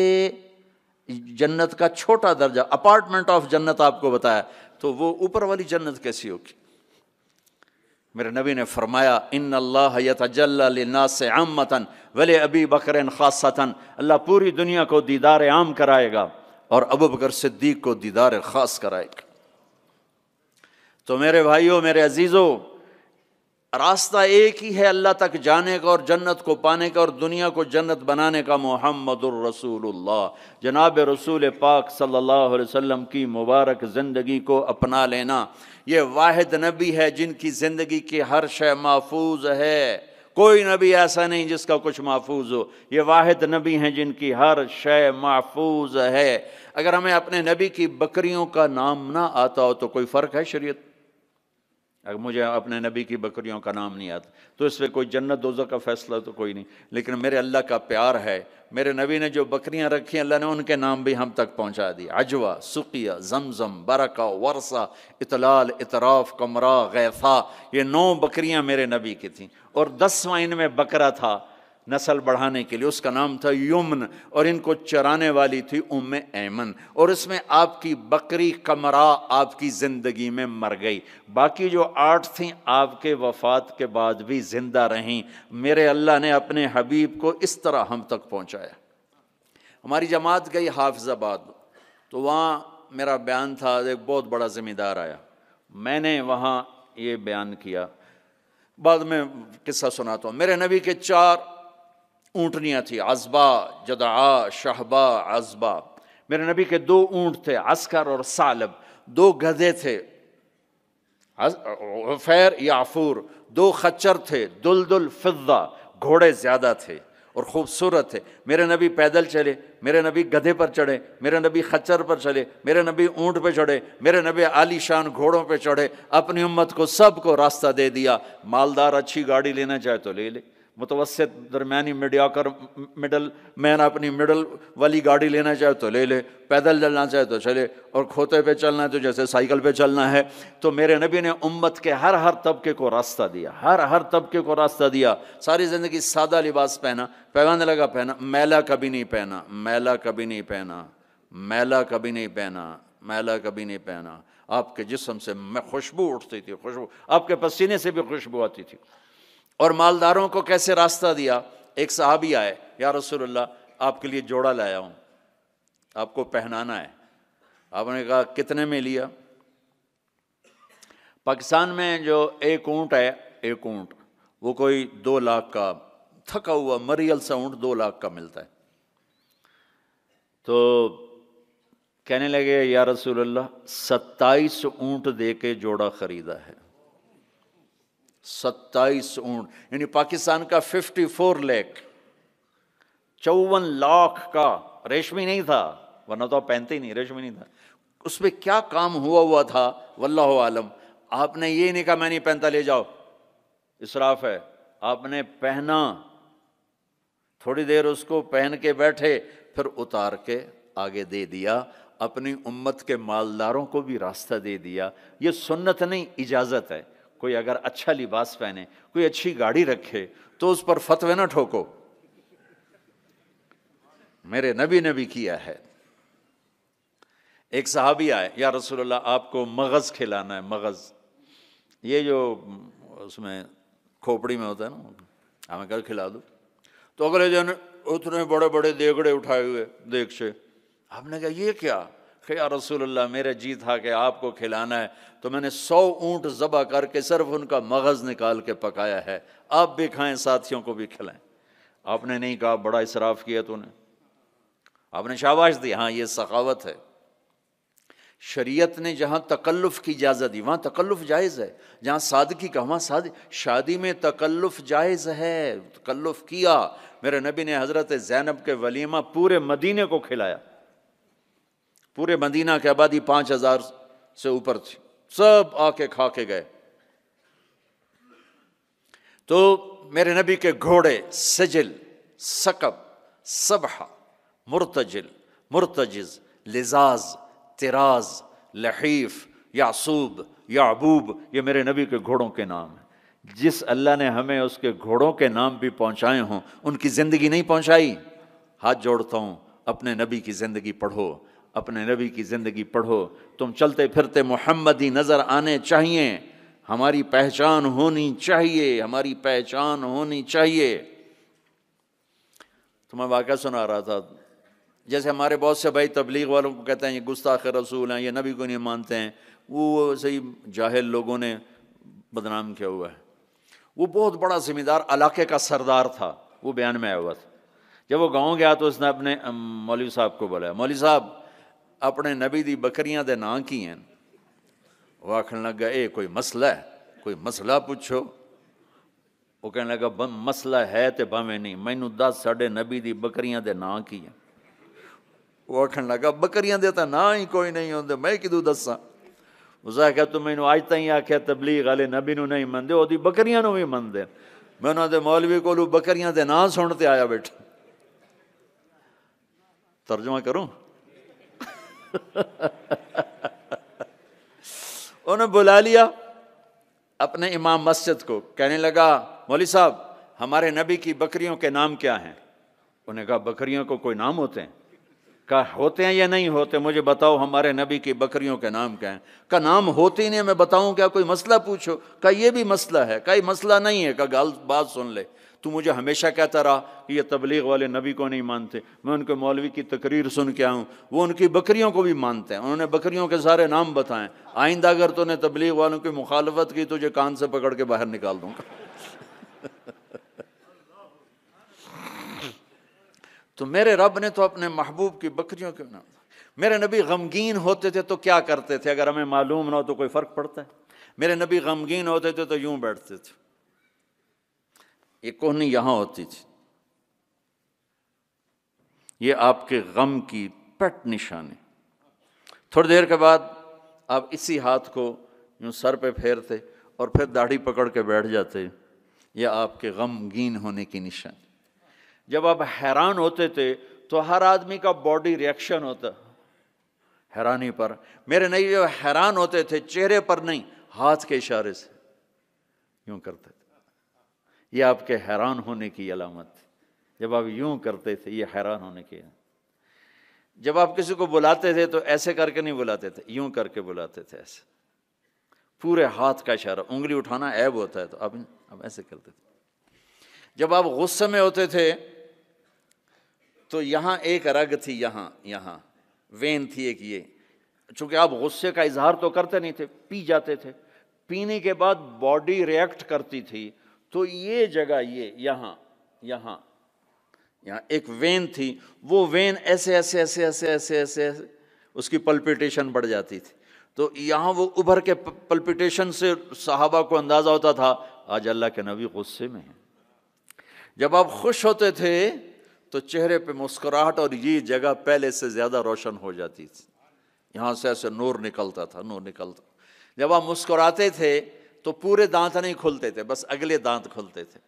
جنت کا چھوٹا درجہ، اپارٹمنٹ آف جنت آپ کو بتایا، تو وہ اوپر والی جنت کیسی ہوگی؟ میرے نبی نے فرمایا ان اللہ یتجلی للناس عامۃ ولابی بکر خاصۃ، اللہ پوری دنیا کو دیدار عام کرائے گا اور ابوبکر صدیق کو دیدار خاص کرائے گا۔ تو میرے بھائیوں، میرے عزیزوں، راستہ ایک ہی ہے اللہ تک جانے کا اور جنت کو پانے کا اور دنیا کو جنت بنانے کا، محمد الرسول اللہ، جناب رسول پاک صلی اللہ علیہ وسلم کی مبارک زندگی کو اپنا لینا۔ یہ واحد نبی ہے جن کی زندگی کی ہر شے محفوظ ہے، کوئی نبی ایسا نہیں جس کا کچھ محفوظ ہو، یہ واحد نبی ہیں جن کی ہر شے محفوظ ہے۔ اگر ہمیں اپنے نبی کی بکریوں کا نام نہ آتا ہو تو کوئی فرق ہے شریعت؟ اگر مجھے اپنے نبی کی بکریوں کا نام نہیں آتا تو اس میں کوئی جنت دوزخ کا فیصلہ تو کوئی نہیں، لیکن میرے اللہ کا پیار ہے، میرے نبی نے جو بکریاں رکھی اللہ نے ان کے نام بھی ہم تک پہنچا دی، عجوہ، سقیہ، زمزم، برکہ، ورثہ، اطلال، اطراف، کمرا، غیثہ، یہ 9 بکریاں میرے نبی کی تھیں، اور 10واں ان میں بکرا تھا نسل بڑھانے کے لیے، اس کا نام تھا یمن، اور ان کو چرانے والی تھی ام ایمن، اور اس میں آپ کی بکری کمرا آپ کی زندگی میں مر گئی، باقی جو 8 تھیں آپ کے وفات کے بعد بھی زندہ رہیں۔ میرے اللہ نے اپنے حبیب کو اس طرح ہم تک پہنچایا۔ ہماری جماعت گئی حافظ آباد، تو وہاں میرا بیان تھا، ایک بہت بڑا ذمہ دار آیا، میں نے وہاں یہ بیان کیا، بعد میں قصہ سناتا ہوں۔ میرے نبی کے 4 اونٹنیاں تھیں، عزبہ، جدعا، شہبہ، عزبہ۔ میرے نبی کے 2 اونٹ تھے، عسکر اور ثعلب، 2 گدھے تھے، عفیر، یعفور، 2 خچر تھے، دلدل، فضہ، گھوڑے زیادہ تھے اور خوبصورت تھے۔ میرے نبی پیدل چلے، میرے نبی گدھے پر چڑھے، میرے نبی خچر پر چلے، میرے نبی اونٹ پہ چڑھے، میرے نبی عالی شان گھوڑوں پہ چڑھے، اپنی امت کو سب کو راستہ دے دیا۔ مالدار اچھی گاڑی لینا چاہے تو لے لے، متوسط درمیانی میڈیاکر مڈل مین اپنی مڈل والی گاڑی لینا چاہے تو لے لے، پیدل چلنا چاہے تو چلے، اور کھوتے پہ چلنا ہے تو جیسے سائیکل پہ چلنا ہے۔ تو میرے نبی نے امت کے ہر طبقے کو راستہ دیا، ہر طبقے کو راستہ دیا۔ ساری زندگی سادہ لباس پہنا، پیغام لگا پہنا، میلا کبھی نہیں پہنا، میلا کبھی نہیں پہنا، میلا کبھی نہیں پہنا، میلا کبھی نہیں پہنا۔ آپ کے جسم سے خوشبو اٹھتی تھی، خوشبو، آپ کے پسینے سے بھی خوشبو آتی تھی۔ اور مالداروں کو کیسے راستہ دیا؟ ایک صحابی آئے، یا رسول اللہ آپ کے لیے جوڑا لایا ہوں، آپ کو پہنانا ہے۔ آپ نے کہا کتنے میں لیا؟ پاکستان میں جو ایک اونٹ ہے، ایک اونٹ وہ کوئی 2 لاکھ کا، تھکا ہوا مریل سا اونٹ 2 لاکھ کا ملتا ہے۔ تو کہنے لگے یا رسول اللہ 27 اونٹ دے کے جوڑا خریدا ہے، 27 اونٹ، یعنی پاکستان کا 54 لاکھ، 54 لاکھ کا، ریشمی نہیں تھا، ورنہ تو آپ پہنتے ہی نہیں، ریشمی نہیں تھا۔ اس پہ کیا کام ہوا تھا واللہ عالم۔ آپ نے یہ نہیں کہا میں نہیں پہنتا لے جاؤ، اسراف ہے، آپ نے پہنا، تھوڑی دیر اس کو پہن کے بیٹھے، پھر اتار کے آگے دے دیا، اپنی امت کے مالداروں کو بھی راستہ دے دیا۔ یہ سنت نہیں، اجازت ہے۔ کوئی اگر اچھا لباس پہنے، کوئی اچھی گاڑی رکھے تو اس پر فتوے نہ ٹھوکو، میرے نبی نے بھی کیا ہے۔ ایک صحابی آئے، یا رسول اللہ آپ کو مغز کھلانا ہے، مغز، یہ جو اس میں کھوپڑی میں ہوتا ہے نا، ہمیں کل کھلا دو۔ تو اگلے دن اتنے بڑے بڑے دیگڑے اٹھائے ہوئے دیگ سے، آپ نے کہا یہ کیا؟ کہ یا رسول اللہ میرے جی تھا کہ آپ کو کھلانا ہے، تو میں نے 100 اونٹ ذبح کر کے صرف ان کا مغز نکال کے پکایا ہے، آپ بھی کھائیں، ساتھیوں کو بھی کھلائیں۔ آپ نے نہیں کہا بڑا اسراف کیا تو نے، آپ نے شاباش دی، ہاں یہ سخاوت ہے۔ شریعت نے جہاں تکلف کی اجازت دی وہاں تکلف جائز ہے، جہاں سادگی کا وہاں شادی میں تکلف جائز ہے، تکلف کیا۔ میرے نبی نے حضرت زینب کے ولیمہ پورے مدینے کو کھلایا، پورے مدینہ کی آبادی 5000 سے اوپر تھی، سب آ کے کھا کے گئے۔ تو میرے نبی کے گھوڑے سجل، سکب، سبحہ، مرتجل، مرتجز، لزاز، تراز، لحیف، یعصوب، یعبوب، یہ میرے نبی کے گھوڑوں کے نام ہیں۔ جس اللہ نے ہمیں اس کے گھوڑوں کے نام بھی پہنچائے ہوں، ان کی زندگی نہیں پہنچائی۔ ہاتھ جوڑتا ہوں، اپنے نبی کی زندگی پڑھو، اپنے نبی کی زندگی پڑھو، تم چلتے پھرتے محمدی نظر آنے چاہیے، ہماری پہچان ہونی چاہیے، ہماری پہچان ہونی چاہیے۔ تو میں واقعہ سنا رہا تھا، جیسے ہمارے بہت سے بھائی تبلیغ والوں کو کہتے ہیں یہ گستاخ رسول ہیں، یہ نبی کو نہیں مانتے ہیں، وہ صحیح جاہل لوگوں نے بدنام کیا ہوا ہے۔ وہ بہت بڑا ذمہ دار علاقے کا سردار تھا، وہ بیان میں آیا ہوا تھا۔ جب وہ گاؤں گیا تو اس نے اپنے مولوی صاحب کو بولا، مولوی صاحب اپنے نبی دی بکریاں دے نام کی ہیں؟ وہ آکھن لگا اے کوئی مسئلہ ہے، کوئی مسئلہ پوچھو۔ وہ کہنے لگا مسئلہ ہے تے بھاویں نہیں، مینوں دس ساڈے نبی دی بکریاں دے نام کی ہیں۔ وہ آکھن لگا بکریاں دے تا نام ہی کوئی نہیں ہوندے، میں کدوں دساں؟ اس نے کہا تو مینوں اج تائیں آکھیا تبلیغ والے نبی نو نہیں مندے، او دی بکریاں نو بھی مندے۔ میں انہاں دے مولوی کولوں بکریاں دے نام سن تے آیا بیٹھا۔ ترجمہ کروں؟ انہوں نے بلا لیا اپنے امام مسجد کو، کہنے لگا مولوی صاحب ہمارے نبی کی بکریوں کے نام کیا ہیں؟ انہوں نے کہا بکریوں کو کوئی نام ہوتے ہیں؟ کہا ہوتے ہیں یا نہیں ہوتے، مجھے بتاؤ ہمارے نبی کی بکریوں کے نام کیا ہیں؟ کہا نام ہوتے ہی نہیں، میں بتاؤں کیا، کوئی مسئلہ پوچھو۔ کہا یہ بھی مسئلہ ہے۔ کہا یہ مسئلہ نہیں ہے۔ کہا بات سن لے، تو مجھے ہمیشہ کہتا رہا کہ یہ تبلیغ والے نبی کو نہیں مانتے، میں ان کے مولوی کی تقریر سن کے آؤں، وہ ان کی بکریوں کو بھی مانتے ہیں، انہوں نے بکریوں کے سارے نام بتائیں، آئندہ اگر تو نے تبلیغ والوں کی مخالفت کی تجھے کان سے پکڑ کے باہر نکال دوں گا۔ تو میرے رب نے تو اپنے محبوب کی بکریوں کے نام۔ میرے نبی غمگین ہوتے تھے تو کیا کرتے تھے؟ اگر ہمیں معلوم نہ ہو تو کوئی فرق پڑتا ہے؟ میرے نبی غمگین ہوتے تھے تو یوں بیٹھتے تھے، یہ کوہنی یہاں ہوتی تھی، یہ آپ کے غم کی پٹ نشانی۔ تھوڑی دیر کے بعد آپ اسی ہاتھ کو یوں سر پہ پھیرتے اور پھر داڑھی پکڑ کے بیٹھ جاتے، یہ آپ کے غمگین ہونے کی نشانی۔ جب آپ حیران ہوتے تھے تو ہر آدمی کا باڈی ریئیکشن ہوتا حیرانی پر، میرے نبی جو حیران ہوتے تھے چہرے پر نہیں، ہاتھ کے اشارے سے یوں کرتے تھے، یہ آپ کے حیران ہونے کی علامت تھی۔ جب آپ یوں کرتے تھے یہ حیران ہونے کی۔ جب آپ کسی کو بلاتے تھے تو ایسے کر کے نہیں بلاتے تھے، یوں کر کے بلاتے تھے، ایسے پورے ہاتھ کا اشارہ، انگلی اٹھانا عیب ہوتا ہے تو آپ ایسے کرتے تھے۔ جب آپ غصے میں ہوتے تھے تو یہاں ایک رگ تھی، یہاں وین تھی ایک، یہ چونکہ آپ غصے کا اظہار تو کرتے نہیں تھے، پی جاتے تھے، پینے کے بعد باڈی ریئیکٹ کرتی تھی، تو یہ جگہ یہاں ایک وین تھی، وہ وین ایسے ایسے ایسے ایسے ایسے ایسے اس کی پلپیٹیشن بڑھ جاتی تھی، تو یہاں وہ ابھر کے پلپیٹیشن سے صحابہ کو اندازہ ہوتا تھا آج اللہ کے نبی غصے میں ہیں۔ جب آپ خوش ہوتے تھے تو چہرے پہ مسکراہٹ اور یہ جگہ پہلے سے زیادہ روشن ہو جاتی تھی، یہاں سے ایسے نور نکلتا تھا، نور نکلتا۔ جب آپ مسکراتے تھے تو پورے دانت نہیں کھلتے تھے، بس اگلے دانت کھلتے تھے،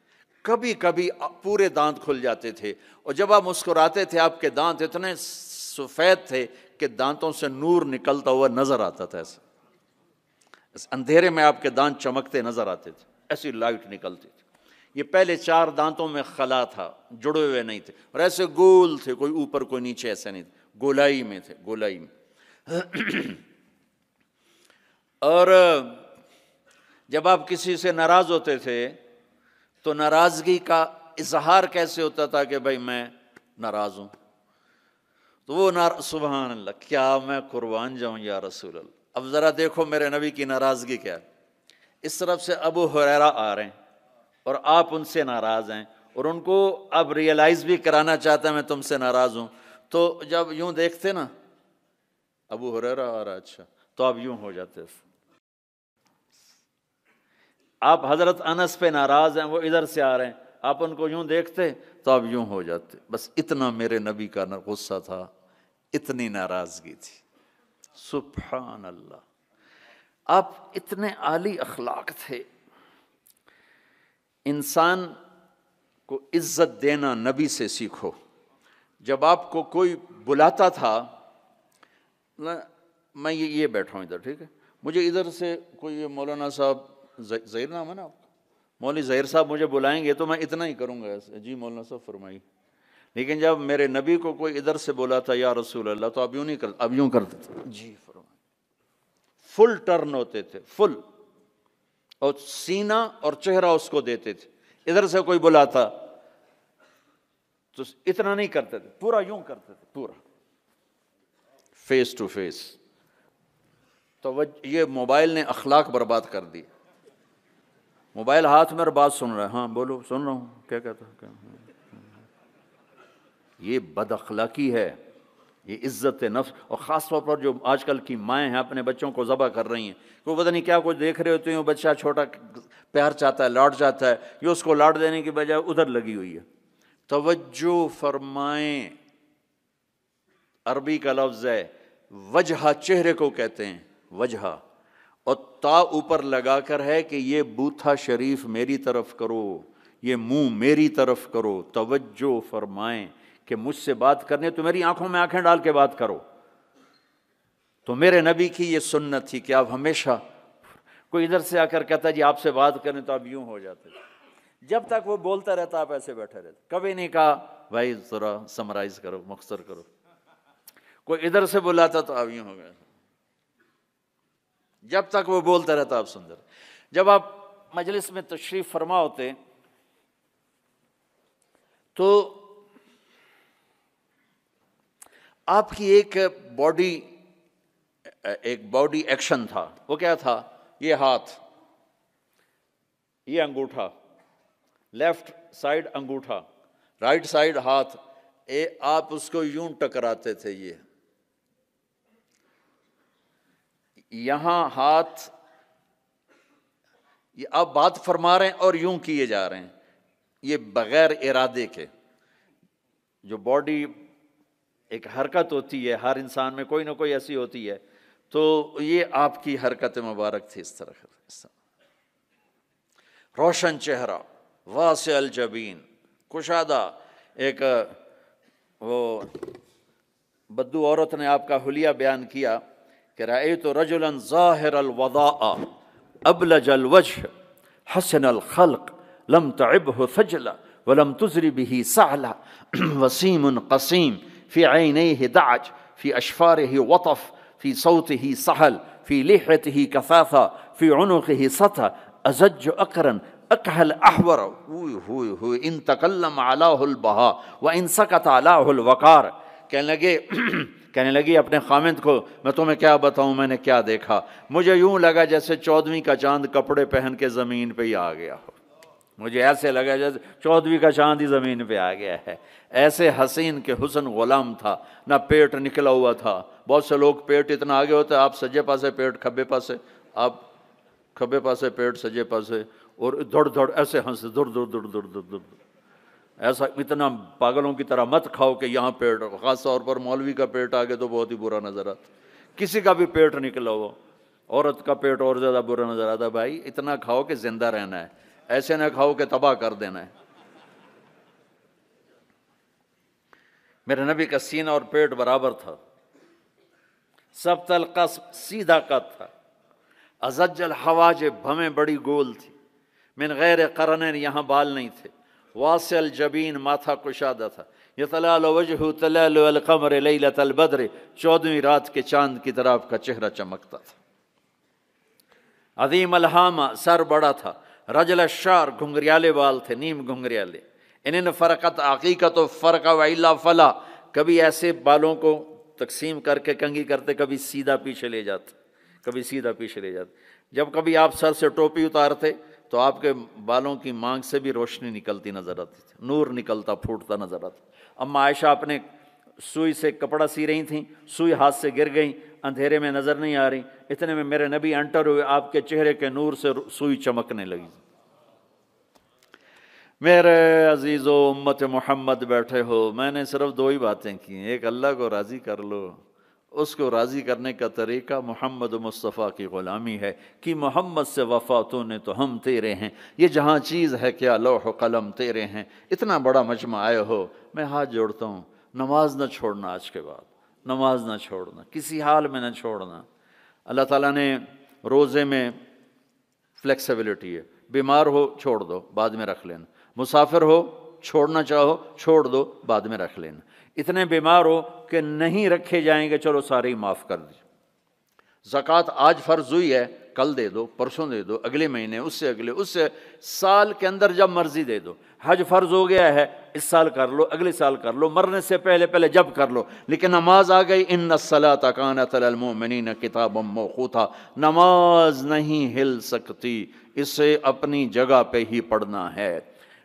کبھی کبھی پورے دانت کھل جاتے تھے، اور جب آپ مسکراتے تھے آپ کے دانت اتنے سفید تھے کہ دانتوں سے نور نکلتا ہوا نظر آتا تھا، ایسے اندھیرے میں آپ کے دانت چمکتے نظر آتے تھے، ایسی لائٹ نکلتی تھی۔ یہ پہلے 4 دانتوں میں خلا تھا، جڑے ہوئے نہیں تھے، اور ایسے گول تھے، کوئی اوپر کوئی نیچے، ایسے نہیں تھے، گولائی میں تھے، گولائی میں۔ اور جب آپ کسی سے ناراض ہوتے تھے تو ناراضگی کا اظہار کیسے ہوتا تھا کہ بھائی میں ناراض ہوں، تو وہ سبحان اللہ، کیا میں قربان جاؤں یا رسول اللہ، اب ذرا دیکھو میرے نبی کی ناراضگی کیا ہے۔ اس طرف سے ابو ہریرہ آ رہے ہیں اور آپ ان سے ناراض ہیں، اور ان کو اب ریئلائز بھی کرانا چاہتا ہے میں تم سے ناراض ہوں، تو جب یوں دیکھتے نا ابو ہریرہ آ رہا، اچھا، تو آپ یوں ہو جاتے۔ آپ حضرت انس پہ ناراض ہیں، وہ ادھر سے آ رہے ہیں، آپ ان کو یوں دیکھتے تو آپ یوں ہو جاتے، بس اتنا میرے نبی کا غصہ تھا، اتنی ناراضگی تھی، سبحان اللہ۔ آپ اتنے عالی اخلاق تھے۔ انسان کو عزت دینا نبی سے سیکھو۔ جب آپ کو کوئی بلاتا تھا، میں یہ بیٹھا ہوں ادھر، ٹھیک ہے، مجھے ادھر سے کوئی مولانا صاحب، ظہیر نام ہے نا آپ کا، مولوی ظہیر صاحب مجھے بلائیں گے تو میں اتنا ہی کروں گا ایسے، جی مولانا صاحب فرمائیے، لیکن جب میرے نبی کو کوئی ادھر سے بولا تھا یا رسول اللہ، تو اب یوں نہیں کرتے، اب یوں کرتے تھے، جی فرمائیے، فل ٹرن ہوتے تھے، فل، اور سینہ اور چہرہ اس کو دیتے تھے۔ ادھر سے کوئی بلاتا تو اتنا نہیں کرتے تھے، پورا یوں کرتے تھے، پورا فیس ٹو فیس۔ تو یہ موبائل نے اخلاق برباد کر دی۔ موبائل ہاتھ میں اور بات سن رہا ہے، ہاں بولو، سن رہا ہوں، کیا کہتا ہے، یہ بد اخلاقی ہے، یہ عزت نفس، اور خاص طور پر جو آج کل کی مائیں ہیں اپنے بچوں کو ذبح کر رہی ہیں، وہ پتہ نہیں کیا کچھ دیکھ رہے ہوتے ہیں، وہ بچہ چھوٹا پیار چاہتا ہے، لاڈ چاہتا ہے، یہ اس کو لاڈ دینے کی بجائے ادھر لگی ہوئی ہے۔ توجہ فرمائیں، عربی کا لفظ ہے وجہ، چہرے کو کہتے ہیں وجہ، اور تا اوپر لگا کر ہے کہ یہ بوتھا شریف میری طرف کرو، یہ منہ میری طرف کرو، توجہ فرمائیں کہ مجھ سے بات کرنے تو میری آنکھوں میں آنکھیں ڈال کے بات کرو۔ تو میرے نبی کی یہ سنت تھی کہ آپ ہمیشہ، کوئی ادھر سے آ کر کہتا جی آپ سے بات کریں تو آپ یوں ہو جاتے، جب تک وہ بولتا رہتا آپ ایسے بیٹھے رہتے، کبھی نہیں کہا بھائی ذرا سمرائز کرو، مختصر کرو۔ کوئی ادھر سے بلاتا تو آپ یوں ہو گئے، جب تک وہ بولتا رہتا آپ سن رہے۔ جب آپ مجلس میں تشریف فرما ہوتے تو آپ کی ایک باڈی ایکشن تھا، وہ کیا تھا؟ یہ ہاتھ، یہ انگوٹھا، لیفٹ سائیڈ انگوٹھا، رائٹ سائیڈ ہاتھ، آپ اس کو یوں ٹکراتے تھے، یہاں ہاتھ، یہ آپ بات فرما رہے ہیں اور یوں کیے جا رہے ہیں، یہ بغیر ارادے کے۔ جو باڈی ایک حرکت ہوتی ہے، ہر انسان میں کوئی نہ کوئی ایسی ہوتی ہے، تو یہ آپ کی حرکت مبارک تھی، اس طرح۔ روشن چہرہ، واسع الجبین، کشادہ، ایک وہ بدو عورت نے آپ کا حلیہ بیان کیا کہ رأیت رجلا ظاہر الوضاء ابلج الوجه حسن الخلق لم تعبه ثجلا ولم تزر به سعلا وسيم قسيم في عينيه دعج في أشفاره وطف في صوته سحل في لحيته كثاثة في عنقه سطى أزج أقرا أكحل أحور إن تكلم علاه البهاء وإن سكت علاه الوقار۔ کہنے لگی اپنے خامند کو، میں تمہیں کیا بتاؤں میں نے کیا دیکھا، مجھے یوں لگا جیسے 14ویں کا چاند کپڑے پہن کے زمین پہ ہی آ گیا ہو، مجھے ایسے لگا جیسے 14ویں کا چاند ہی زمین پہ آ گیا ہے، ایسے حسین کے حسن غلام تھا، نہ پیٹ نکلا ہوا تھا۔ بہت سے لوگ پیٹ اتنا آگے ہوتا ہے، آپ سجے پاسے پیٹ، کھبے پاسے، آپ کھبے پاسے پیٹ، سجے پاسے، اور دھڑ دھڑ ایسے ہنسے، دھڑ دھڑ دھڑ دھڑ دھڑ دھڑ، ایسا اتنا پاگلوں کی طرح مت کھاؤ کہ یہاں پیٹ، خاص طور پر مولوی کا پیٹ آگے تو بہت ہی برا نظر آتا، کسی کا بھی پیٹ نکلا ہو عورت کا پیٹ اور زیادہ برا نظر آتا، بھائی اتنا کھاؤ کہ زندہ رہنا ہے، ایسے نہ کھاؤ کہ تباہ کر دینا ہے۔ میرے نبی کا سینہ اور پیٹ برابر تھا، سب تلقص سیدھا قد تھا، ازج الحواجب بھویں بڑی گول تھی، من غیر قرنین یہاں بال نہیں تھے، واسع الجبین ماتھا کشادہ تھا، یتلال وجہ تلال القمر لیلۃ البدر 14ویں رات کے چاند کی طرح آپ کا چہرہ چمکتا تھا، عظیم الہامہ سر بڑا تھا، رجل الشعر گھنگریالے بال تھے، نیم گھنگریالے، ان فرقت عقیقت و فرق و الا فلا، کبھی ایسے بالوں کو تقسیم کر کے کنگھی کرتے، کبھی سیدھا پیچھے لے جاتے، کبھی سیدھا پیچھے لے جاتے، جب کبھی آپ سر سے ٹوپی اتارتے تو آپ کے بالوں کی مانگ سے بھی روشنی نکلتی نظر آتی تھی، نور نکلتا پھوٹتا نظر آتا۔ اما عائشہ اپنے سوئی سے کپڑا سی رہی تھیں، سوئی ہاتھ سے گر گئیں، اندھیرے میں نظر نہیں آ رہی، اتنے میں میرے نبی انٹر ہوئے، آپ کے چہرے کے نور سے سوئی چمکنے لگی۔ میرے عزیزو امت محمد بیٹھے ہو، میں نے صرف دو ہی باتیں کی، ایک اللہ کو راضی کر لو، اس کو راضی کرنے کا طریقہ محمد مصطفیٰ کی غلامی ہے کہ محمد سے وفا تو نے تو ہم تیرے ہیں، یہ جہاں چیز ہے کیا لوح و قلم تیرے ہیں، اتنا بڑا مجمع آئے ہو، میں ہاتھ جوڑتا ہوں، نماز نہ چھوڑنا، آج کے بعد نماز نہ چھوڑنا، کسی حال میں نہ چھوڑنا۔ اللہ تعالیٰ نے روزے میں فلیکسیبلٹی ہے، بیمار ہو چھوڑ دو بعد میں رکھ لینا، مسافر ہو چھوڑنا چاہو چھوڑ دو بعد میں رکھ لینا، اتنے بیمار ہو کہ نہیں رکھے جائیں گے چلو سارے ہی معاف کر دیجیے۔ زکوٰۃ آج فرض ہوئی ہے، کل دے دو، پرسوں دے دو، اگلے مہینے، اس سے اگلے، اس سے سال کے اندر جب مرضی دے دو۔ حج فرض ہو گیا ہے، اس سال کر لو، اگلے سال کر لو، مرنے سے پہلے پہلے جب کر لو، لیکن نماز آ گئی، ان الصلاۃ کانت علی المؤمنین کتابا موقوتا، نماز نہیں ہل سکتی، اسے اپنی جگہ پہ ہی پڑھنا ہے۔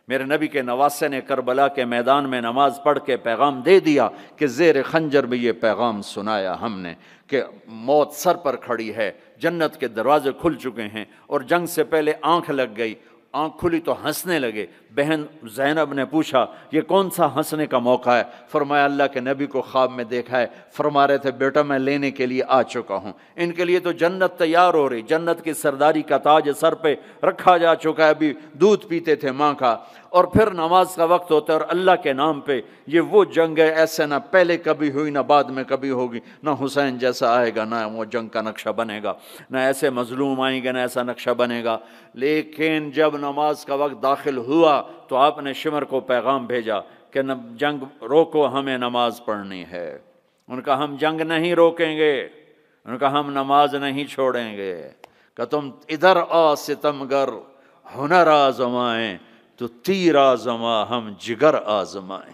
میرے نبی کے نواسے نے کربلا کے میدان میں نماز پڑھ کے پیغام دے دیا کہ زیر خنجر بھی یہ پیغام سنایا ہم نے کہ موت سر پر کھڑی ہے، جنت کے دروازے کھل چکے ہیں، اور جنگ سے پہلے آنکھ لگ گئی، آنکھ کھلی تو ہنسنے لگے۔ بہن زینب نے پوچھا یہ کون سا ہنسنے کا موقع ہے؟ فرمایا اللہ کے نبی کو خواب میں دیکھا ہے، فرما رہے تھے بیٹا میں لینے کے لیے آ چکا ہوں، ان کے لیے تو جنت تیار ہو رہی، جنت کی سرداری کا تاج سر پہ رکھا جا چکا ہے، ابھی دودھ پیتے تھے ماں کا، اور پھر نماز کا وقت ہوتا ہے، اور اللہ کے نام پہ یہ وہ جنگ ہے ایسے نہ پہلے کبھی ہوئی نہ بعد میں کبھی ہوگی، نہ حسین جیسا آئے گا، نہ وہ جنگ کا نقشہ بنے گا، نہ ایسے مظلوم آئیں گے، نہ ایسا نقشہ بنے گا۔ لیکن جب نماز کا وقت داخل ہوا تو آپ نے شمر کو پیغام بھیجا کہ جنگ روکو، ہمیں نماز پڑھنی ہے۔ ان کا ہم جنگ نہیں روکیں گے، ان کا ہم نماز نہیں چھوڑیں گے، کہ تم ادھر آ ستمگر ہنر آزمائیں، تو تیر آزما ہم جگر آزمائیں،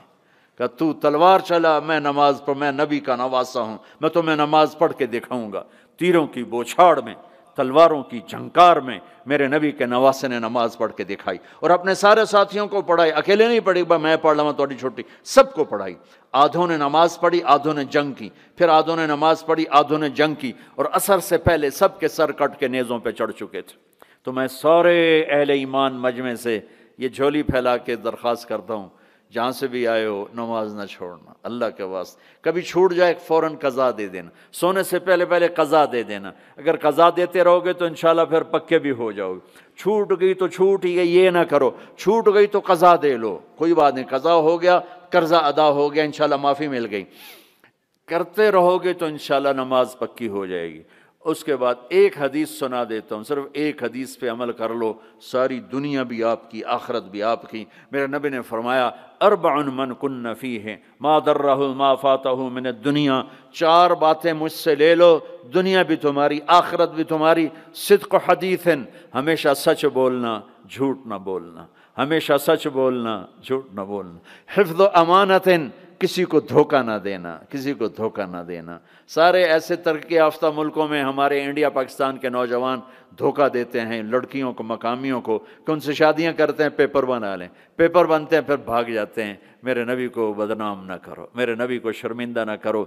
کہ تو تلوار چلا میں نماز پڑھ، میں نبی کا نواسا ہوں، میں تمہیں نماز پڑھ کے دکھاؤں گا۔ تیروں کی بوچھاڑ میں، تلواروں کی جھنکار میں میرے نبی کے نواسے نے نماز پڑھ کے دکھائی، اور اپنے سارے ساتھیوں کو پڑھائی، اکیلے نہیں پڑھی میں پڑھ لوں تھوڑی چھوٹی، سب کو پڑھائی۔ آدھوں نے نماز پڑھی، آدھوں نے جنگ کی، پھر آدھوں نے نماز پڑھی، آدھوں نے جنگ کی، اور عصر سے پہلے سب کے سر کٹ کے نیزوں پہ چڑھ چکے تھے۔ تو میں سارے اہل ایمان مجمع سے یہ جھولی پھیلا کے درخواست کرتا ہوں، جہاں سے بھی آئے ہو نماز نہ چھوڑنا، اللہ کے واسطے۔ کبھی چھوٹ جائے فوراً قضا دے دینا، سونے سے پہلے پہلے قضا دے دینا، اگر قضا دیتے رہو گے تو انشاءاللہ پھر پکے بھی ہو جاؤ گے۔ چھوٹ گئی تو چھوٹ ہی گئی، یہ نہ کرو، چھوٹ گئی تو قضا دے لو، کوئی بات نہیں، قضا ہو گیا، قرضہ ادا ہو گیا، انشاءاللہ معافی مل گئی، کرتے رہو گے تو انشاءاللہ نماز پکی ہو جائے گی۔ اس کے بعد ایک حدیث سنا دیتا ہوں، صرف ایک حدیث پہ عمل کر لو، ساری دنیا بھی آپ کی، آخرت بھی آپ کی۔ میرے نبی نے فرمایا اربع من کن فیہ ما ضرہ ما فاتہ من الدنیا، 4 باتیں مجھ سے لے لو، دنیا بھی تمہاری، آخرت بھی تمہاری۔ صدق حدیث، ہمیشہ سچ بولنا، جھوٹ نہ بولنا، ہمیشہ سچ بولنا، جھوٹ نہ بولنا۔ حفظ امانت، کسی کو دھوکہ نہ دینا، کسی کو دھوکہ نہ دینا۔ سارے ایسے ترقی یافتہ ملکوں میں ہمارے انڈیا پاکستان کے نوجوان دھوکہ دیتے ہیں لڑکیوں کو، مقامیوں کو، کہ ان سے شادیاں کرتے ہیں پیپر بنا لیں، پیپر بنتے ہیں پھر بھاگ جاتے ہیں۔ میرے نبی کو بدنام نہ کرو، میرے نبی کو شرمندہ نہ کرو۔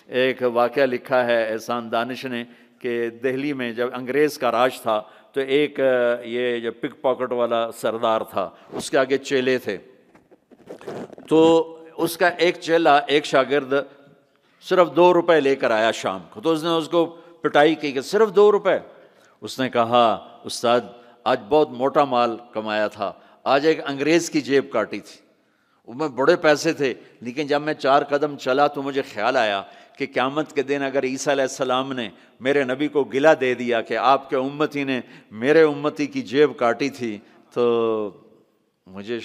ایک واقعہ لکھا ہے احسان دانش نے کہ دہلی میں جب انگریز کا راج تھا تو ایک یہ جو پک پاکٹ والا سردار تھا، اس کے آگے چیلے تھے، تو اس کا ایک چیلا، ایک شاگرد صرف 2 روپے لے کر آیا شام کو، تو اس نے اس کو پٹائی کی کہ صرف 2 روپے. اس نے کہا استاد آج بہت موٹا مال کمایا تھا, آج ایک انگریز کی جیب کاٹی تھی, اس میں بڑے پیسے تھے, لیکن جب میں 4 قدم چلا تو مجھے خیال آیا کہ قیامت کے دن اگر عیسیٰ علیہ السلام نے میرے نبی کو گلہ دے دیا کہ آپ کے امتی نے میرے امتی کی جیب کاٹی تھی, تو مجھے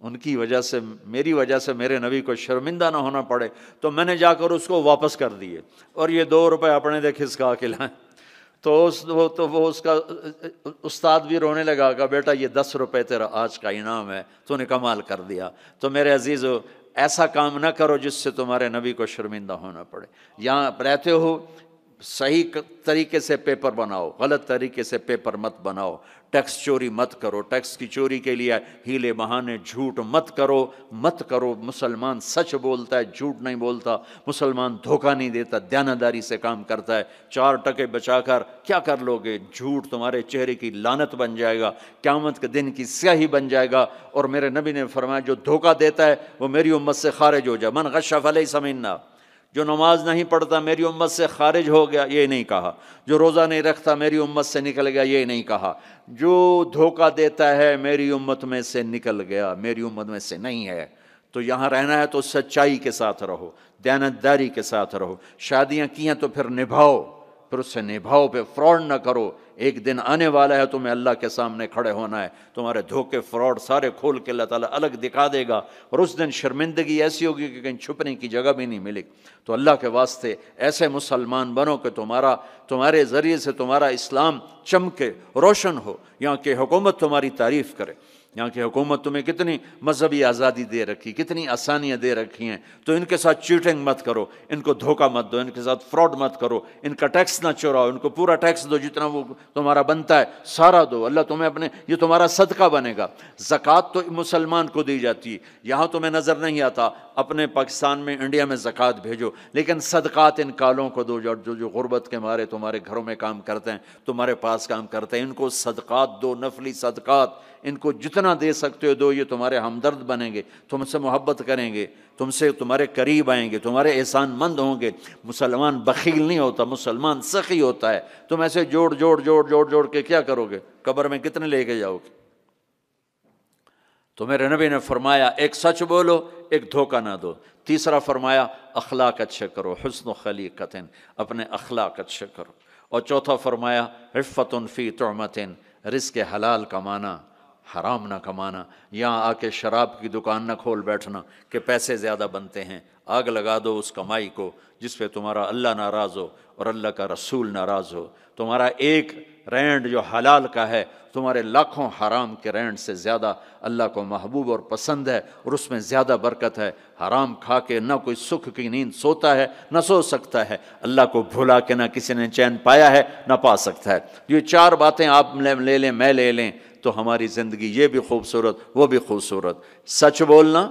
ان کی وجہ سے, میری وجہ سے میرے نبی کو شرمندہ نہ ہونا پڑے, تو میں نے جا کر اس کو واپس کر دیے اور یہ 2 روپے اپنے دے کھسکا کے لائیں. تو وہ اس کا استاد بھی رونے لگا کہ بیٹا یہ 10 روپے تیرا آج کا انعام ہے, تو نے کمال کر دیا. تو میرے عزیزو, ایسا کام نہ کرو جس سے تمہارے نبی کو شرمندہ ہونا پڑے. یہاں رہتے ہو صحیح طریقے سے پیپر بناؤ, غلط طریقے سے پیپر مت بناؤ, ٹیکس چوری مت کرو, ٹیکس کی چوری کے لیے ہیلے بہانے جھوٹ مت کرو. مسلمان سچ بولتا ہے, جھوٹ نہیں بولتا. مسلمان دھوکہ نہیں دیتا, دیانتداری سے کام کرتا ہے. 4 ٹکے بچا کر کیا کر لو گے؟ جھوٹ تمہارے چہرے کی لعنت بن جائے گا, قیامت کے دن کی سیاہی بن جائے گا. اور میرے نبی نے فرمایا جو دھوکہ دیتا ہے وہ میری امت سے خارج ہو جائے. من غش فلیس منا, جو نماز نہیں پڑھتا میری امت سے خارج ہو گیا, یہ نہیں کہا. جو روزہ نہیں رکھتا میری امت سے نکل گیا, یہ نہیں کہا. جو دھوکہ دیتا ہے میری امت میں سے نکل گیا, میری امت میں سے نہیں ہے. تو یہاں رہنا ہے تو سچائی کے ساتھ رہو, دیانتداری کے ساتھ رہو. شادیاں کی ہیں تو پھر نبھاؤ, پھر اس سے نبھاؤ, پہ فراڈ نہ کرو. ایک دن آنے والا ہے تمہیں اللہ کے سامنے کھڑے ہونا ہے, تمہارے دھوکے فراڈ سارے کھول کے اللہ تعالیٰ الگ دکھا دے گا, اور اس دن شرمندگی ایسی ہوگی کہ کہیں چھپنے کی جگہ بھی نہیں ملے. تو اللہ کے واسطے ایسے مسلمان بنو کہ تمہارے ذریعے سے تمہارا اسلام چمکے, روشن ہو. یہاں کی حکومت تمہاری تعریف کرے. یہاں کی حکومت تمہیں کتنی مذہبی آزادی دے رکھی, کتنی آسانیاں دے رکھی ہیں. تو ان کے ساتھ چیٹنگ مت کرو, ان کو دھوکہ مت دو, ان کے ساتھ فراڈ مت کرو, ان کا ٹیکس نہ چوراؤ, ان کو پورا ٹیکس دو جتنا وہ تمہارا بنتا ہے سارا دو. اللہ تمہیں یہ تمہارا صدقہ بنے گا. زکوٰۃ تو مسلمان کو دی جاتی ہے, یہاں تمہیں نظر نہیں آتا. اپنے پاکستان میں, انڈیا میں زکوٰۃ بھیجو, لیکن صدقات ان کالوں کو دو جو غربت کے مارے تمہارے گھروں میں کام کرتے ہیں, تمہارے پاس کام کرتے ہیں. ان کو صدقات دو, نفلی صدقات, ان کو جتنا دے سکتے ہو دو. یہ تمہارے ہمدرد بنیں گے, تم سے محبت کریں گے, تم سے تمہارے قریب آئیں گے, تمہارے احسان مند ہوں گے. مسلمان بخیل نہیں ہوتا, مسلمان سخی ہوتا ہے. تم ایسے جوڑ کے کیا کرو گے؟ قبر میں کتنے لے کے جاؤ گے؟ تو میرے نبی نے فرمایا ایک سچ بولو, ایک دھوکہ نہ دو. تیسرا فرمایا اخلاق اچھے کرو, حسن و خلیقت, اپنے اخلاق اچھے کرو. اور چوتھا فرمایا عفت فی طعمت, رزق حلال کمانا, حرام نہ کمانا. یہاں آ کے شراب کی دکان نہ کھول بیٹھنا کہ پیسے زیادہ بنتے ہیں. آگ لگا دو اس کمائی کو جس پہ تمہارا اللہ ناراض ہو اور اللہ کا رسول ناراض ہو. تمہارا ایک رینڈ جو حلال کا ہے تمہارے لاکھوں حرام کے رینڈ سے زیادہ اللہ کو محبوب اور پسند ہے, اور اس میں زیادہ برکت ہے. حرام کھا کے نہ کوئی سکھ کی نیند سوتا ہے, نہ سو سکتا ہے. اللہ کو بھلا کے نہ کسی نے چین پایا ہے, نہ پا سکتا ہے. یہ 4 باتیں آپ لے لیں, میں لے لیں, تو ہماری زندگی یہ بھی خوبصورت, وہ بھی خوبصورت. سچ بولنا,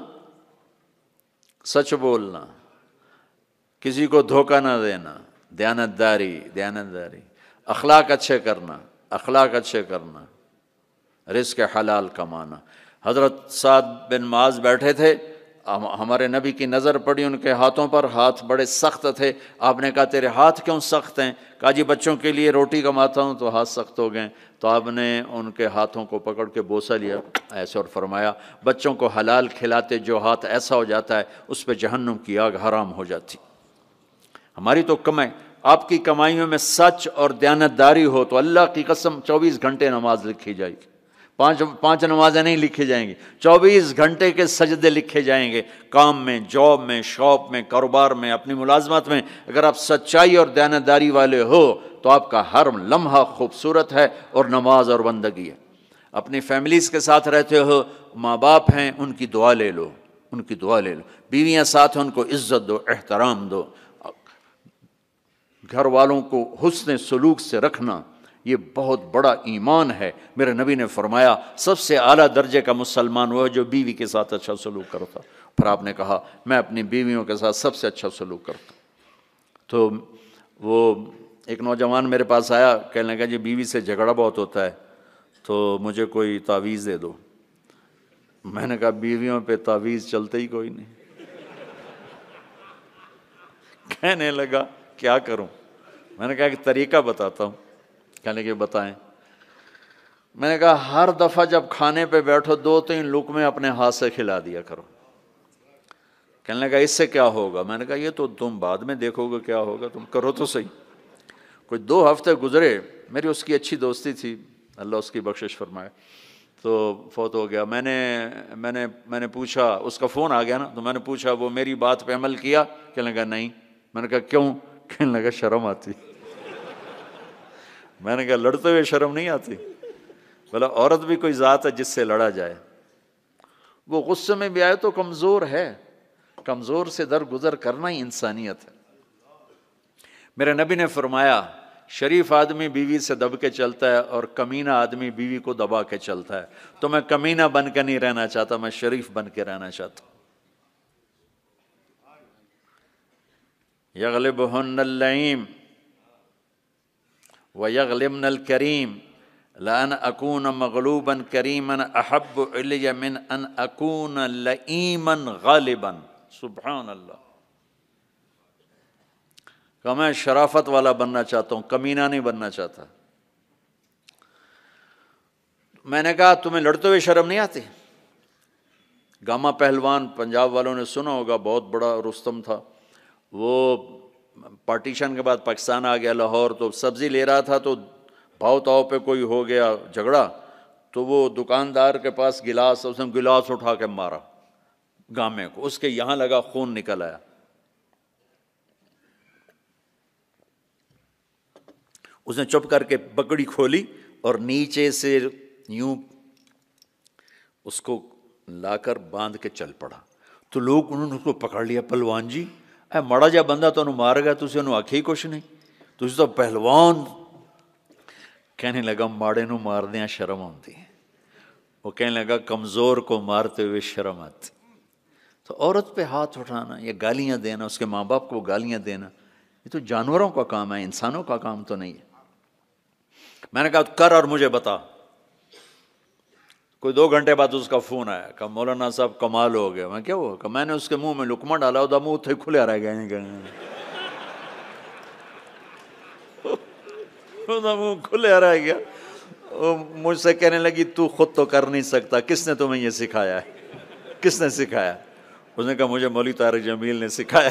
کسی کو دھوکہ نہ دینا, دیانتداری, اخلاق اچھے کرنا, رزق حلال کمانا. حضرت سعد بن معاذ بیٹھے تھے, ہمارے نبی کی نظر پڑی ان کے ہاتھوں پر, ہاتھ بڑے سخت تھے. آپ نے کہا تیرے ہاتھ کیوں سخت ہیں؟ کہا جی بچوں کے لیے روٹی کماتا ہوں تو ہاتھ سخت ہو گئے. تو آپ نے ان کے ہاتھوں کو پکڑ کے بوسہ لیا ایسے اور فرمایا بچوں کو حلال کھلاتے جو ہاتھ ایسا ہو جاتا ہے اس پہ جہنم کی آگ حرام ہو جاتی. ہماری تو کمائی, آپ کی کمائیوں میں سچ اور دیانتداری ہو تو اللہ کی قسم 24 گھنٹے نماز لکھی جائے گی. 5 نمازیں نہیں لکھی جائیں گی, 24 گھنٹے کے سجدے لکھے جائیں گے. کام میں, جاب میں, شاپ میں, کاروبار میں, اپنی ملازمت میں اگر آپ سچائی اور دیانتداری والے ہو تو آپ کا ہر لمحہ خوبصورت ہے اور نماز اور بندگی ہے. اپنی فیملیز کے ساتھ رہتے ہو, ماں باپ ہیں ان کی دعا لے لو, بیویاں ساتھ ہیں ان کو عزت دو, احترام دو. گھر والوں کو حسن سلوک سے رکھنا یہ بہت بڑا ایمان ہے. میرے نبی نے فرمایا سب سے اعلیٰ درجے کا مسلمان وہ ہے جو بیوی کے ساتھ اچھا سلوک کرتا. پھر آپ نے کہا میں اپنی بیویوں کے ساتھ سب سے اچھا سلوک کرتا. تو وہ ایک نوجوان میرے پاس آیا, کہنے لگا جی بیوی سے جھگڑا بہت ہوتا ہے تو مجھے کوئی تعویذ دے دو. میں نے کہا بیویوں پہ تعویذ چلتے ہی کوئی نہیں. کہنے لگا کیا کروں, میں نے کہا کہ طریقہ بتاتا ہوں. کہنے کہ بتائیں. میں نے کہا ہر دفعہ جب کھانے پہ بیٹھو 2-3 لقمے اپنے ہاتھ سے کھلا دیا کرو. کہنے لگا اس سے کیا ہوگا؟ میں نے کہا یہ تو تم بعد میں دیکھو گے کیا ہوگا، تم کرو تو صحیح. کوئی 2 ہفتے گزرے، میری اس کی اچھی دوستی تھی، اللہ اس کی بخشش فرمائے، تو فوت ہو گیا. میں نے پوچھا، اس کا فون آ گیا نا، تو میں نے پوچھا وہ میری بات پہ عمل کیا؟ کہنے لگا نہیں. میں نے کہا کیوں؟ کہنے لگا شرم آتی. میں نے کہا لڑتے ہوئے شرم نہیں آتی؟ بولا عورت بھی کوئی ذات ہے جس سے لڑا جائے. وہ غصے میں بھی آئے تو کمزور ہے، کمزور سے درگزر کرنا ہی انسانیت ہے. میرے نبی نے فرمایا شریف آدمی بیوی سے دب کے چلتا ہے اور کمینہ آدمی بیوی کو دبا کے چلتا ہے. تو میں کمینہ بن کے نہیں رہنا چاہتا، میں شریف بن کے رہنا چاہتا ہوں. یغلبہن اللئیم ویغلبن الکریم لأن اکون مغلوبا کریما احب الی من ان اکون لئیما غالبا. سبحان اللہ. کہ میں شرافت والا بننا چاہتا ہوں، کمینہ نہیں بننا چاہتا. میں نے کہا تمہیں لڑتے ہوئے شرم نہیں آتی؟ گاما پہلوان پنجاب والوں نے سنا ہوگا، بہت بڑا رستم تھا. وہ پارٹیشن کے بعد پاکستان آ گیا لاہور، تو سبزی لے رہا تھا تو بھاؤ تاؤ پہ کوئی ہو گیا جھگڑا، تو وہ دکاندار کے پاس گلاس، اس نے گلاس اٹھا کے مارا گامے کو، اس کے یہاں لگا، خون نکل آیا. اس نے چپ کر کے بکڑی کھولی اور نیچے سے یوں اس کو لا کر باندھ کے چل پڑا. تو لوگ انہوں نے اس کو پکڑ لیا، پہلوان جی اے مڑا جا بندہ تو انہوں مار گیا، تسی انہوں آکھی کچھ نہیں، تسی تو پہلوان. کہنے لگا ماڑے نو مار دیا شرم آتی ہے. وہ کہنے لگا کمزور کو مارتے ہوئے شرم آتی. تو عورت پہ ہاتھ اٹھانا یا گالیاں دینا، اس کے ماں باپ کو گالیاں دینا، یہ تو جانوروں کا کام ہے، انسانوں کا کام تو نہیں ہے. میں نے کہا کر اور مجھے بتا. کوئی 2 گھنٹے بعد اس کا فون آیا کہ مولانا صاحب کمال ہو گیا. میں کیا ہوا؟ کہ میں نے اس کے منہ میں لقمہ ڈالا، وہ منہ تھے کھلے رہ گئے، منہ کھلے رہ گیا. مجھ سے کہنے لگی تو خود تو کر نہیں سکتا، کس نے تمہیں یہ سکھایا ہے؟ کس نے سکھایا؟ اس نے کہا مجھے مولوی طارق جمیل نے سکھایا.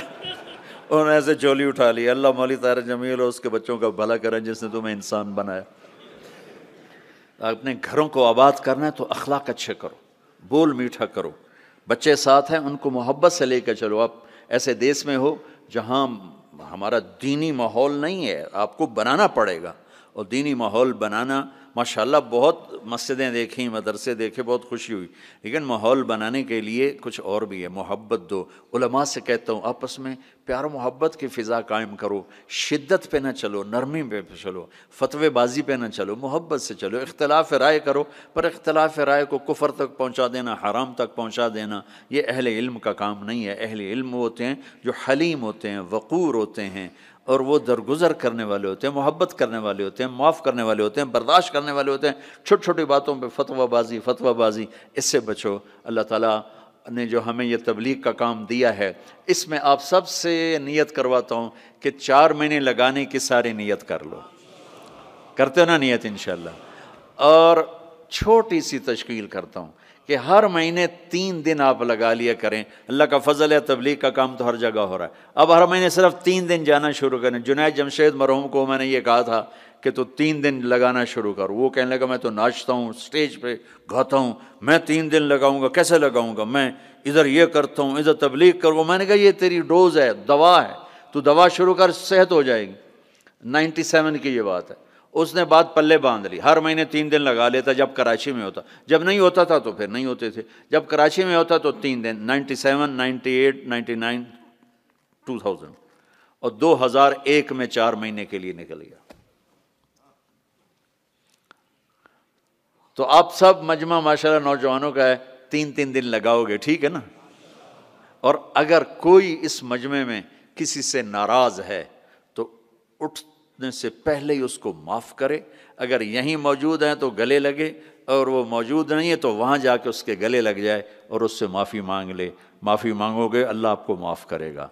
انہوں نے ایسے چولی اٹھا لی. اللہ مولوی طارق جمیل اور اس کے بچوں کا بھلا کریں جس نے تمہیں انسان بنایا. اپنے گھروں کو آباد کرنا ہے تو اخلاق اچھے کرو، بول میٹھا کرو. بچے ساتھ ہیں ان کو محبت سے لے کے چلو. آپ ایسے دیس میں ہو جہاں ہمارا دینی ماحول نہیں ہے، آپ کو بنانا پڑے گا. اور دینی ماحول بنانا ماشاءاللہ بہت مسجدیں دیکھیں، مدرسے دیکھے، بہت خوشی ہوئی، لیکن ماحول بنانے کے لیے کچھ اور بھی ہے. محبت دو. علماء سے کہتا ہوں آپس میں پیار و محبت کی فضا قائم کرو. شدت پہ نہ چلو، نرمی پہ چلو، فتوے بازی پہ نہ چلو، محبت سے چلو. اختلاف رائے کرو، پر اختلاف رائے کو کفر تک پہنچا دینا، حرام تک پہنچا دینا، یہ اہل علم کا کام نہیں ہے. اہل علم ہوتے ہیں جو حلیم ہوتے ہیں، وقور ہوتے ہیں، اور وہ درگزر کرنے والے ہوتے ہیں، محبت کرنے والے ہوتے ہیں، معاف کرنے والے ہوتے ہیں، برداشت کرنے والے ہوتے ہیں. چھوٹی چھوٹی باتوں پہ فتویٰ بازی اس سے بچو. اللہ تعالیٰ نے جو ہمیں یہ تبلیغ کا کام دیا ہے، اس میں آپ سب سے نیت کرواتا ہوں کہ 4 مہینے لگانے کی ساری نیت کر لو. کرتے ہو نا نیت انشاءاللہ؟ اور چھوٹی سی تشکیل کرتا ہوں کہ ہر مہینے 3 دن آپ لگا لیا کریں. اللہ کا فضل ہے، تبلیغ کا کام تو ہر جگہ ہو رہا ہے. اب ہر مہینے صرف 3 دن جانا شروع کریں. جنید جمشید مرحوم کو میں نے یہ کہا تھا کہ تو 3 دن لگانا شروع کر. وہ کہنے لگا میں تو ناچتا ہوں، اسٹیج پہ گاتا ہوں، میں 3 دن لگاؤں گا؟ کیسے لگاؤں گا؟ میں ادھر یہ کرتا ہوں، ادھر تبلیغ کروں گا. میں نے کہا یہ تیری ڈوز ہے، دوا ہے، تو دوا شروع کر، صحت ہو جائے گی. 97 کی یہ بات ہے. اس نے بات پلے باندھ لی. ہر مہینے 3 دن لگا لیتا جب کراچی میں ہوتا. جب نہیں ہوتا تھا تو پھر نہیں ہوتے تھے. جب کراچی میں ہوتا تو 3 دن. 97 98 99 2000 اور 2001 میں 4 مہینے کے لیے نکل گیا. تو آپ سب مجمع ماشاءاللہ نوجوانوں کا ہے، 3 دن لگاؤ گے، ٹھیک ہے نا؟ اور اگر کوئی اس مجمع میں کسی سے ناراض ہے تو اٹھنے سے پہلے ہی اس کو معاف کرے. اگر یہیں موجود ہیں تو گلے لگے، اور وہ موجود نہیں ہے تو وہاں جا کے اس کے گلے لگ جائے اور اس سے معافی مانگ لے. معافی مانگو گے اللہ آپ کو معاف کرے گا.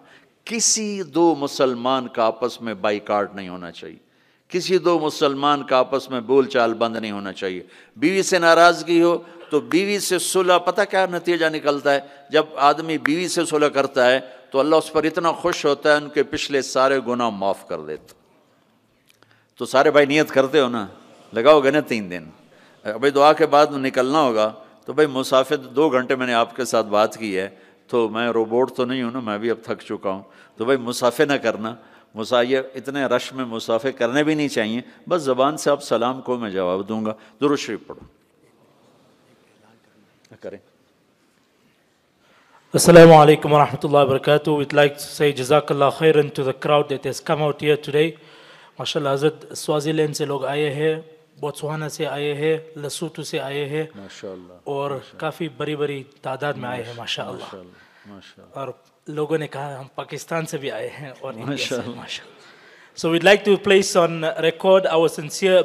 کسی دو مسلمان کا آپس میں بائیکاٹ نہیں ہونا چاہیے، کسی دو مسلمان کا آپس میں بول چال بند نہیں ہونا چاہیے۔ بیوی سے ناراضگی ہو تو بیوی سے صلح، پتہ کیا نتیجہ نکلتا ہے؟ جب آدمی بیوی سے صلح کرتا ہے تو اللہ اس پر اتنا خوش ہوتا ہے، ان کے پچھلے سارے گناہ معاف کر دیتا۔ تو سارے بھائی نیت کرتے ہو نا، لگاؤ گے نا 3 دن، ابھی دعا کے بعد نکلنا ہوگا تو بھائی مسافر 2 گھنٹے میں نے آپ کے ساتھ بات کی ہے، تو میں روبوٹ تو نہیں ہوں نا، میں بھی اب تھک چکا ہوں، تو بھائی مسافر نہ کرنا، یہ اتنے رش میں مسافر کرنے بھی نہیں چاہیے، بس زبان سے آپ سلام کو میں جواب دوں گا۔ درود شریف پڑھو کریں۔ Assalamu alaikum wa rahmatullahi wa barakatuh. We'd like to say Jazakallah khairan to the crowd that has come out here today. MashaAllah, Hazrat Swaziland se log aaye hain, Botswana se aaye hain, Lesotho se aaye hain, MashaAllah, اور کافی بڑی بڑی تعداد میں آئے ہیں ماشاءاللہ، اور لوگوں نے کہا ہم پاکستان سے بھی آئے ہیں اور انڈیا سے ماشاءاللہ۔ So we'd like to place on record our sincere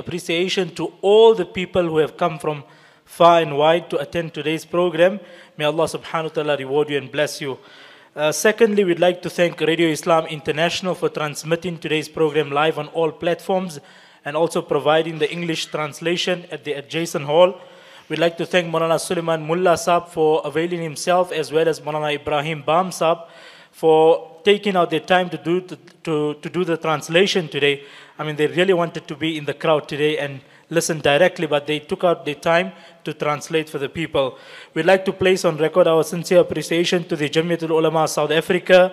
appreciation to all the people who have come from far and wide to attend today's program. May Allah subhanahu wa ta'ala reward you and bless you. Secondly, we'd like to thank Radio Islam International for transmitting today's program live on all platforms and also providing the English translation at the adjacent hall. We'd like to thank Maulana Suleiman Mullah Saab for availing himself, as well as Maulana Ibrahim Bam Saab for taking out their time to do the translation today. I mean, they really wanted to be in the crowd today and listen directly, but they took out their time to translate for the people. We'd like to place on record our sincere appreciation to the Jamiatul Ulama South Africa,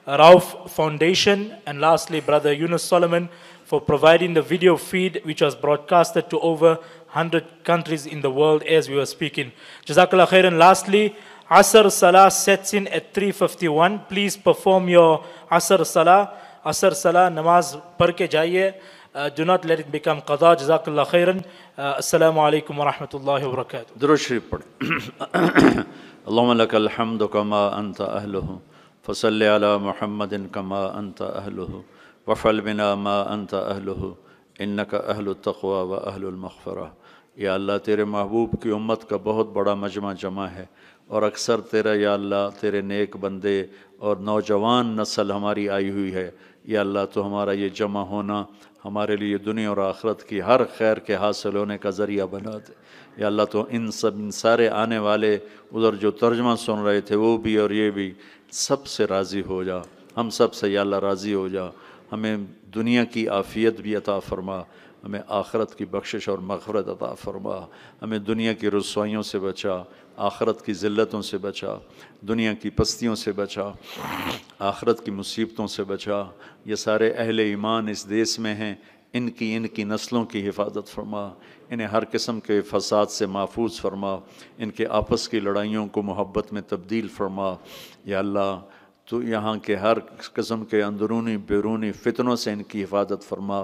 Rauf Foundation, and lastly, Brother Yunus Solomon for providing the video feed which was broadcasted to over 100 countries in the world as we were speaking. Jazakallah khairan. Lastly, Asr Salah sets in at 3:51. Please perform your Asr Salah. Asr Salah, namaz par ke jaiye. Do not let it become qada. Jazakallah khairan. Assalamu alaikum wa rahmatullahi wa barakatuh. درود شریف پڑھیں۔ اللہم لک الحمد کما انت اہلہ فصل علی محمد کما انت اہلہ وفعل بنا ما انت اہلہ انک اہل التقوی و اہل المغفرہ۔ یا اللہ تیرے محبوب کی امت کا بہت بڑا مجمع جمع ہے، اور اکثر تیرا یا اللہ تیرے نیک بندے اور نوجوان نسل ہماری آئی ہوئی ہے۔ یا اللہ تو ہمارا یہ جمع ہونا ہمارے لیے دنیا اور آخرت کی ہر خیر کے حاصل ہونے کا ذریعہ بنا دے۔ یا اللہ تو ان سارے آنے والے ادھر جو ترجمہ سن رہے تھے وہ بھی اور یہ بھی، سب سے راضی ہو جا، ہم سب سے یا اللہ راضی ہو جا۔ ہمیں دنیا کی عافیت بھی عطا فرما، ہمیں آخرت کی بخشش اور مغفرت عطا فرما، ہمیں دنیا کی رسوائیوں سے بچا، آخرت کی ذلتوں سے بچا، دنیا کی پستیوں سے بچا، آخرت کی مصیبتوں سے بچا۔ یہ سارے اہل ایمان اس دیس میں ہیں، ان کی نسلوں کی حفاظت فرما، انہیں ہر قسم کے فساد سے محفوظ فرما، ان کے آپس کی لڑائیوں کو محبت میں تبدیل فرما۔ یا اللہ تو یہاں کے ہر قسم کے اندرونی بیرونی فتنوں سے ان کی حفاظت فرما،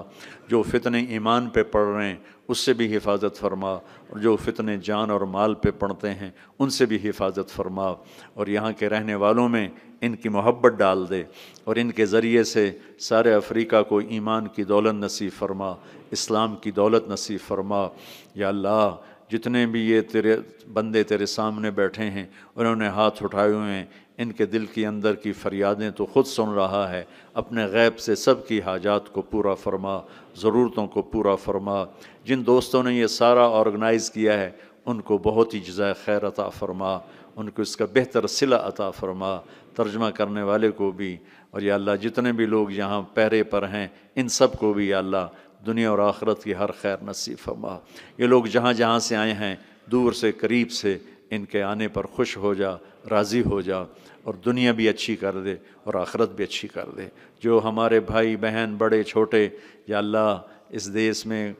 جو فتنے ایمان پہ پڑھ رہے ہیں اس سے بھی حفاظت فرما، اور جو فتنے جان اور مال پہ پڑھتے ہیں ان سے بھی حفاظت فرما، اور یہاں کے رہنے والوں میں ان کی محبت ڈال دے، اور ان کے ذریعے سے سارے افریقہ کو ایمان کی دولت نصیب فرما، اسلام کی دولت نصیب فرما۔ یا اللہ جتنے بھی یہ تیرے بندے تیرے سامنے بیٹھے ہیں انہوں نے ہاتھ اٹھائے ہوئے ہیں، ان کے دل کے اندر کی فریادیں تو خود سن رہا ہے، اپنے غیب سے سب کی حاجات کو پورا فرما، ضرورتوں کو پورا فرما۔ جن دوستوں نے یہ سارا آرگنائز کیا ہے ان کو بہت ہی جزائے خیر عطا فرما، ان کو اس کا بہتر صلہ عطا فرما، ترجمہ کرنے والے کو بھی، اور یا اللہ جتنے بھی لوگ یہاں پہرے پر ہیں ان سب کو بھی یا اللہ دنیا اور آخرت کی ہر خیر نصیب فرما۔ یہ لوگ جہاں جہاں سے آئے ہیں دور سے قریب سے، ان کے آنے پر خوش ہو جا، راضی ہو جا، اور دنیا بھی اچھی کر دے اور آخرت بھی اچھی کر دے۔ جو ہمارے بھائی بہن بڑے چھوٹے یا اللہ اس دیس میں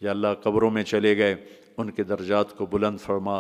یا اللہ قبروں میں چلے گئے ان کے درجات کو بلند فرما،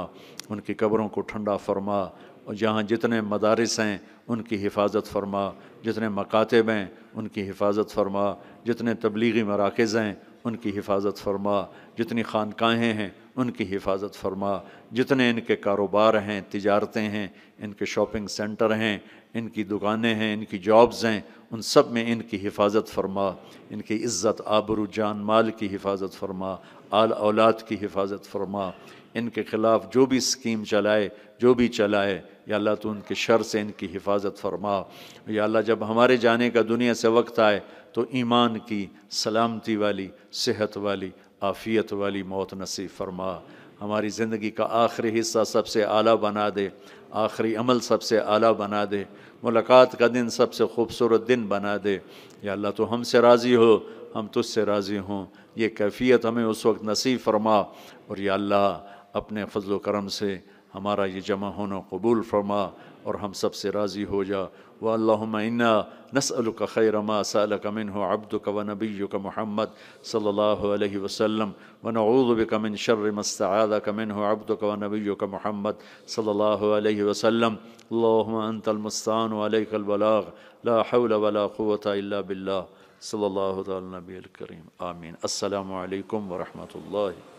ان کی قبروں کو ٹھنڈا فرما، اور جہاں جتنے مدارس ہیں ان کی حفاظت فرما، جتنے مکاتب ہیں ان کی حفاظت فرما، جتنے تبلیغی مراکز ہیں ان کی حفاظت فرما، جتنی خانقاہیں ہیں ان کی حفاظت فرما، جتنے ان کے کاروبار ہیں، تجارتیں ہیں، ان کے شاپنگ سینٹر ہیں، ان کی دکانیں ہیں، ان کی جابز ہیں، ان سب میں ان کی حفاظت فرما، ان کی عزت آبرو جان مال کی حفاظت فرما، آل اولاد کی حفاظت فرما، ان کے خلاف جو بھی اسکیم چلائے، جو بھی چلائے، یا اللہ تو ان کے شر سے ان کی حفاظت فرما۔ یا اللہ جب ہمارے جانے کا دنیا سے وقت آئے تو ایمان کی سلامتی والی، صحت والی، عافیت والی موت نصیب فرما۔ ہماری زندگی کا آخری حصہ سب سے اعلیٰ بنا دے، آخری عمل سب سے اعلیٰ بنا دے، ملاقات کا دن سب سے خوبصورت دن بنا دے۔ یا اللہ تو ہم سے راضی ہو، ہم تجھ سے راضی ہوں، یہ کیفیت ہمیں اس وقت نصیب فرما۔ اور یا اللہ اپنے فضل و کرم سے ہمارا یہ جمع ہونا قبول فرما اور ہم سب سے راضی ہو جا۔ وَاللَّهُمَّ إِنَّا نَسْأَلُكَ خَيْرَ مَا سَأَلَكَ مِنْهُ عَبْدُكَ وَنَبِيُّكَ محمد صلی اللہ علیہ وسلم، وَنَعُوذُ بِكَ مِنْ شَرِّ مَا اسْتَعَاذَكَ مِنْهُ عَبْدُكَ وَنَبِيُّكَ محمد صلی اللہ علیہ وسلم۔ اللہم انت المستعان وعلیک البلاغ، لا حول ولا قوة الا باللہ، صلی اللہ تعالی نبی الکریم، آمین۔ السلام علیکم ورحمۃ اللہ۔